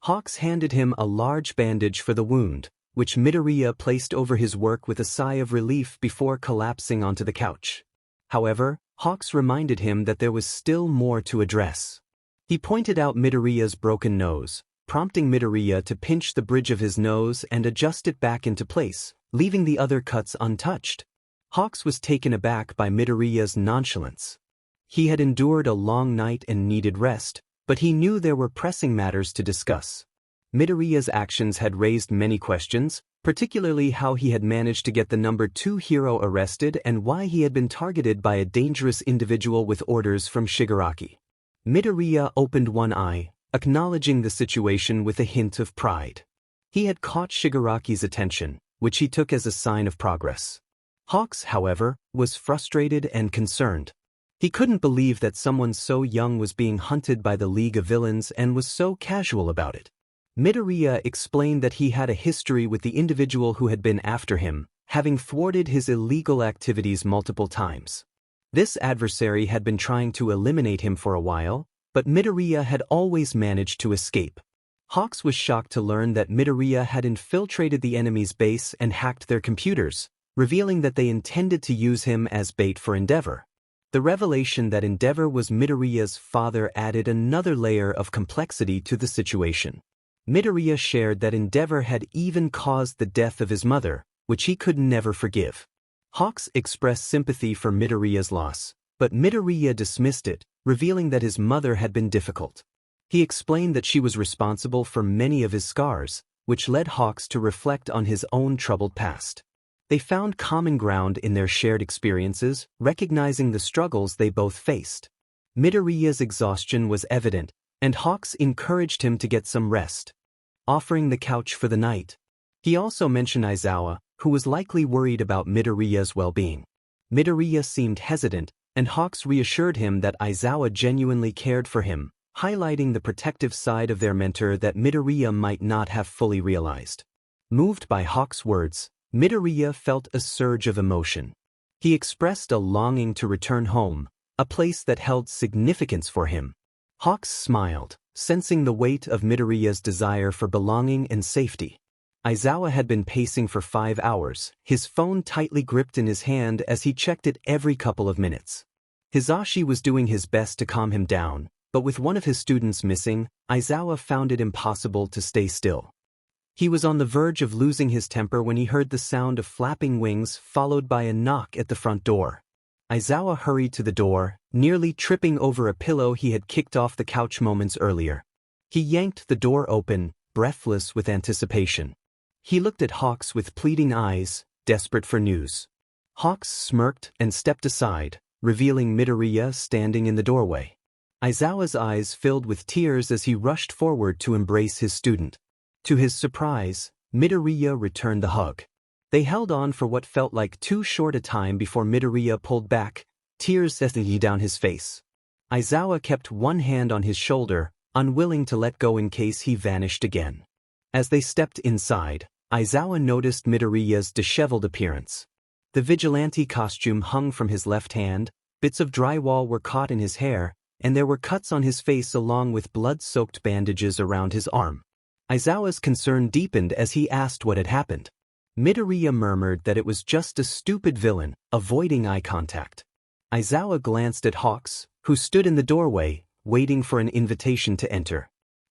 Hawks handed him a large bandage for the wound, which Midoriya placed over his work with a sigh of relief before collapsing onto the couch. However, Hawks reminded him that there was still more to address. He pointed out Midoriya's broken nose, prompting Midoriya to pinch the bridge of his nose and adjust it back into place, leaving the other cuts untouched. Hawks was taken aback by Midoriya's nonchalance. He had endured a long night and needed rest, but he knew there were pressing matters to discuss. Midoriya's actions had raised many questions, particularly how he had managed to get the number 2 hero arrested and why he had been targeted by a dangerous individual with orders from Shigaraki. Midoriya opened one eye, acknowledging the situation with a hint of pride. He had caught Shigaraki's attention, which he took as a sign of progress. Hawks, however, was frustrated and concerned. He couldn't believe that someone so young was being hunted by the League of Villains and was so casual about it. Midoriya explained that he had a history with the individual who had been after him, having thwarted his illegal activities multiple times. This adversary had been trying to eliminate him for a while, but Midoriya had always managed to escape. Hawks was shocked to learn that Midoriya had infiltrated the enemy's base and hacked their computers, revealing that they intended to use him as bait for Endeavor. The revelation that Endeavor was Midoriya's father added another layer of complexity to the situation. Midoriya shared that Endeavor had even caused the death of his mother, which he could never forgive. Hawks expressed sympathy for Midoriya's loss, but Midoriya dismissed it, revealing that his mother had been difficult. He explained that she was responsible for many of his scars, which led Hawks to reflect on his own troubled past. They found common ground in their shared experiences, recognizing the struggles they both faced. Midoriya's exhaustion was evident, and Hawks encouraged him to get some rest, offering the couch for the night. He also mentioned Aizawa, who was likely worried about Midoriya's well-being. Midoriya seemed hesitant, and Hawks reassured him that Aizawa genuinely cared for him, highlighting the protective side of their mentor that Midoriya might not have fully realized. Moved by Hawks' words, Midoriya felt a surge of emotion. He expressed a longing to return home, a place that held significance for him. Hawks smiled, sensing the weight of Midoriya's desire for belonging and safety. Aizawa had been pacing for 5 hours, his phone tightly gripped in his hand as he checked it every couple of minutes. Hisashi was doing his best to calm him down, but with one of his students missing, Aizawa found it impossible to stay still. He was on the verge of losing his temper when he heard the sound of flapping wings followed by a knock at the front door. Aizawa hurried to the door, nearly tripping over a pillow he had kicked off the couch moments earlier. He yanked the door open, breathless with anticipation. He looked at Hawks with pleading eyes, desperate for news. Hawks smirked and stepped aside, revealing Midoriya standing in the doorway. Aizawa's eyes filled with tears as he rushed forward to embrace his student. To his surprise, Midoriya returned the hug. They held on for what felt like too short a time before Midoriya pulled back, tears settling down his face. Aizawa kept one hand on his shoulder, unwilling to let go in case he vanished again. As they stepped inside, Aizawa noticed Midoriya's disheveled appearance. The vigilante costume hung from his left hand, bits of drywall were caught in his hair, and there were cuts on his face along with blood-soaked bandages around his arm. Aizawa's concern deepened as he asked what had happened. Midoriya murmured that it was just a stupid villain, avoiding eye contact. Aizawa glanced at Hawks, who stood in the doorway, waiting for an invitation to enter.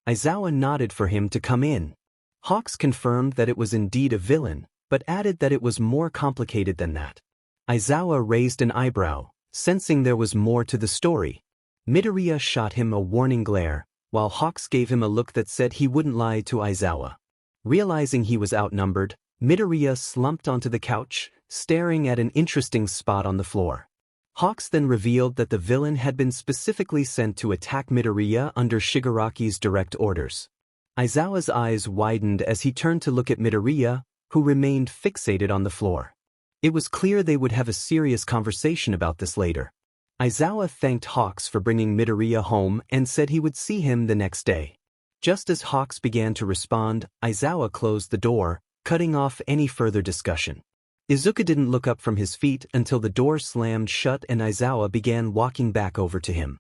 Aizawa nodded for him to come in. Hawks confirmed that it was indeed a villain, but added that it was more complicated than that. Aizawa raised an eyebrow, sensing there was more to the story. Midoriya shot him a warning glare, while Hawks gave him a look that said he wouldn't lie to Aizawa. Realizing he was outnumbered, Midoriya slumped onto the couch, staring at an interesting spot on the floor. Hawks then revealed that the villain had been specifically sent to attack Midoriya under Shigaraki's direct orders. Aizawa's eyes widened as he turned to look at Midoriya, who remained fixated on the floor. It was clear they would have a serious conversation about this later. Aizawa thanked Hawks for bringing Midoriya home and said he would see him the next day. Just as Hawks began to respond, Aizawa closed the door, cutting off any further discussion. Izuku didn't look up from his feet until the door slammed shut and Aizawa began walking back over to him.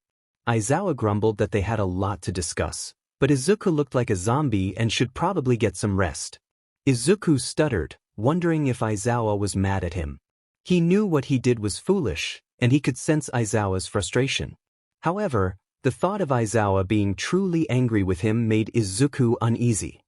Aizawa grumbled that they had a lot to discuss, but Izuku looked like a zombie and should probably get some rest. Izuku stuttered, wondering if Aizawa was mad at him. He knew what he did was foolish, and he could sense Aizawa's frustration. However, the thought of Aizawa being truly angry with him made Izuku uneasy.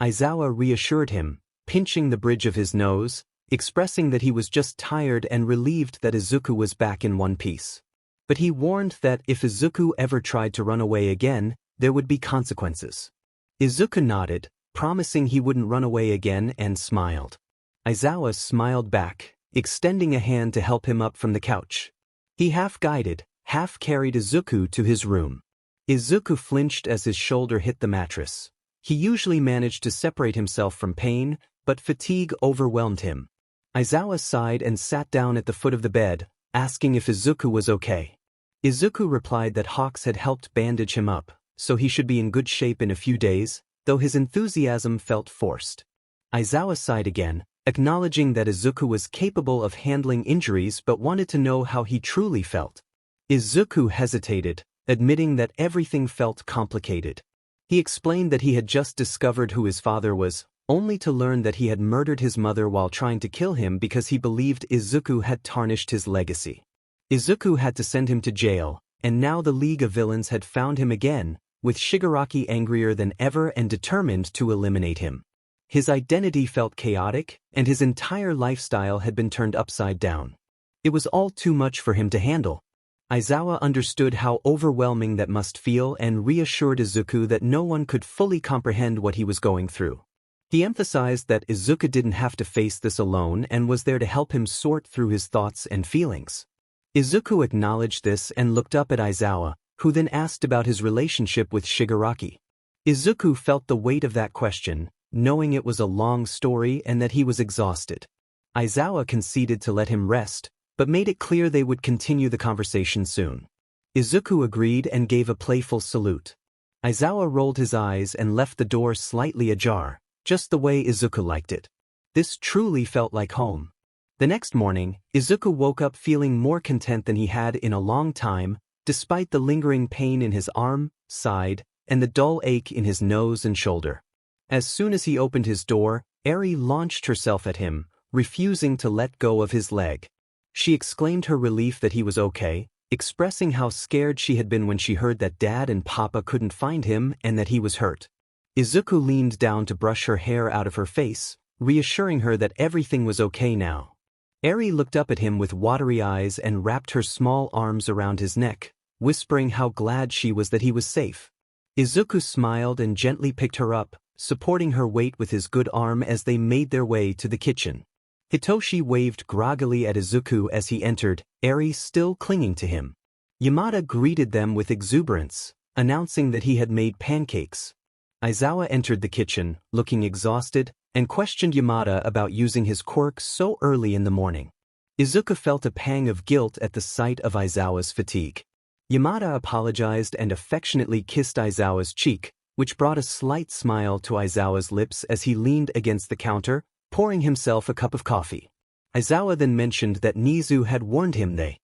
Aizawa reassured him, pinching the bridge of his nose, expressing that he was just tired and relieved that Izuku was back in one piece. But he warned that if Izuku ever tried to run away again, there would be consequences. Izuku nodded, promising he wouldn't run away again, and smiled. Aizawa smiled back, extending a hand to help him up from the couch. He half-guided, half-carried Izuku to his room. Izuku flinched as his shoulder hit the mattress. He usually managed to separate himself from pain, but fatigue overwhelmed him. Aizawa sighed and sat down at the foot of the bed, asking if Izuku was okay. Izuku replied that Hawks had helped bandage him up, so he should be in good shape in a few days, though his enthusiasm felt forced. Aizawa sighed again, acknowledging that Izuku was capable of handling injuries but wanted to know how he truly felt. Izuku hesitated, admitting that everything felt complicated. He explained that he had just discovered who his father was, only to learn that he had murdered his mother while trying to kill him because he believed Izuku had tarnished his legacy. Izuku had to send him to jail, and now the League of Villains had found him again, with Shigaraki angrier than ever and determined to eliminate him. His identity felt chaotic, and his entire lifestyle had been turned upside down. It was all too much for him to handle. Aizawa understood how overwhelming that must feel and reassured Izuku that no one could fully comprehend what he was going through. He emphasized that Izuku didn't have to face this alone and was there to help him sort through his thoughts and feelings. Izuku acknowledged this and looked up at Aizawa, who then asked about his relationship with Shigaraki. Izuku felt the weight of that question, knowing it was a long story and that he was exhausted. Aizawa conceded to let him rest, but made it clear they would continue the conversation soon. Izuku agreed and gave a playful salute. Aizawa rolled his eyes and left the door slightly ajar, just the way Izuku liked it. This truly felt like home. The next morning, Izuku woke up feeling more content than he had in a long time, despite the lingering pain in his arm, side, and the dull ache in his nose and shoulder. As soon as he opened his door, Eri launched herself at him, refusing to let go of his leg. She exclaimed her relief that he was okay, expressing how scared she had been when she heard that Dad and Papa couldn't find him and that he was hurt. Izuku leaned down to brush her hair out of her face, reassuring her that everything was okay now. Eri looked up at him with watery eyes and wrapped her small arms around his neck, whispering how glad she was that he was safe. Izuku smiled and gently picked her up, supporting her weight with his good arm as they made their way to the kitchen. Hitoshi waved groggily at Izuku as he entered, Eri still clinging to him. Yamada greeted them with exuberance, announcing that he had made pancakes. Aizawa entered the kitchen, looking exhausted, and questioned Yamada about using his quirk so early in the morning. Izuku felt a pang of guilt at the sight of Aizawa's fatigue. Yamada apologized and affectionately kissed Aizawa's cheek, which brought a slight smile to Aizawa's lips as he leaned against the counter, pouring himself a cup of coffee. Aizawa then mentioned that Nizu had warned him they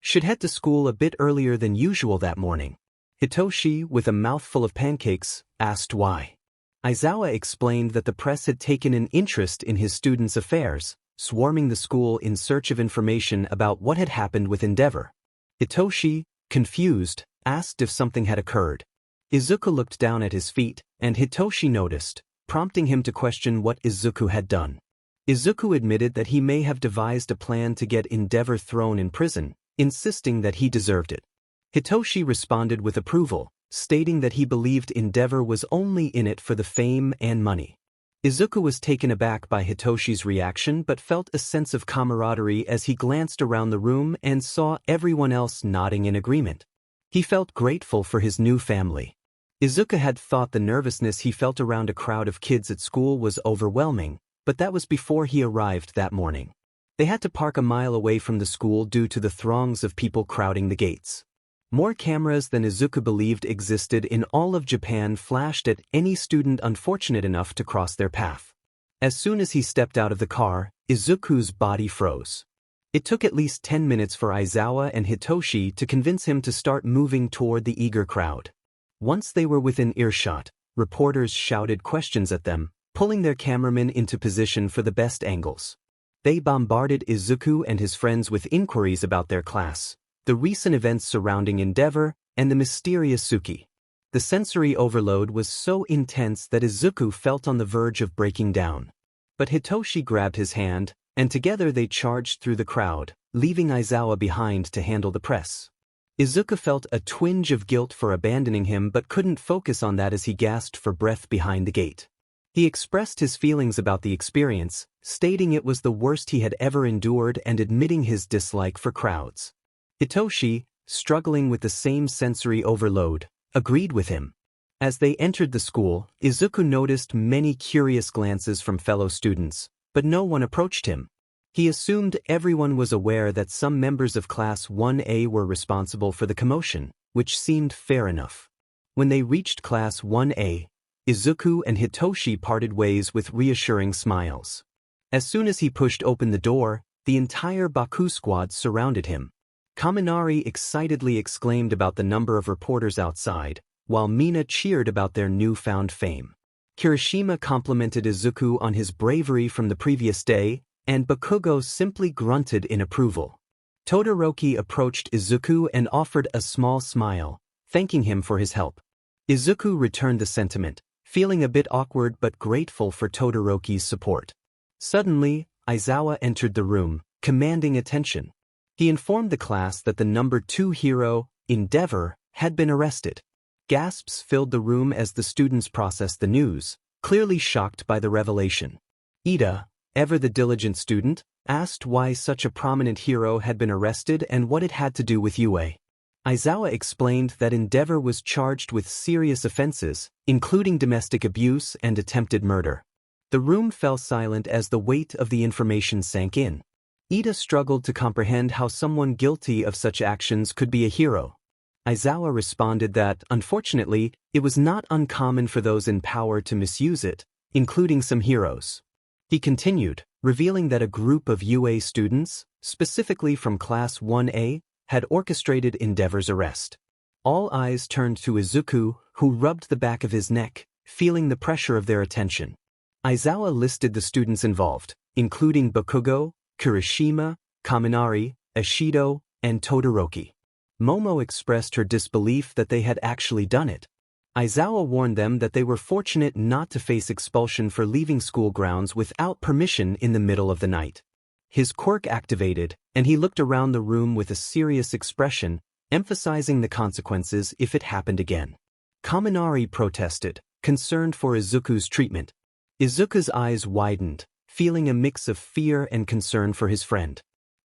should head to school a bit earlier than usual that morning. Hitoshi, with a mouthful of pancakes, asked why. Aizawa explained that the press had taken an interest in his students' affairs, swarming the school in search of information about what had happened with Endeavor. Hitoshi, confused, asked if something had occurred. Izuku looked down at his feet, and Hitoshi noticed, prompting him to question what Izuku had done. Izuku admitted that he may have devised a plan to get Endeavor thrown in prison, insisting that he deserved it. Hitoshi responded with approval, stating that he believed Endeavor was only in it for the fame and money. Izuku was taken aback by Hitoshi's reaction but felt a sense of camaraderie as he glanced around the room and saw everyone else nodding in agreement. He felt grateful for his new family. Izuku had thought the nervousness he felt around a crowd of kids at school was overwhelming, but that was before he arrived that morning. They had to park a mile away from the school due to the throngs of people crowding the gates. More cameras than Izuku believed existed in all of Japan flashed at any student unfortunate enough to cross their path. As soon as he stepped out of the car, Izuku's body froze. It took at least 10 minutes for Aizawa and Hitoshi to convince him to start moving toward the eager crowd. Once they were within earshot, reporters shouted questions at them, pulling their cameramen into position for the best angles. They bombarded Izuku and his friends with inquiries about their class, the recent events surrounding Endeavor, and the mysterious Tsuki. The sensory overload was so intense that Izuku felt on the verge of breaking down. But Hitoshi grabbed his hand, and together they charged through the crowd, leaving Aizawa behind to handle the press. Izuku felt a twinge of guilt for abandoning him but couldn't focus on that as he gasped for breath behind the gate. He expressed his feelings about the experience, stating it was the worst he had ever endured and admitting his dislike for crowds. Hitoshi, struggling with the same sensory overload, agreed with him. As they entered the school, Izuku noticed many curious glances from fellow students, but no one approached him. He assumed everyone was aware that some members of Class 1A were responsible for the commotion, which seemed fair enough. When they reached Class 1A, Izuku and Hitoshi parted ways with reassuring smiles. As soon as he pushed open the door, the entire Baku squad surrounded him. Kaminari excitedly exclaimed about the number of reporters outside, while Mina cheered about their newfound fame. Kirishima complimented Izuku on his bravery from the previous day, and Bakugo simply grunted in approval. Todoroki approached Izuku and offered a small smile, thanking him for his help. Izuku returned the sentiment, feeling a bit awkward but grateful for Todoroki's support. Suddenly, Aizawa entered the room, commanding attention. He informed the class that the number 2 hero, Endeavor, had been arrested. Gasps filled the room as the students processed the news, clearly shocked by the revelation. Ida, ever the diligent student, asked why such a prominent hero had been arrested and what it had to do with Yue. Aizawa explained that Endeavor was charged with serious offenses, including domestic abuse and attempted murder. The room fell silent as the weight of the information sank in. Ida struggled to comprehend how someone guilty of such actions could be a hero. Aizawa responded that, unfortunately, it was not uncommon for those in power to misuse it, including some heroes. He continued, revealing that a group of UA students, specifically from Class 1A, had orchestrated Endeavor's arrest. All eyes turned to Izuku, who rubbed the back of his neck, feeling the pressure of their attention. Aizawa listed the students involved, including Bakugo, Kirishima, Kaminari, Ishido, and Todoroki. Momo expressed her disbelief that they had actually done it. Aizawa warned them that they were fortunate not to face expulsion for leaving school grounds without permission in the middle of the night. His quirk activated, and he looked around the room with a serious expression, emphasizing the consequences if it happened again. Kaminari protested, concerned for Izuku's treatment. Izuku's eyes widened, feeling a mix of fear and concern for his friend.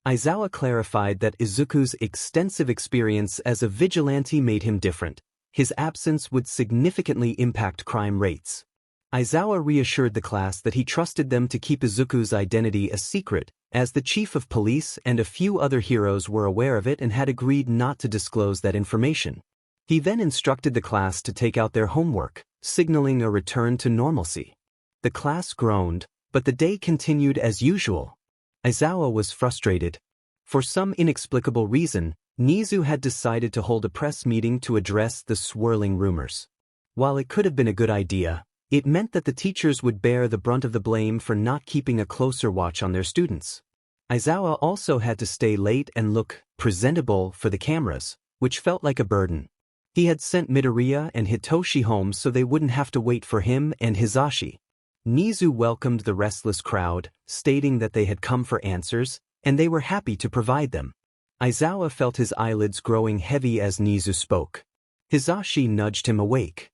Aizawa clarified that Izuku's extensive experience as a vigilante made him different. His absence would significantly impact crime rates. Aizawa reassured the class that he trusted them to keep Izuku's identity a secret, as the chief of police and a few other heroes were aware of it and had agreed not to disclose that information. He then instructed the class to take out their homework, signaling a return to normalcy. The class groaned, but the day continued as usual. Aizawa was frustrated. For some inexplicable reason, Nizu had decided to hold a press meeting to address the swirling rumors. While it could have been a good idea, it meant that the teachers would bear the brunt of the blame for not keeping a closer watch on their students. Aizawa also had to stay late and look presentable for the cameras, which felt like a burden. He had sent Midoriya and Hitoshi home so they wouldn't have to wait for him and Hisashi. Nizu welcomed the restless crowd, stating that they had come for answers, and they were happy to provide them. Aizawa felt his eyelids growing heavy as Nizu spoke. Hisashi nudged him awake.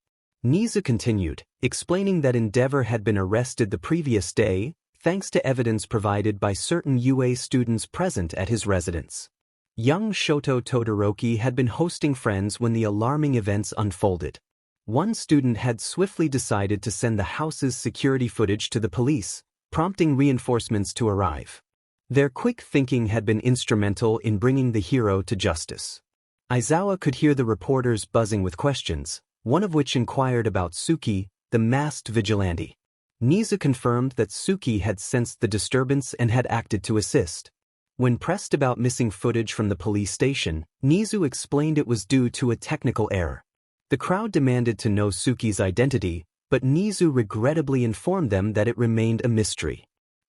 Nizu continued, explaining that Endeavor had been arrested the previous day, thanks to evidence provided by certain UA students present at his residence. Young Shoto Todoroki had been hosting friends when the alarming events unfolded. One student had swiftly decided to send the house's security footage to the police, prompting reinforcements to arrive. Their quick thinking had been instrumental in bringing the hero to justice. Aizawa could hear the reporters buzzing with questions, one of which inquired about Tsuki, the masked vigilante. Nizu confirmed that Tsuki had sensed the disturbance and had acted to assist. When pressed about missing footage from the police station, Nizu explained it was due to a technical error. The crowd demanded to know Tsuki's identity, but Nizu regrettably informed them that it remained a mystery.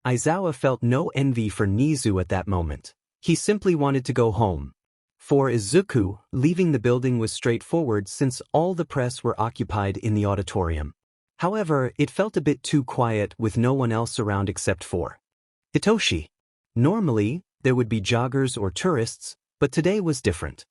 Aizawa felt no envy for Nizu at that moment. He simply wanted to go home. For Izuku, leaving the building was straightforward since all the press were occupied in the auditorium. However, it felt a bit too quiet with no one else around except for Hitoshi. Normally, there would be joggers or tourists, but today was different.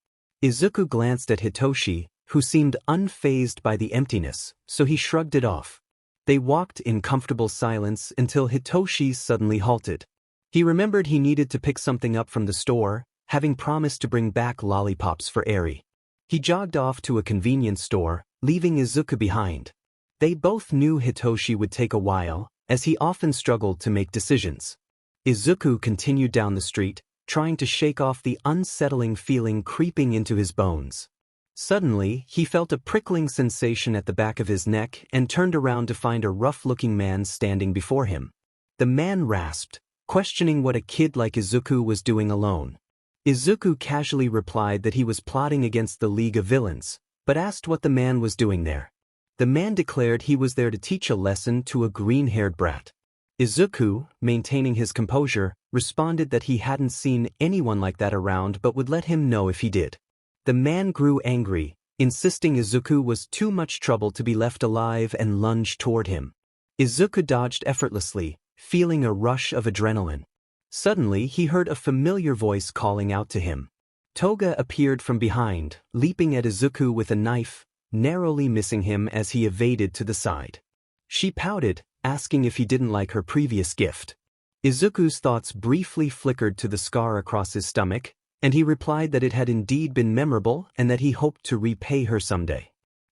Izuku glanced at Hitoshi, who seemed unfazed by the emptiness, so he shrugged it off. They walked in comfortable silence until Hitoshi suddenly halted. He remembered he needed to pick something up from the store, having promised to bring back lollipops for Eri. He jogged off to a convenience store, leaving Izuku behind. They both knew Hitoshi would take a while, as he often struggled to make decisions. Izuku continued down the street, trying to shake off the unsettling feeling creeping into his bones. Suddenly, he felt a prickling sensation at the back of his neck and turned around to find a rough-looking man standing before him. The man rasped, questioning what a kid like Izuku was doing alone. Izuku casually replied that he was plotting against the League of Villains, but asked what the man was doing there. The man declared he was there to teach a lesson to a green-haired brat. Izuku, maintaining his composure, responded that he hadn't seen anyone like that around but would let him know if he did. The man grew angry, insisting Izuku was too much trouble to be left alive and lunged toward him. Izuku dodged effortlessly, feeling a rush of adrenaline. Suddenly he heard a familiar voice calling out to him. Toga appeared from behind, leaping at Izuku with a knife, narrowly missing him as he evaded to the side. She pouted, asking if he didn't like her previous gift. Izuku's thoughts briefly flickered to the scar across his stomach, and he replied that it had indeed been memorable and that he hoped to repay her someday.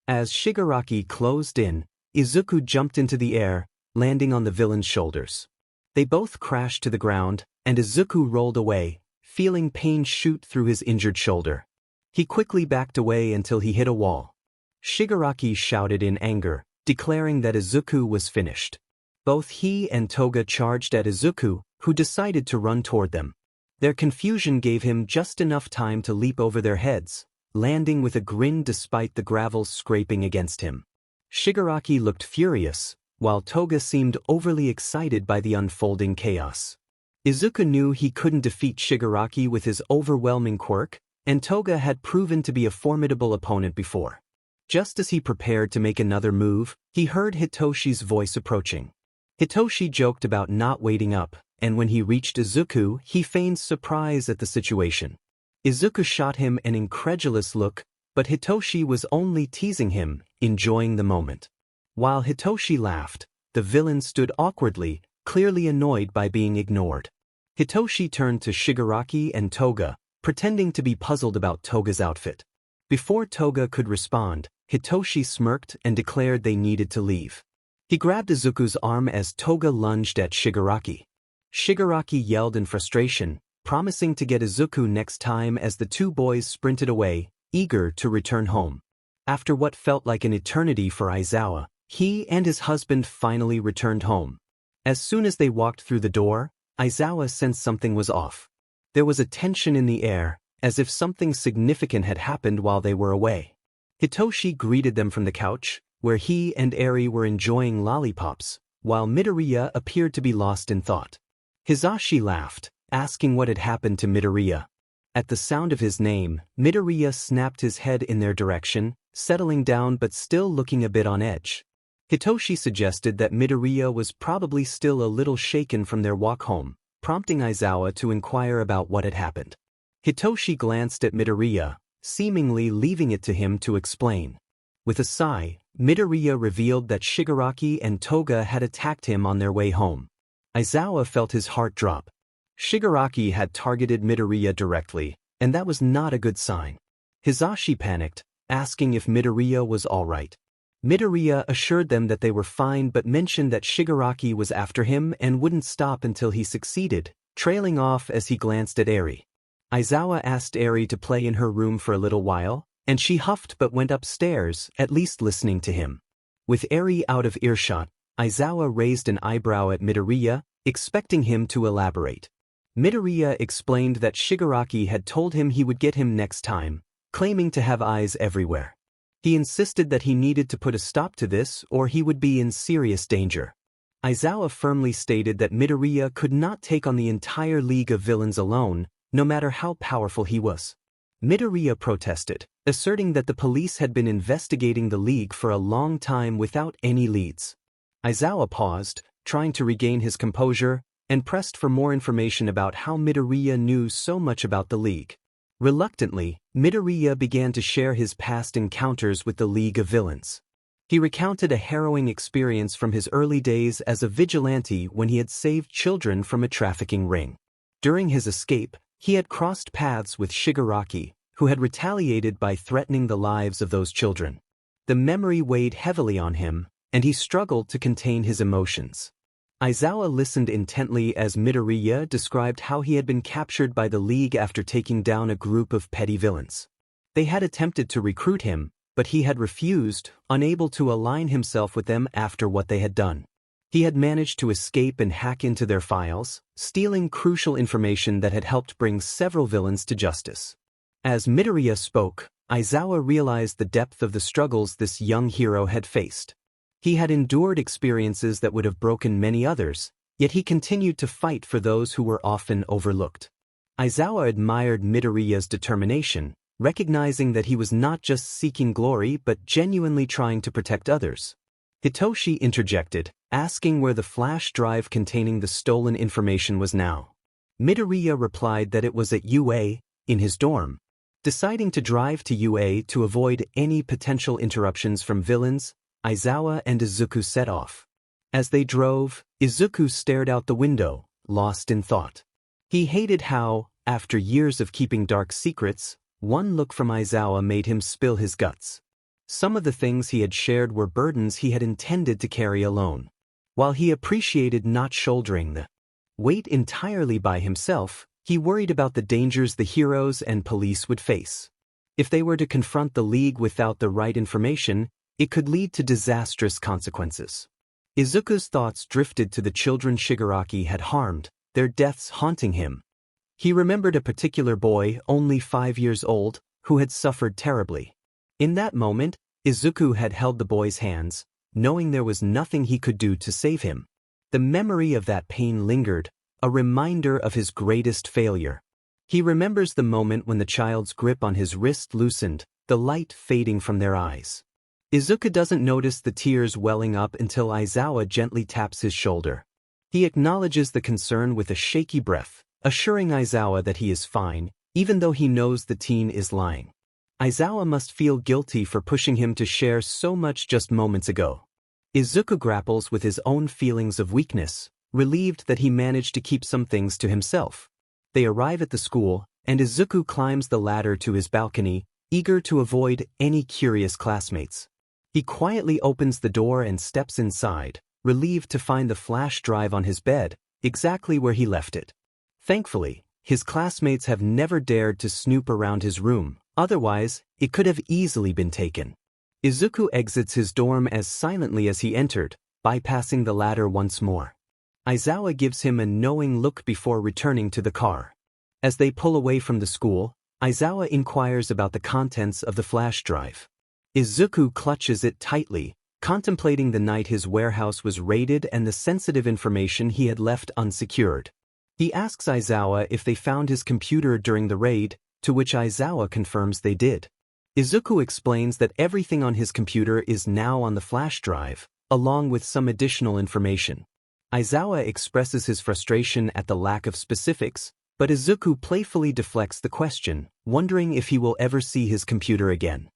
As Shigaraki closed in, Izuku jumped into the air, landing on the villain's shoulders. They both crashed to the ground, and Izuku rolled away, feeling pain shoot through his injured shoulder. He quickly backed away until he hit a wall. Shigaraki shouted in anger, declaring that Izuku was finished. Both he and Toga charged at Izuku, who decided to run toward them. Their confusion gave him just enough time to leap over their heads, landing with a grin despite the gravel scraping against him. Shigaraki looked furious, while Toga seemed overly excited by the unfolding chaos. Izuku knew he couldn't defeat Shigaraki with his overwhelming quirk, and Toga had proven to be a formidable opponent before. Just as he prepared to make another move, he heard Hitoshi's voice approaching. Hitoshi joked about not waiting up, and when he reached Izuku, he feigned surprise at the situation. Izuku shot him an incredulous look, but Hitoshi was only teasing him, enjoying the moment. While Hitoshi laughed, the villain stood awkwardly, clearly annoyed by being ignored. Hitoshi turned to Shigaraki and Toga, pretending to be puzzled about Toga's outfit. Before Toga could respond, Hitoshi smirked and declared they needed to leave. He grabbed Izuku's arm as Toga lunged at Shigaraki. Shigaraki yelled in frustration, promising to get Izuku next time as the two boys sprinted away, eager to return home. After what felt like an eternity for Aizawa, he and his husband finally returned home. As soon as they walked through the door, Aizawa sensed something was off. There was a tension in the air, as if something significant had happened while they were away. Hitoshi greeted them from the couch, where he and Eri were enjoying lollipops, while Midoriya appeared to be lost in thought. Hisashi laughed, asking what had happened to Midoriya. At the sound of his name, Midoriya snapped his head in their direction, settling down but still looking a bit on edge. Hitoshi suggested that Midoriya was probably still a little shaken from their walk home, prompting Aizawa to inquire about what had happened. Hitoshi glanced at Midoriya, seemingly leaving it to him to explain. With a sigh, Midoriya revealed that Shigaraki and Toga had attacked him on their way home. Aizawa felt his heart drop. Shigaraki had targeted Midoriya directly, and that was not a good sign. Hisashi panicked, asking if Midoriya was all right. Midoriya assured them that they were fine but mentioned that Shigaraki was after him and wouldn't stop until he succeeded, trailing off as he glanced at Eri. Aizawa asked Eri to play in her room for a little while, and she huffed but went upstairs, at least listening to him. With Eri out of earshot, Aizawa raised an eyebrow at Midoriya, expecting him to elaborate. Midoriya explained that Shigaraki had told him he would get him next time, claiming to have eyes everywhere. He insisted that he needed to put a stop to this or he would be in serious danger. Aizawa firmly stated that Midoriya could not take on the entire League of Villains alone, no matter how powerful he was. Midoriya protested, asserting that the police had been investigating the League for a long time without any leads. Aizawa paused, trying to regain his composure, and pressed for more information about how Midoriya knew so much about the League. Reluctantly, Midoriya began to share his past encounters with the League of Villains. He recounted a harrowing experience from his early days as a vigilante when he had saved children from a trafficking ring. During his escape, he had crossed paths with Shigaraki, who had retaliated by threatening the lives of those children. The memory weighed heavily on him, and he struggled to contain his emotions. Aizawa listened intently as Midoriya described how he had been captured by the League after taking down a group of petty villains. They had attempted to recruit him, but he had refused, unable to align himself with them after what they had done. He had managed to escape and hack into their files, stealing crucial information that had helped bring several villains to justice. As Midoriya spoke, Aizawa realized the depth of the struggles this young hero had faced. He had endured experiences that would have broken many others, yet he continued to fight for those who were often overlooked. Aizawa admired Midoriya's determination, recognizing that he was not just seeking glory but genuinely trying to protect others. Hitoshi interjected, asking where the flash drive containing the stolen information was now. Midoriya replied that it was at UA, in his dorm. Deciding to drive to UA to avoid any potential interruptions from villains, Aizawa and Izuku set off. As they drove, Izuku stared out the window, lost in thought. He hated how, after years of keeping dark secrets, one look from Aizawa made him spill his guts. Some of the things he had shared were burdens he had intended to carry alone. While he appreciated not shouldering the weight entirely by himself, he worried about the dangers the heroes and police would face. If they were to confront the League without the right information, it could lead to disastrous consequences. Izuku's thoughts drifted to the children Shigaraki had harmed, their deaths haunting him. He remembered a particular boy, only 5 years old, who had suffered terribly. In that moment, Izuku had held the boy's hands, knowing there was nothing he could do to save him. The memory of that pain lingered, a reminder of his greatest failure. He remembers the moment when the child's grip on his wrist loosened, the light fading from their eyes. Izuku doesn't notice the tears welling up until Aizawa gently taps his shoulder. He acknowledges the concern with a shaky breath, assuring Aizawa that he is fine, even though he knows the teen is lying. Aizawa must feel guilty for pushing him to share so much just moments ago. Izuku grapples with his own feelings of weakness, relieved that he managed to keep some things to himself. They arrive at the school, and Izuku climbs the ladder to his balcony, eager to avoid any curious classmates. He quietly opens the door and steps inside, relieved to find the flash drive on his bed, exactly where he left it. Thankfully, his classmates have never dared to snoop around his room, otherwise, it could have easily been taken. Izuku exits his dorm as silently as he entered, bypassing the ladder once more. Aizawa gives him a knowing look before returning to the car. As they pull away from the school, Aizawa inquires about the contents of the flash drive. Izuku clutches it tightly, contemplating the night his warehouse was raided and the sensitive information he had left unsecured. He asks Aizawa if they found his computer during the raid, to which Aizawa confirms they did. Izuku explains that everything on his computer is now on the flash drive, along with some additional information. Aizawa expresses his frustration at the lack of specifics, but Izuku playfully deflects the question, wondering if he will ever see his computer again.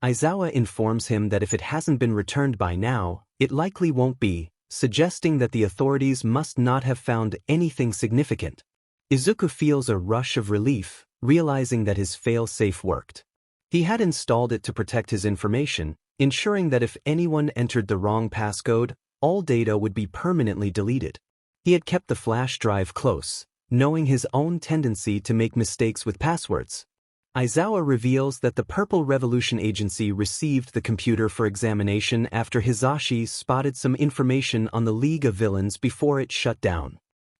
Aizawa informs him that if it hasn't been returned by now, it likely won't be, suggesting that the authorities must not have found anything significant. Izuku feels a rush of relief, realizing that his fail-safe worked. He had installed it to protect his information, ensuring that if anyone entered the wrong passcode, all data would be permanently deleted. He had kept the flash drive close, knowing his own tendency to make mistakes with passwords. Aizawa reveals that the Purple Revolution Agency received the computer for examination after Hisashi spotted some information on the League of Villains before it shut down.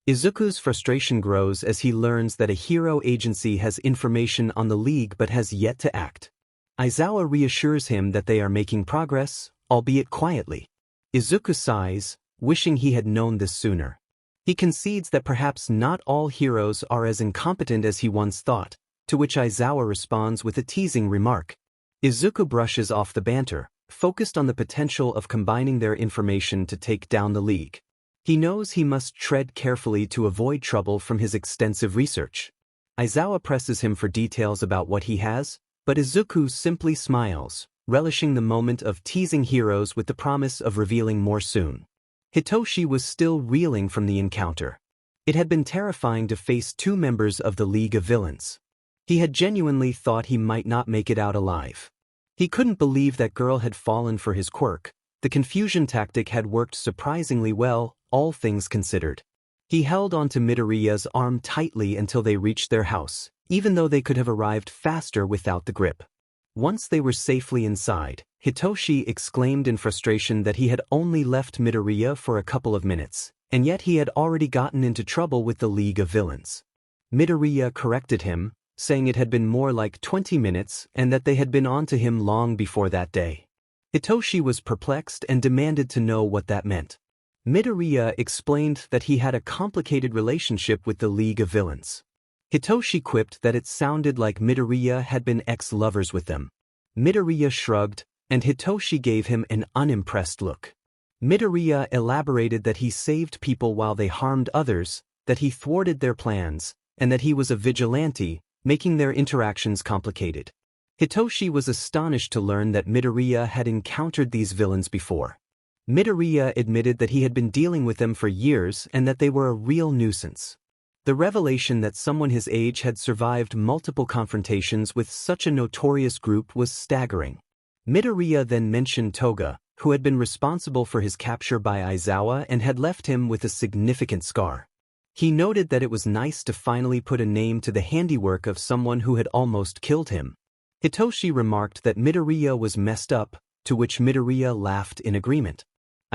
Izuku's frustration grows as he learns that a hero agency has information on the League but has yet to act. Aizawa reassures him that they are making progress, albeit quietly. Izuku sighs, wishing he had known this sooner. He concedes that perhaps not all heroes are as incompetent as he once thought, to which Aizawa responds with a teasing remark. Izuku brushes off the banter, focused on the potential of combining their information to take down the League. He knows he must tread carefully to avoid trouble from his extensive research. Aizawa presses him for details about what he has, but Izuku simply smiles, relishing the moment of teasing heroes with the promise of revealing more soon. Hitoshi was still reeling from the encounter. It had been terrifying to face two members of the League of Villains. He had genuinely thought he might not make it out alive. He couldn't believe that girl had fallen for his quirk. The confusion tactic had worked surprisingly well, all things considered. He held onto Midoriya's arm tightly until they reached their house, even though they could have arrived faster without the grip. Once they were safely inside, Hitoshi exclaimed in frustration that he had only left Midoriya for a couple of minutes, and yet he had already gotten into trouble with the League of Villains. Midoriya corrected him, saying it had been more like 20 minutes and that they had been on to him long before that day. Hitoshi was perplexed and demanded to know what that meant. Midoriya explained that he had a complicated relationship with the League of Villains. Hitoshi quipped that it sounded like Midoriya had been ex-lovers with them. Midoriya shrugged, and Hitoshi gave him an unimpressed look. Midoriya elaborated that he saved people while they harmed others, that he thwarted their plans, and that he was a vigilante, making their interactions complicated. Hitoshi was astonished to learn that Midoriya had encountered these villains before. Midoriya admitted that he had been dealing with them for years and that they were a real nuisance. The revelation that someone his age had survived multiple confrontations with such a notorious group was staggering. Midoriya then mentioned Toga, who had been responsible for his capture by Aizawa and had left him with a significant scar. He noted that it was nice to finally put a name to the handiwork of someone who had almost killed him. Hitoshi remarked that Midoriya was messed up, to which Midoriya laughed in agreement.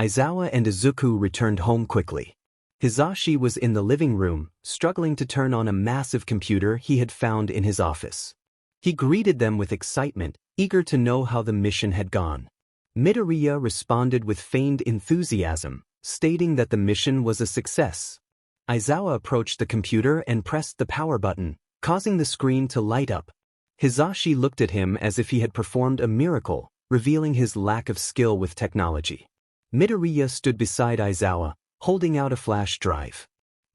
Aizawa and Izuku returned home quickly. Hizashi was in the living room, struggling to turn on a massive computer he had found in his office. He greeted them with excitement, eager to know how the mission had gone. Midoriya responded with feigned enthusiasm, stating that the mission was a success. Aizawa approached the computer and pressed the power button, causing the screen to light up. Hizashi looked at him as if he had performed a miracle, revealing his lack of skill with technology. Midoriya stood beside Aizawa, holding out a flash drive.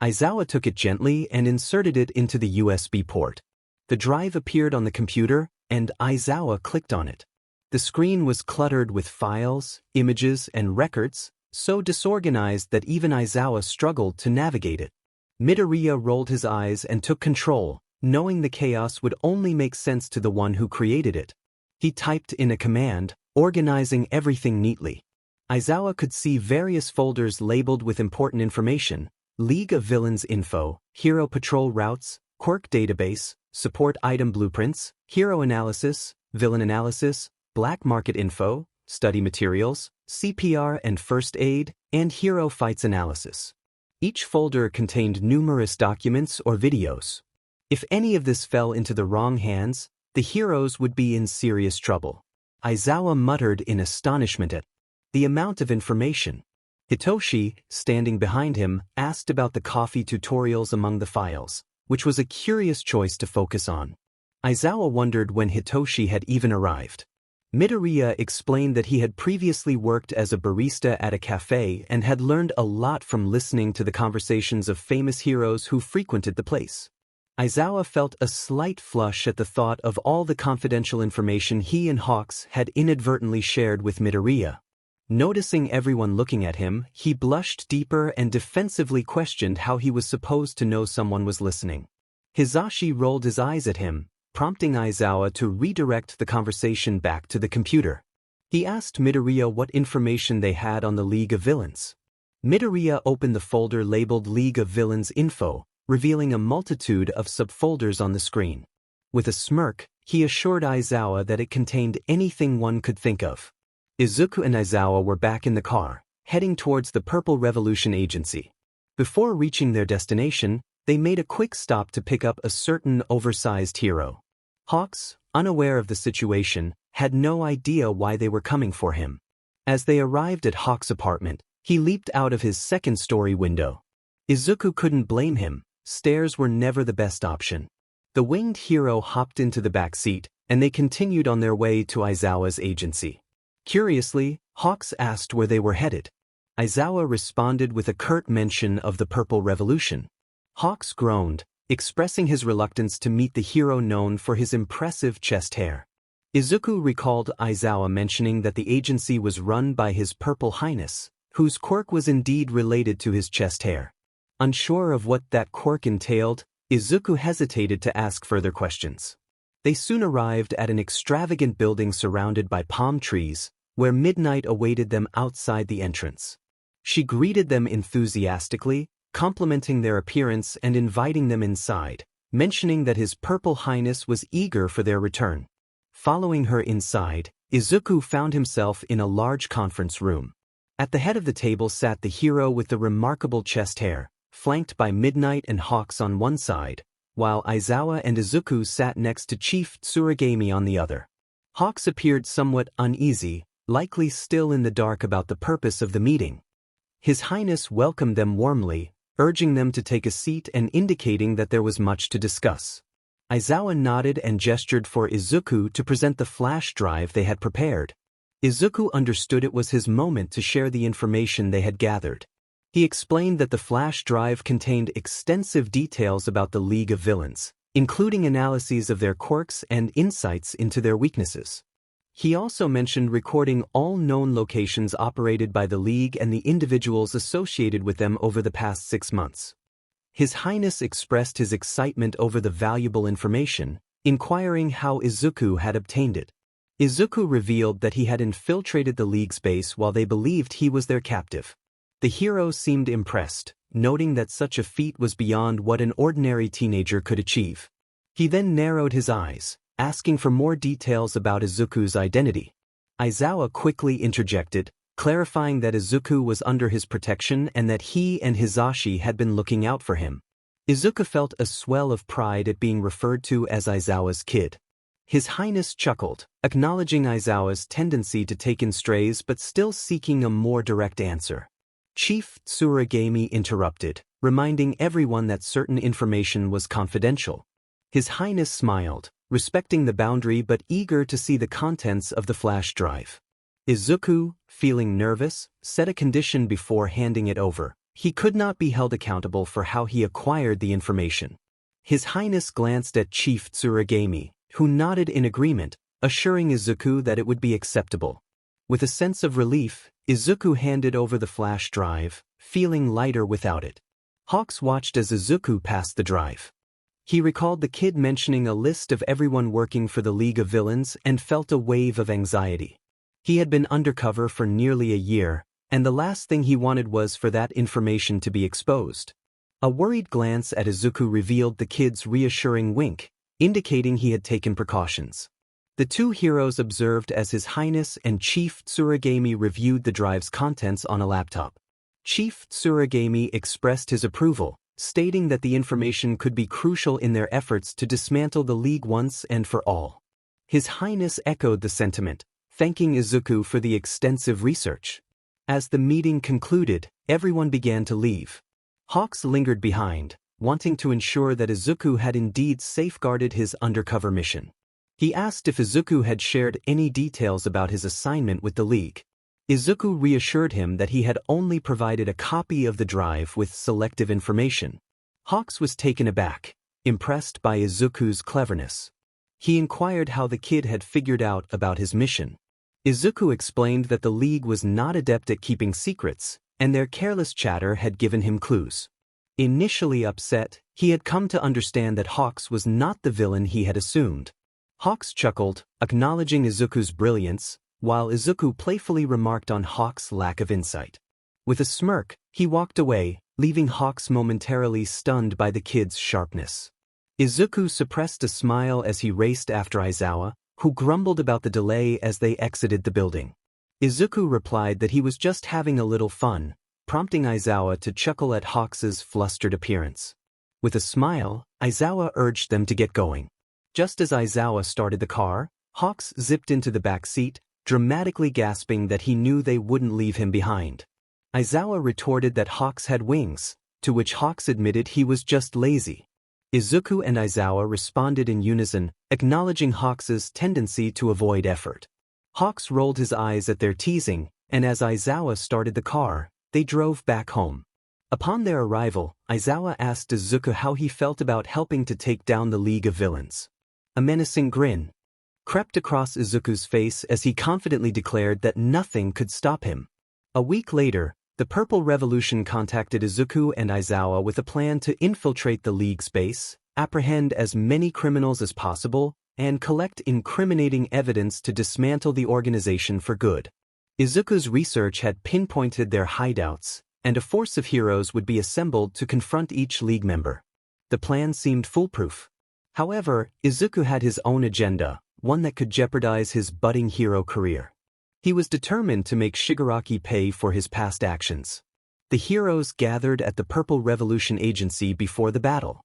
Aizawa took it gently and inserted it into the USB port. The drive appeared on the computer, and Aizawa clicked on it. The screen was cluttered with files, images, and records, so disorganized that even Aizawa struggled to navigate it. Midoriya rolled his eyes and took control, knowing the chaos would only make sense to the one who created it. He typed in a command, organizing everything neatly. Aizawa could see various folders labeled with important information: League of Villains info, Hero Patrol routes, Quirk database, support item blueprints, hero analysis, villain analysis, black market info, study materials, CPR and first aid, and hero fights analysis. Each folder contained numerous documents or videos. If any of this fell into the wrong hands, the heroes would be in serious trouble. Aizawa muttered in astonishment at the amount of information. Hitoshi, standing behind him, asked about the coffee tutorials among the files, which was a curious choice to focus on. Aizawa wondered when Hitoshi had even arrived. Midoriya explained that he had previously worked as a barista at a cafe and had learned a lot from listening to the conversations of famous heroes who frequented the place. Aizawa felt a slight flush at the thought of all the confidential information he and Hawks had inadvertently shared with Midoriya. Noticing everyone looking at him, he blushed deeper and defensively questioned how he was supposed to know someone was listening. Hizashi rolled his eyes at him, prompting Aizawa to redirect the conversation back to the computer. He asked Midoriya what information they had on the League of Villains. Midoriya opened the folder labeled League of Villains info, revealing a multitude of subfolders on the screen. With a smirk, he assured Aizawa that it contained anything one could think of. Izuku and Aizawa were back in the car, heading towards the Purple Revolution Agency. Before reaching their destination, they made a quick stop to pick up a certain oversized hero. Hawks, unaware of the situation, had no idea why they were coming for him. As they arrived at Hawks' apartment, he leaped out of his second-story window. Izuku couldn't blame him. Stairs were never the best option. The winged hero hopped into the back seat, and they continued on their way to Aizawa's agency. Curiously, Hawks asked where they were headed. Aizawa responded with a curt mention of the Purple Revolution. Hawks groaned, expressing his reluctance to meet the hero known for his impressive chest hair. Izuku recalled Aizawa mentioning that the agency was run by His Purple Highness, whose quirk was indeed related to his chest hair. Unsure of what that quirk entailed, Izuku hesitated to ask further questions. They soon arrived at an extravagant building surrounded by palm trees, where Midnight awaited them outside the entrance. She greeted them enthusiastically, complimenting their appearance and inviting them inside, mentioning that His Purple Highness was eager for their return. Following her inside, Izuku found himself in a large conference room. At the head of the table sat the hero with the remarkable chest hair, flanked by Midnight and Hawks on one side, while Aizawa and Izuku sat next to Chief Tsurigami on the other. Hawks appeared somewhat uneasy, likely still in the dark about the purpose of the meeting. His Highness welcomed them warmly, urging them to take a seat and indicating that there was much to discuss. Aizawa nodded and gestured for Izuku to present the flash drive they had prepared. Izuku understood it was his moment to share the information they had gathered. He explained that the flash drive contained extensive details about the League of Villains, including analyses of their quirks and insights into their weaknesses. He also mentioned recording all known locations operated by the League and the individuals associated with them over the past 6 months. His Highness expressed his excitement over the valuable information, inquiring how Izuku had obtained it. Izuku revealed that he had infiltrated the League's base while they believed he was their captive. The hero seemed impressed, noting that such a feat was beyond what an ordinary teenager could achieve. He then narrowed his eyes, asking for more details about Izuku's identity. Aizawa quickly interjected, clarifying that Izuku was under his protection and that he and Hisashi had been looking out for him. Izuku felt a swell of pride at being referred to as Aizawa's kid. His Highness chuckled, acknowledging Aizawa's tendency to take in strays but still seeking a more direct answer. Chief Tsurigami interrupted, reminding everyone that certain information was confidential. His Highness smiled, respecting the boundary but eager to see the contents of the flash drive. Izuku, feeling nervous, set a condition before handing it over. He could not be held accountable for how he acquired the information. His Highness glanced at Chief Tsurigami, who nodded in agreement, assuring Izuku that it would be acceptable. With a sense of relief, Izuku handed over the flash drive, feeling lighter without it. Hawks watched as Izuku passed the drive. He recalled the kid mentioning a list of everyone working for the League of Villains and felt a wave of anxiety. He had been undercover for nearly a year, and the last thing he wanted was for that information to be exposed. A worried glance at Izuku revealed the kid's reassuring wink, indicating he had taken precautions. The two heroes observed as His Highness and Chief Tsurigami reviewed the drive's contents on a laptop. Chief Tsurigami expressed his approval, stating that the information could be crucial in their efforts to dismantle the League once and for all. His Highness echoed the sentiment, thanking Izuku for the extensive research. As the meeting concluded, everyone began to leave. Hawks lingered behind, wanting to ensure that Izuku had indeed safeguarded his undercover mission. He asked if Izuku had shared any details about his assignment with the League. Izuku reassured him that he had only provided a copy of the drive with selective information. Hawks was taken aback, impressed by Izuku's cleverness. He inquired how the kid had figured out about his mission. Izuku explained that the League was not adept at keeping secrets, and their careless chatter had given him clues. Initially upset, he had come to understand that Hawks was not the villain he had assumed. Hawks chuckled, acknowledging Izuku's brilliance, while Izuku playfully remarked on Hawks' lack of insight. With a smirk, he walked away, leaving Hawks momentarily stunned by the kid's sharpness. Izuku suppressed a smile as he raced after Aizawa, who grumbled about the delay as they exited the building. Izuku replied that he was just having a little fun, prompting Aizawa to chuckle at Hawks's flustered appearance. With a smile, Aizawa urged them to get going. Just as Aizawa started the car, Hawks zipped into the back seat, dramatically gasping that he knew they wouldn't leave him behind. Aizawa retorted that Hawks had wings, to which Hawks admitted he was just lazy. Izuku and Aizawa responded in unison, acknowledging Hawks's tendency to avoid effort. Hawks rolled his eyes at their teasing, and as Aizawa started the car, they drove back home. Upon their arrival, Aizawa asked Izuku how he felt about helping to take down the League of Villains. A menacing grin crept across Izuku's face as he confidently declared that nothing could stop him. A week later, the Purple Revolution contacted Izuku and Aizawa with a plan to infiltrate the League's base, apprehend as many criminals as possible, and collect incriminating evidence to dismantle the organization for good. Izuku's research had pinpointed their hideouts, and a force of heroes would be assembled to confront each league member. The plan seemed foolproof. However, Izuku had his own agenda, one that could jeopardize his budding hero career. He was determined to make Shigaraki pay for his past actions. The heroes gathered at the Purple Revolution Agency before the battle.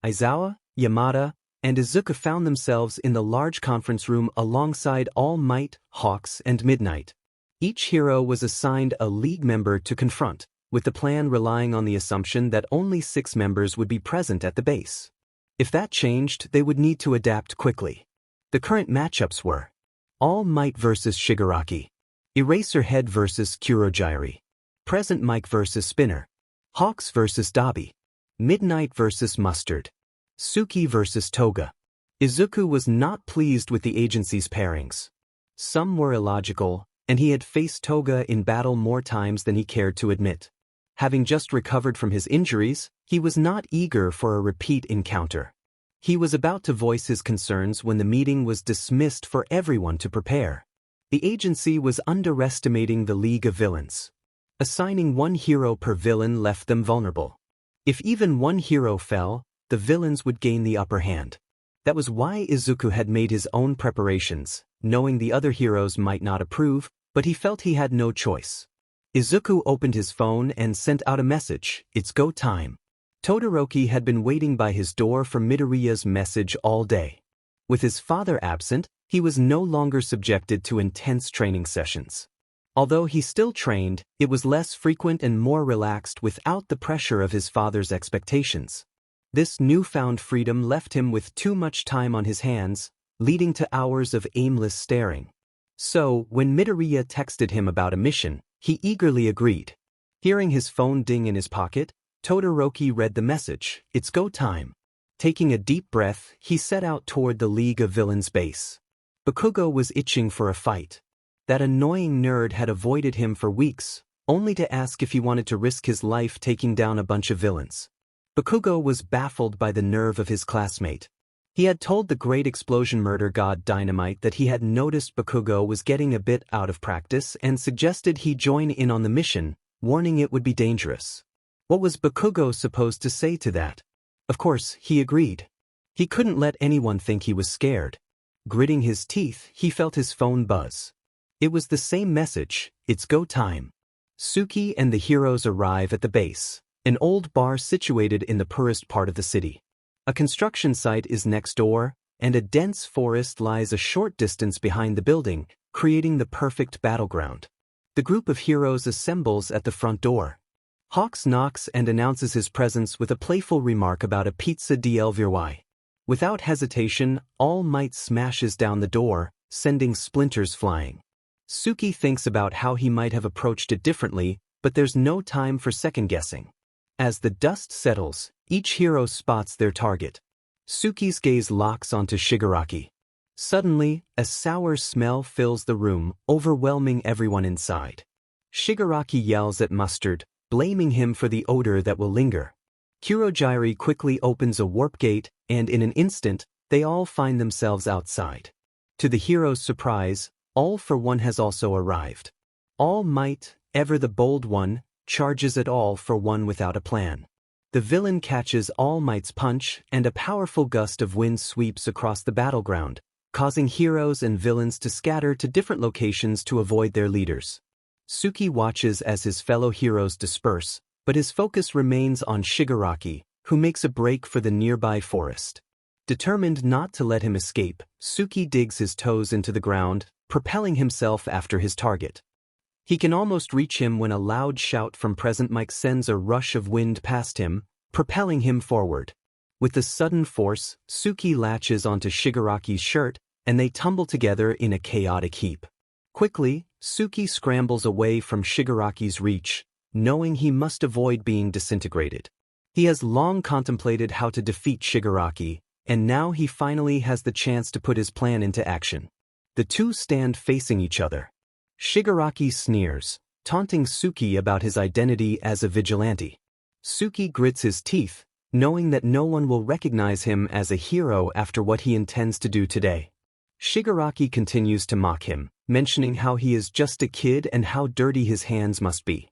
Aizawa, Yamada, and Izuku found themselves in the large conference room alongside All Might, Hawks, and Midnight. Each hero was assigned a league member to confront, with the plan relying on the assumption that only 6 members would be present at the base. If that changed, they would need to adapt quickly. The current matchups were All Might vs. Shigaraki, Eraserhead vs. Kurogyri, Present Mike vs. Spinner, Hawks vs. Dabi, Midnight vs. Mustard, Tsuki vs. Toga. Izuku was not pleased with the agency's pairings. Some were illogical, and he had faced Toga in battle more times than he cared to admit. Having just recovered from his injuries, he was not eager for a repeat encounter. He was about to voice his concerns when the meeting was dismissed for everyone to prepare. The agency was underestimating the League of Villains. Assigning one hero per villain left them vulnerable. If even one hero fell, the villains would gain the upper hand. That was why Izuku had made his own preparations, knowing the other heroes might not approve, but he felt he had no choice. Izuku opened his phone and sent out a message, "It's go time." Todoroki had been waiting by his door for Midoriya's message all day. With his father absent, he was no longer subjected to intense training sessions. Although he still trained, it was less frequent and more relaxed without the pressure of his father's expectations. This newfound freedom left him with too much time on his hands, leading to hours of aimless staring. So, when Midoriya texted him about a mission, he eagerly agreed. Hearing his phone ding in his pocket, Todoroki read the message, "It's go time." Taking a deep breath, he set out toward the League of Villains base. Bakugo was itching for a fight. That annoying nerd had avoided him for weeks, only to ask if he wanted to risk his life taking down a bunch of villains. Bakugo was baffled by the nerve of his classmate. He had told the great explosion murder god Dynamite that he had noticed Bakugo was getting a bit out of practice and suggested he join in on the mission, warning it would be dangerous. What was Bakugo supposed to say to that? Of course, he agreed. He couldn't let anyone think he was scared. Gritting his teeth, he felt his phone buzz. It was the same message, "It's go time." Tsuki and the heroes arrive at the base, an old bar situated in the poorest part of the city. A construction site is next door, and a dense forest lies a short distance behind the building, creating the perfect battleground. The group of heroes assembles at the front door. Hawks knocks and announces his presence with a playful remark about a pizza del Virwai. Without hesitation, All Might smashes down the door, sending splinters flying. Tsuki thinks about how he might have approached it differently, but there's no time for second-guessing. As the dust settles, each hero spots their target. Tsuki's gaze locks onto Shigaraki. Suddenly, a sour smell fills the room, overwhelming everyone inside. Shigaraki yells at Mustard, blaming him for the odor that will linger. Kurogyri quickly opens a warp gate, and in an instant, they all find themselves outside. To the heroes' surprise, All for One has also arrived. All Might, ever the bold one, charges at All for One without a plan. The villain catches All Might's punch, and a powerful gust of wind sweeps across the battleground, causing heroes and villains to scatter to different locations to avoid their leaders. Tsuki watches as his fellow heroes disperse, but his focus remains on Shigaraki, who makes a break for the nearby forest. Determined not to let him escape, Tsuki digs his toes into the ground, propelling himself after his target. He can almost reach him when a loud shout from Present Mike sends a rush of wind past him, propelling him forward. With the sudden force, Tsuki latches onto Shigaraki's shirt, and they tumble together in a chaotic heap. Quickly, Tsuki scrambles away from Shigaraki's reach, knowing he must avoid being disintegrated. He has long contemplated how to defeat Shigaraki, and now he finally has the chance to put his plan into action. The two stand facing each other. Shigaraki sneers, taunting Tsuki about his identity as a vigilante. Tsuki grits his teeth, knowing that no one will recognize him as a hero after what he intends to do today. Shigaraki continues to mock him, mentioning how he is just a kid and how dirty his hands must be.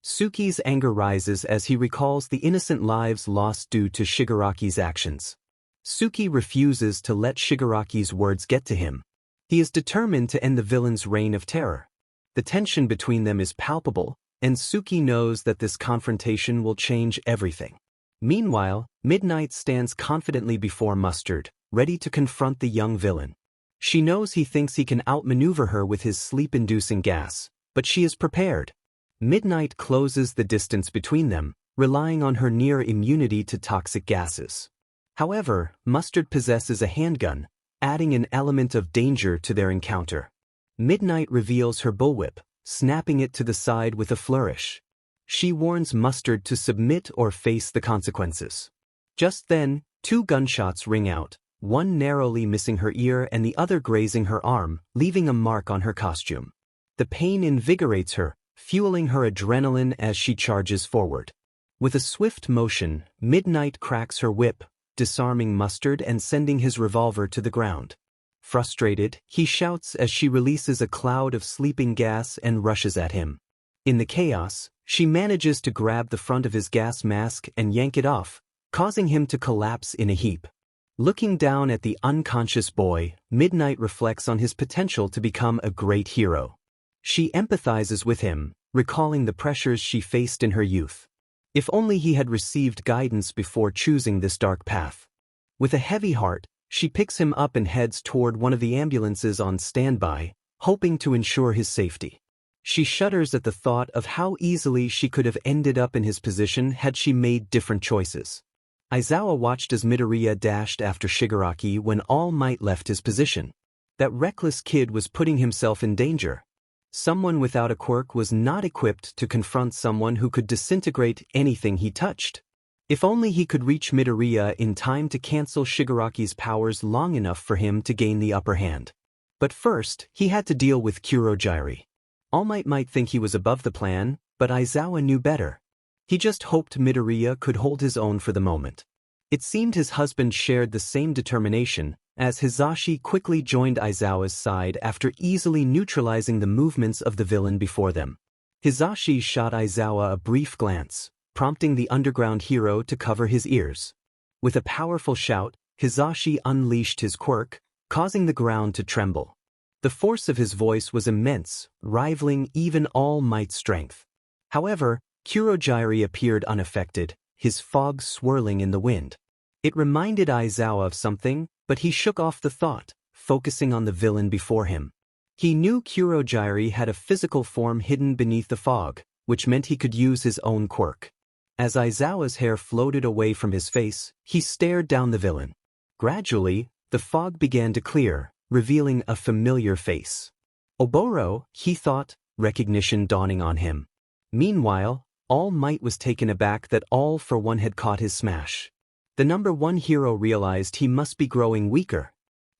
Tsuki's anger rises as he recalls the innocent lives lost due to Shigaraki's actions. Tsuki refuses to let Shigaraki's words get to him. He is determined to end the villain's reign of terror. The tension between them is palpable, and Tsuki knows that this confrontation will change everything. Meanwhile, Midnight stands confidently before Mustard, ready to confront the young villain. She knows he thinks he can outmaneuver her with his sleep-inducing gas, but she is prepared. Midnight closes the distance between them, relying on her near immunity to toxic gases. However, Mustard possesses a handgun, adding an element of danger to their encounter. Midnight reveals her bullwhip, snapping it to the side with a flourish. She warns Mustard to submit or face the consequences. Just then, 2 gunshots ring out, one narrowly missing her ear and the other grazing her arm, leaving a mark on her costume. The pain invigorates her, fueling her adrenaline as she charges forward. With a swift motion, Midnight cracks her whip, disarming Mustard and sending his revolver to the ground. Frustrated, he shouts as she releases a cloud of sleeping gas and rushes at him. In the chaos, she manages to grab the front of his gas mask and yank it off, causing him to collapse in a heap. Looking down at the unconscious boy, Midnight reflects on his potential to become a great hero. She empathizes with him, recalling the pressures she faced in her youth. If only he had received guidance before choosing this dark path. With a heavy heart, she picks him up and heads toward one of the ambulances on standby, hoping to ensure his safety. She shudders at the thought of how easily she could have ended up in his position had she made different choices. Aizawa watched as Midoriya dashed after Shigaraki when All Might left his position. That reckless kid was putting himself in danger. Someone without a quirk was not equipped to confront someone who could disintegrate anything he touched. If only he could reach Midoriya in time to cancel Shigaraki's powers long enough for him to gain the upper hand. But first, he had to deal with Kurogiri. All might think he was above the plan, but Aizawa knew better. He just hoped Midoriya could hold his own for the moment. It seemed his husband shared the same determination, as Hizashi quickly joined Aizawa's side after easily neutralizing the movements of the villain before them. Hizashi shot Aizawa a brief glance, prompting the underground hero to cover his ears. With a powerful shout, Hizashi unleashed his quirk, causing the ground to tremble. The force of his voice was immense, rivaling even All Might's strength. However, Kurogiri appeared unaffected, his fog swirling in the wind. It reminded Aizawa of something, but he shook off the thought, focusing on the villain before him. He knew Kurogiri had a physical form hidden beneath the fog, which meant he could use his own quirk. As Aizawa's hair floated away from his face, he stared down the villain. Gradually, the fog began to clear, revealing a familiar face. Oboro, he thought, recognition dawning on him. Meanwhile, All Might was taken aback that All for One had caught his smash. The number 1 hero realized he must be growing weaker.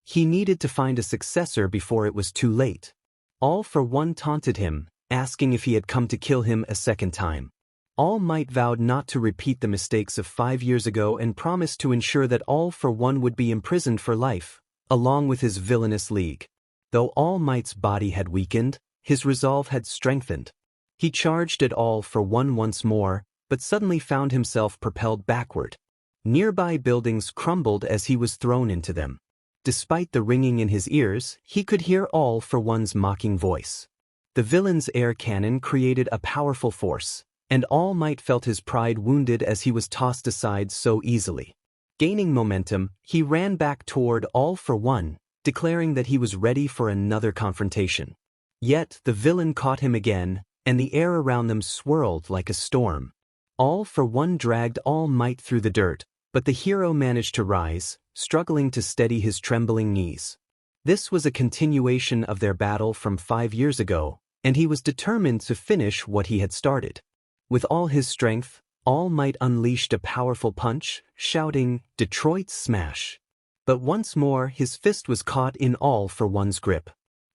He needed to find a successor before it was too late. All for One taunted him, asking if he had come to kill him a second time. All Might vowed not to repeat the mistakes of 5 years ago and promised to ensure that All for One would be imprisoned for life, along with his villainous league. Though All Might's body had weakened, his resolve had strengthened. He charged at All for One once more, but suddenly found himself propelled backward. Nearby buildings crumbled as he was thrown into them. Despite the ringing in his ears, he could hear All for One's mocking voice. The villain's air cannon created a powerful force, and All Might felt his pride wounded as he was tossed aside so easily. Gaining momentum, he ran back toward All for One, declaring that he was ready for another confrontation. Yet, the villain caught him again, and the air around them swirled like a storm. All for One dragged All Might through the dirt, but the hero managed to rise, struggling to steady his trembling knees. This was a continuation of their battle from 5 years ago, and he was determined to finish what he had started. With all his strength, All Might unleashed a powerful punch, shouting, "Detroit Smash!" But once more his fist was caught in All for One's grip.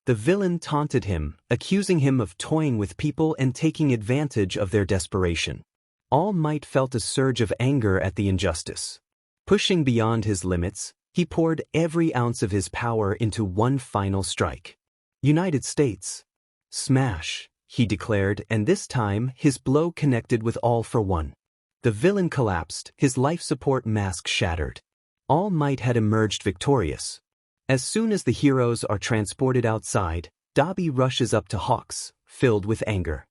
The villain taunted him, accusing him of toying with people and taking advantage of their desperation. All Might felt a surge of anger at the injustice. Pushing beyond his limits, he poured every ounce of his power into one final strike. United States. Smash, he declared, and this time his blow connected with All for one. The villain collapsed, his life support mask shattered. All Might had emerged victorious. As soon as the heroes are transported outside, Dabi rushes up to Hawks, filled with anger.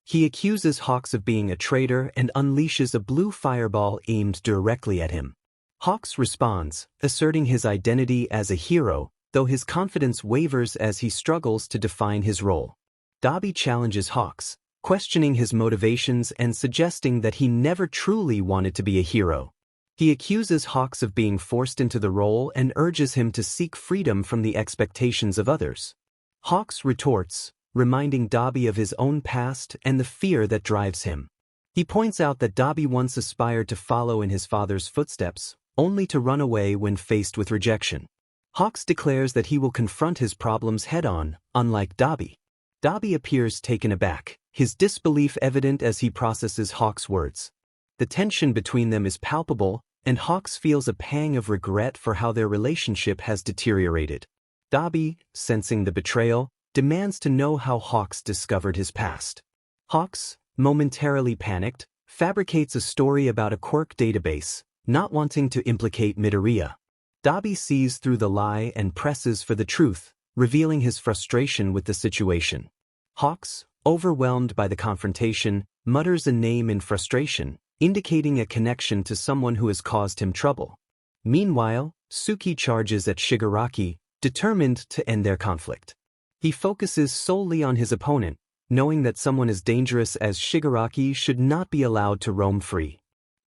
He accuses Hawks of being a traitor and unleashes a blue fireball aimed directly at him. Hawks responds, asserting his identity as a hero, though his confidence wavers as he struggles to define his role. Dabi challenges Hawks, questioning his motivations and suggesting that he never truly wanted to be a hero. He accuses Hawks of being forced into the role and urges him to seek freedom from the expectations of others. Hawks retorts, reminding Dabi of his own past and the fear that drives him. He points out that Dabi once aspired to follow in his father's footsteps, only to run away when faced with rejection. Hawks declares that he will confront his problems head-on, unlike Dabi. Dabi appears taken aback, his disbelief evident as he processes Hawks' words. The tension between them is palpable, and Hawks feels a pang of regret for how their relationship has deteriorated. Dabi, sensing the betrayal, demands to know how Hawks discovered his past. Hawks, momentarily panicked, fabricates a story about a quirk database, not wanting to implicate Midoriya. Dabi sees through the lie and presses for the truth, revealing his frustration with the situation. Hawks, overwhelmed by the confrontation, mutters a name in frustration, indicating a connection to someone who has caused him trouble. Meanwhile, Tsuki charges at Shigaraki, determined to end their conflict. He focuses solely on his opponent, knowing that someone as dangerous as Shigaraki should not be allowed to roam free.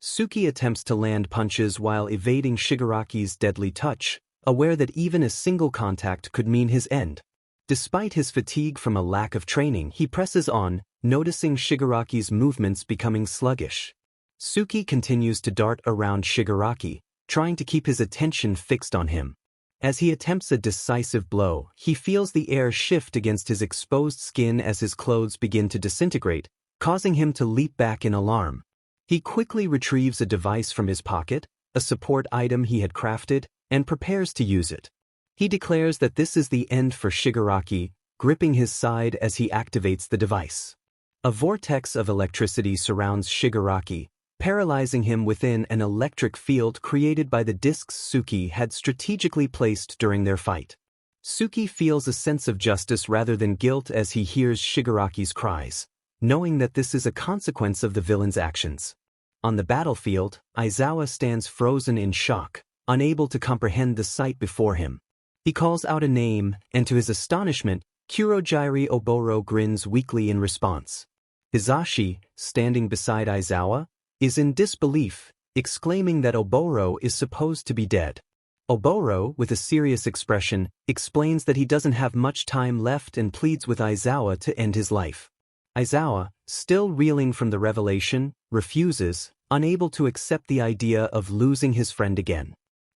Tsuki attempts to land punches while evading Shigaraki's deadly touch, aware that even a single contact could mean his end. Despite his fatigue from a lack of training, he presses on, noticing Shigaraki's movements becoming sluggish. Tsuki continues to dart around Shigaraki, trying to keep his attention fixed on him. As he attempts a decisive blow, he feels the air shift against his exposed skin as his clothes begin to disintegrate, causing him to leap back in alarm. He quickly retrieves a device from his pocket, a support item he had crafted, and prepares to use it. He declares that this is the end for Shigaraki, gripping his side as he activates the device. A vortex of electricity surrounds Shigaraki, paralyzing him within an electric field created by the discs Tsuki had strategically placed during their fight. Tsuki feels a sense of justice rather than guilt as he hears Shigaraki's cries, knowing that this is a consequence of the villain's actions. On the battlefield, Aizawa stands frozen in shock, unable to comprehend the sight before him. He calls out a name, and to his astonishment, Kurojiri Oboro grins weakly in response. Hizashi, standing beside Aizawa, is in disbelief, exclaiming that Oboro is supposed to be dead. Oboro, with a serious expression, explains that he doesn't have much time left and pleads with Aizawa to end his life. Aizawa, still reeling from the revelation, refuses, unable to accept the idea of losing his friend again.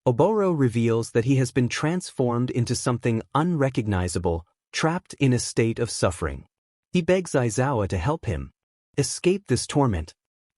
Oboro reveals that he has been transformed into something unrecognizable, trapped in a state of suffering. He begs Aizawa to help him escape this torment.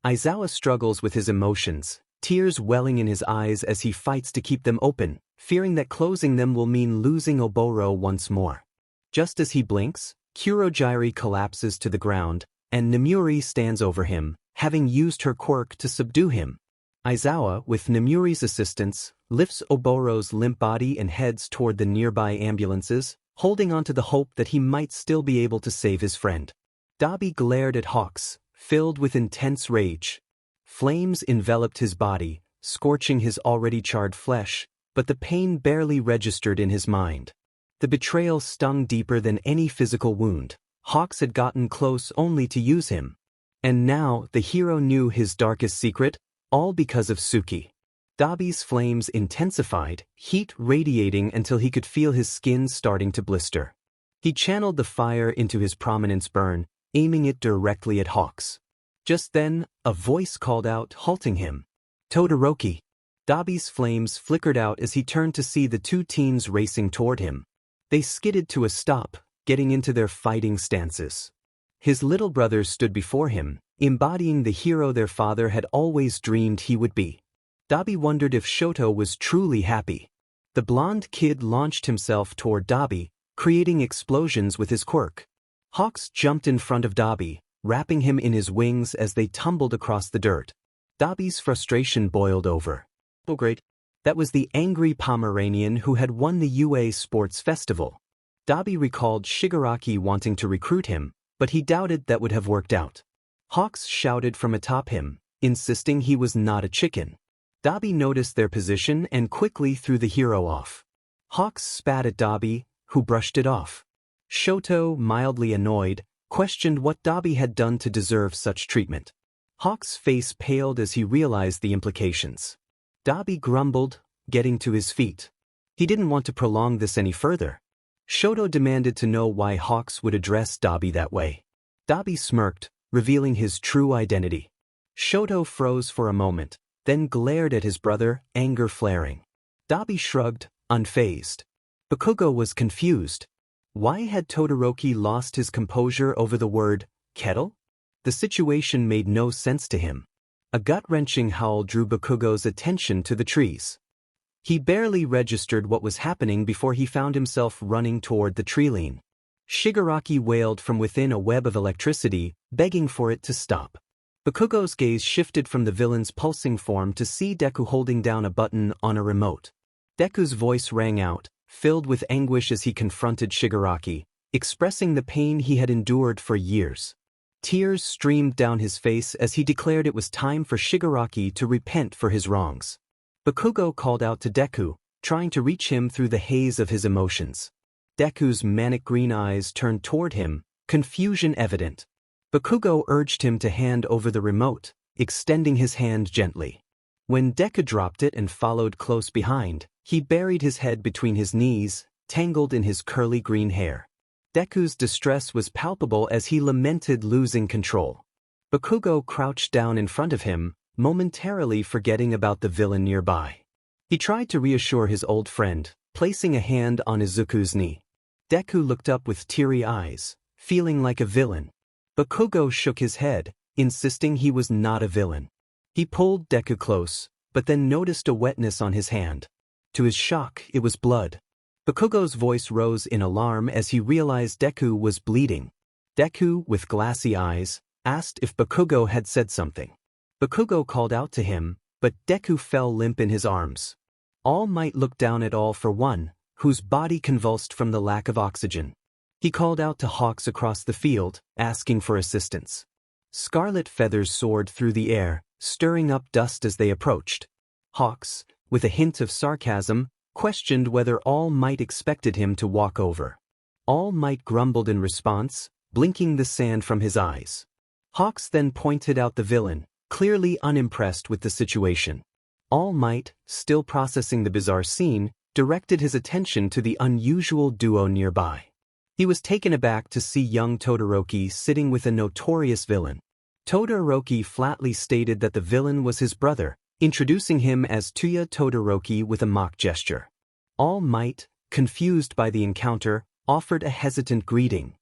Aizawa struggles with his emotions, tears welling in his eyes as he fights to keep them open, fearing that closing them will mean losing Oboro once more. Just as he blinks, Kurojiri collapses to the ground, and Nemuri stands over him, having used her quirk to subdue him. Aizawa, with Nemuri's assistance, lifts Oboro's limp body and heads toward the nearby ambulances, holding on to the hope that he might still be able to save his friend. Dabi glared at Hawks, filled with intense rage. Flames enveloped his body, scorching his already charred flesh, but the pain barely registered in his mind. The betrayal stung deeper than any physical wound. Hawks had gotten close only to use him. And now the hero knew his darkest secret, all because of Tsuki. Dabi's flames intensified, heat radiating until he could feel his skin starting to blister. He channeled the fire into his prominence burn, aiming it directly at Hawks. Just then, a voice called out, halting him. Todoroki. Dabi's flames flickered out as he turned to see the two teens racing toward him. They skidded to a stop, getting into their fighting stances. His little brother stood before him, embodying the hero their father had always dreamed he would be. Dabi wondered if Shoto was truly happy. The blonde kid launched himself toward Dabi, creating explosions with his quirk. Hawks jumped in front of Dabi, wrapping him in his wings as they tumbled across the dirt. Dabi's frustration boiled over. Oh great. That was the angry Pomeranian who had won the UA Sports Festival. Dabi recalled Shigaraki wanting to recruit him, but he doubted that would have worked out. Hawks shouted from atop him, insisting he was not a chicken. Dabi noticed their position and quickly threw the hero off. Hawks spat at Dabi, who brushed it off. Shoto, mildly annoyed, questioned what Dabi had done to deserve such treatment. Hawks' face paled as he realized the implications. Dabi grumbled, getting to his feet. He didn't want to prolong this any further. Shoto demanded to know why Hawks would address Dabi that way. Dabi smirked, revealing his true identity. Shoto froze for a moment, then glared at his brother, anger flaring. Dabi shrugged, unfazed. Bakugo was confused. Why had Todoroki lost his composure over the word, kettle? The situation made no sense to him. A gut-wrenching howl drew Bakugo's attention to the trees. He barely registered what was happening before he found himself running toward the tree-line. Shigaraki wailed from within a web of electricity, begging for it to stop. Bakugo's gaze shifted from the villain's pulsing form to see Deku holding down a button on a remote. Deku's voice rang out, filled with anguish as he confronted Shigaraki, expressing the pain he had endured for years. Tears streamed down his face as he declared it was time for Shigaraki to repent for his wrongs. Bakugo called out to Deku, trying to reach him through the haze of his emotions. Deku's manic green eyes turned toward him, confusion evident. Bakugo urged him to hand over the remote, extending his hand gently. When Deku dropped it and followed close behind, he buried his head between his knees, tangled in his curly green hair. Deku's distress was palpable as he lamented losing control. Bakugo crouched down in front of him, momentarily forgetting about the villain nearby. He tried to reassure his old friend, placing a hand on Izuku's knee. Deku looked up with teary eyes, feeling like a villain. Bakugo shook his head, insisting he was not a villain. He pulled Deku close, but then noticed a wetness on his hand. To his shock, it was blood. Bakugo's voice rose in alarm as he realized Deku was bleeding. Deku, with glassy eyes, asked if Bakugo had said something. Bakugo called out to him, but Deku fell limp in his arms. All Might looked down at All for One, whose body convulsed from the lack of oxygen. He called out to Hawks across the field, asking for assistance. Scarlet feathers soared through the air, stirring up dust as they approached. Hawks, with a hint of sarcasm, questioned whether All Might expected him to walk over. All Might grumbled in response, blinking the sand from his eyes. Hawks then pointed out the villain, clearly unimpressed with the situation. All Might, still processing the bizarre scene, directed his attention to the unusual duo nearby. He was taken aback to see young Todoroki sitting with a notorious villain. Todoroki flatly stated that the villain was his brother, introducing him as Tuya Todoroki with a mock gesture. All Might, confused by the encounter, offered a hesitant greeting.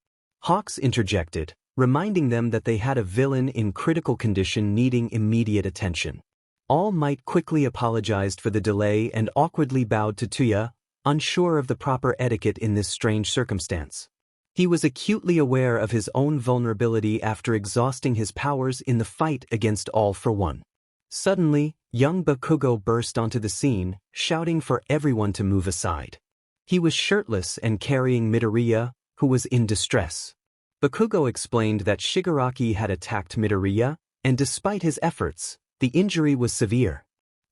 Hawks interjected, reminding them that they had a villain in critical condition needing immediate attention. All Might quickly apologized for the delay and awkwardly bowed to Tuya, unsure of the proper etiquette in this strange circumstance. He was acutely aware of his own vulnerability after exhausting his powers in the fight against All for One. Suddenly, young Bakugo burst onto the scene, shouting for everyone to move aside. He was shirtless and carrying Midoriya, who was in distress. Bakugo explained that Shigaraki had attacked Midoriya, and despite his efforts, the injury was severe.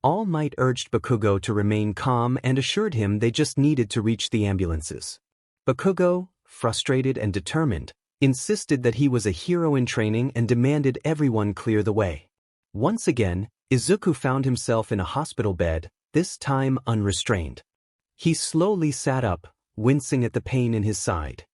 All Might urged Bakugo to remain calm and assured him they just needed to reach the ambulances. Bakugo, frustrated and determined, insisted that he was a hero in training and demanded everyone clear the way. Once again, Izuku found himself in a hospital bed, this time unrestrained. He slowly sat up, wincing at the pain in his side.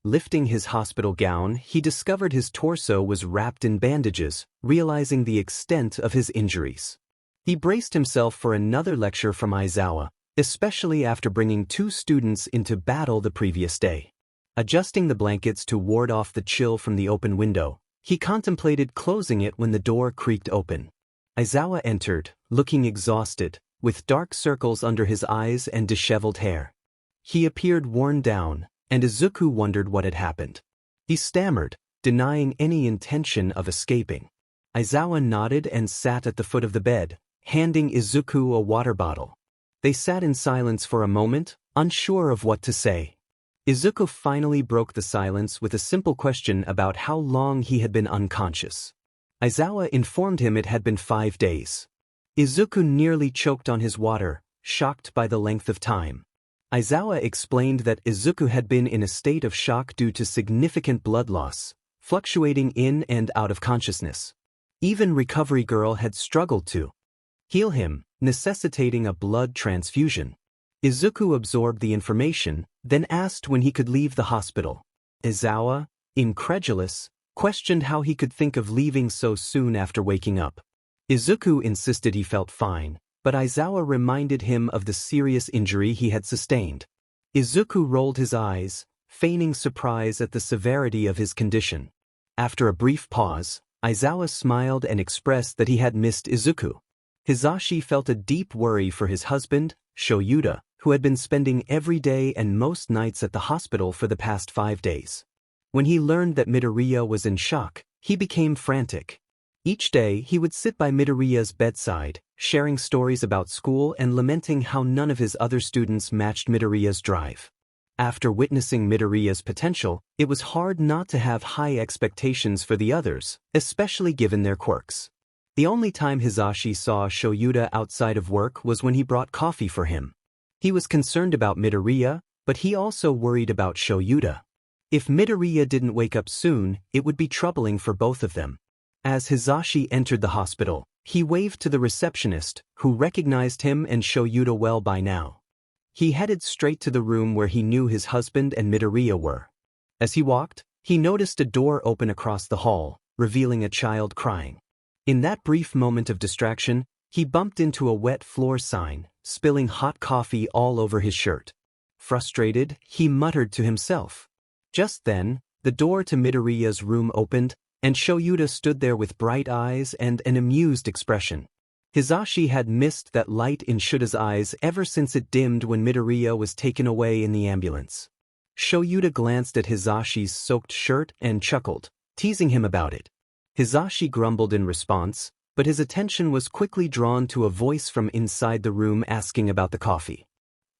Lifting his hospital gown, he discovered his torso was wrapped in bandages, realizing the extent of his injuries. He braced himself for another lecture from Aizawa, especially after bringing 2 students into battle the previous day. Adjusting the blankets to ward off the chill from the open window, He contemplated closing it when the door creaked open. Aizawa entered, looking exhausted, with dark circles under his eyes and disheveled hair. He appeared worn down, and Izuku wondered what had happened. He stammered, denying any intention of escaping. Aizawa nodded and sat at the foot of the bed, handing Izuku a water bottle. They sat in silence for a moment, unsure of what to say. Izuku finally broke the silence with a simple question about how long he had been unconscious. Aizawa informed him it had been 5 days. Izuku nearly choked on his water, shocked by the length of time. Aizawa explained that Izuku had been in a state of shock due to significant blood loss, fluctuating in and out of consciousness. Even Recovery Girl had struggled to heal him, necessitating a blood transfusion. Izuku absorbed the information, then asked when he could leave the hospital. Aizawa, incredulous, questioned how he could think of leaving so soon after waking up. Izuku insisted he felt fine, but Aizawa reminded him of the serious injury he had sustained. Izuku rolled his eyes, feigning surprise at the severity of his condition. After a brief pause, Aizawa smiled and expressed that he had missed Izuku. Hisashi felt a deep worry for his husband, Shoyuta, who had been spending every day and most nights at the hospital for the past 5 days. When he learned that Midoriya was in shock, he became frantic. Each day he would sit by Midoriya's bedside, sharing stories about school and lamenting how none of his other students matched Midoriya's drive. After witnessing Midoriya's potential, it was hard not to have high expectations for the others, especially given their quirks. The only time Hisashi saw Shoyuta outside of work was when he brought coffee for him. He was concerned about Midoriya, but he also worried about Shoyuta. If Midoriya didn't wake up soon, it would be troubling for both of them. As Hisashi entered the hospital, he waved to the receptionist, who recognized him and Shoyuta well by now. He headed straight to the room where he knew his husband and Midoriya were. As he walked, he noticed a door open across the hall, revealing a child crying. In that brief moment of distraction, he bumped into a wet floor sign, spilling hot coffee all over his shirt. Frustrated, he muttered to himself. Just then, the door to Midoriya's room opened, and Shoyuta stood there with bright eyes and an amused expression. Hisashi had missed that light in Shuta's eyes ever since it dimmed when Midoriya was taken away in the ambulance. Shoyuta glanced at Hisashi's soaked shirt and chuckled, teasing him about it. Hisashi grumbled in response, but his attention was quickly drawn to a voice from inside the room asking about the coffee.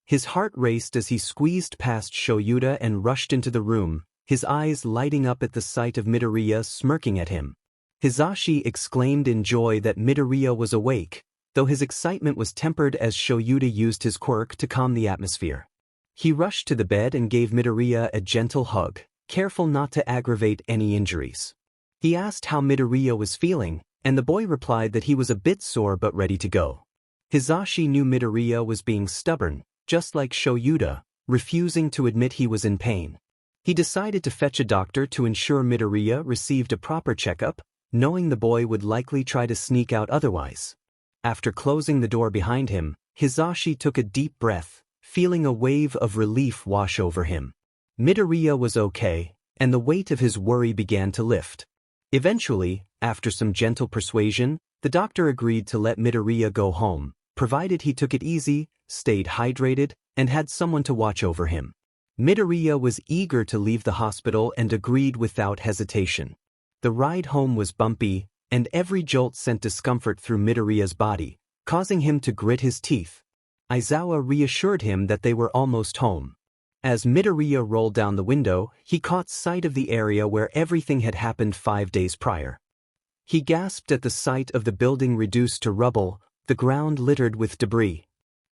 His heart raced as he squeezed past Shoyuta and rushed into the room, his eyes lighting up at the sight of Midoriya smirking at him. Hisashi exclaimed in joy that Midoriya was awake, though his excitement was tempered as Shoyuta used his quirk to calm the atmosphere. He rushed to the bed and gave Midoriya a gentle hug, careful not to aggravate any injuries. He asked how Midoriya was feeling, and the boy replied that he was a bit sore but ready to go. Hisashi knew Midoriya was being stubborn, just like Shoyuta, refusing to admit he was in pain. He decided to fetch a doctor to ensure Midoriya received a proper checkup, knowing the boy would likely try to sneak out otherwise. After closing the door behind him, Hisashi took a deep breath, feeling a wave of relief wash over him. Midoriya was okay, and the weight of his worry began to lift. Eventually, after some gentle persuasion, the doctor agreed to let Midoriya go home, provided he took it easy, stayed hydrated, and had someone to watch over him. Midoriya was eager to leave the hospital and agreed without hesitation. The ride home was bumpy, and every jolt sent discomfort through Midoriya's body, causing him to grit his teeth. Aizawa reassured him that they were almost home. As Midoriya rolled down the window, he caught sight of the area where everything had happened 5 days prior. He gasped at the sight of the building reduced to rubble, the ground littered with debris.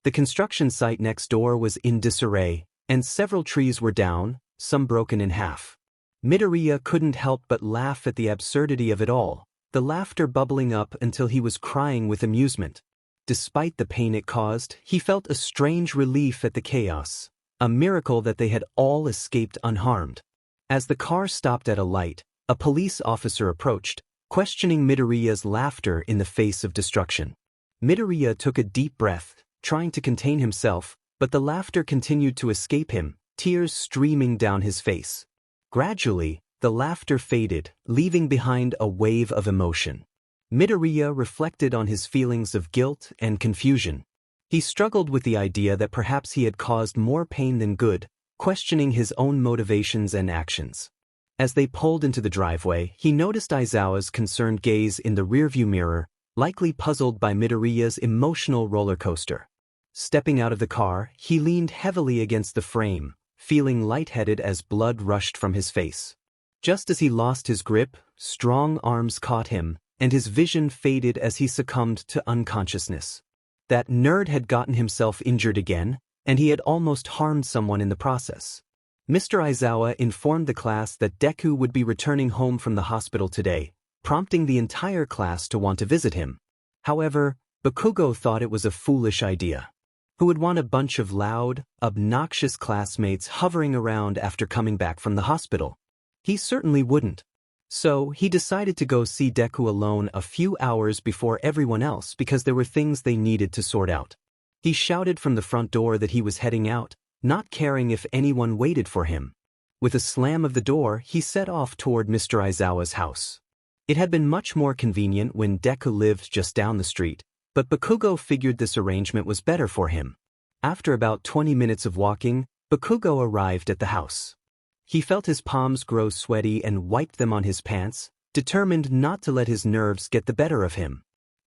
The construction site next door was in disarray, and several trees were down, some broken in half. Midoriya couldn't help but laugh at the absurdity of it all, the laughter bubbling up until he was crying with amusement. Despite the pain it caused, he felt a strange relief at the chaos, a miracle that they had all escaped unharmed. As the car stopped at a light, a police officer approached, questioning Midoriya's laughter in the face of destruction. Midoriya took a deep breath, trying to contain himself, but the laughter continued to escape him, tears streaming down his face. Gradually, The laughter faded, leaving behind a wave of emotion. Midoriya reflected on his feelings of guilt and confusion. He struggled with the idea that perhaps he had caused more pain than good, questioning his own motivations and actions. As they pulled into the driveway, he noticed Aizawa's concerned gaze in the rearview mirror, likely puzzled by Midoriya's emotional roller coaster. Stepping out of the car, he leaned heavily against the frame, feeling lightheaded as blood rushed from his face. Just as he lost his grip, strong arms caught him, and his vision faded as he succumbed to unconsciousness. That nerd had gotten himself injured again, and he had almost harmed someone in the process. Mr. Aizawa informed the class that Deku would be returning home from the hospital today, prompting the entire class to want to visit him. However, Bakugo thought it was a foolish idea. Who would want a bunch of loud, obnoxious classmates hovering around after coming back from the hospital? He certainly wouldn't. So, he decided to go see Deku alone a few hours before everyone else because there were things they needed to sort out. He shouted from the front door that he was heading out, not caring if anyone waited for him. With a slam of the door, he set off toward Mr. Aizawa's house. It had been much more convenient when Deku lived just down the street, but Bakugo figured this arrangement was better for him. After about 20 minutes of walking, Bakugo arrived at the house. He felt his palms grow sweaty and wiped them on his pants, determined not to let his nerves get the better of him.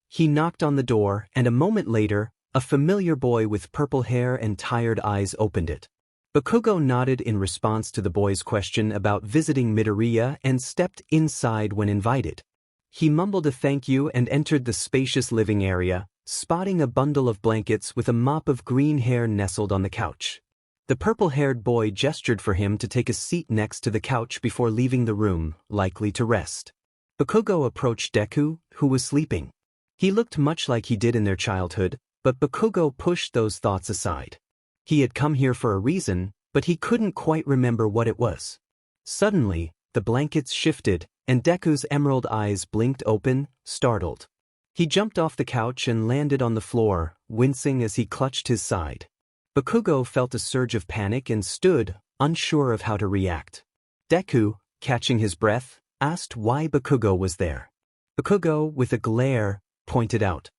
He knocked on the door, and a moment later, a familiar boy with purple hair and tired eyes opened it. Bakugo nodded in response to the boy's question about visiting Midoriya and stepped inside when invited. He mumbled a thank you and entered the spacious living area, spotting a bundle of blankets with a mop of green hair nestled on the couch. The purple-haired boy gestured for him to take a seat next to the couch before leaving the room, likely to rest. Bakugo approached Deku, who was sleeping. He looked much like he did in their childhood, but Bakugo pushed those thoughts aside. He had come here for a reason, but he couldn't quite remember what it was. Suddenly, the blankets shifted, and Deku's emerald eyes blinked open, startled. He jumped off the couch and landed on the floor, wincing as he clutched his side. Bakugo felt a surge of panic and stood, unsure of how to react. Deku, catching his breath, asked why Bakugo was there. Bakugo, with a glare, pointed out,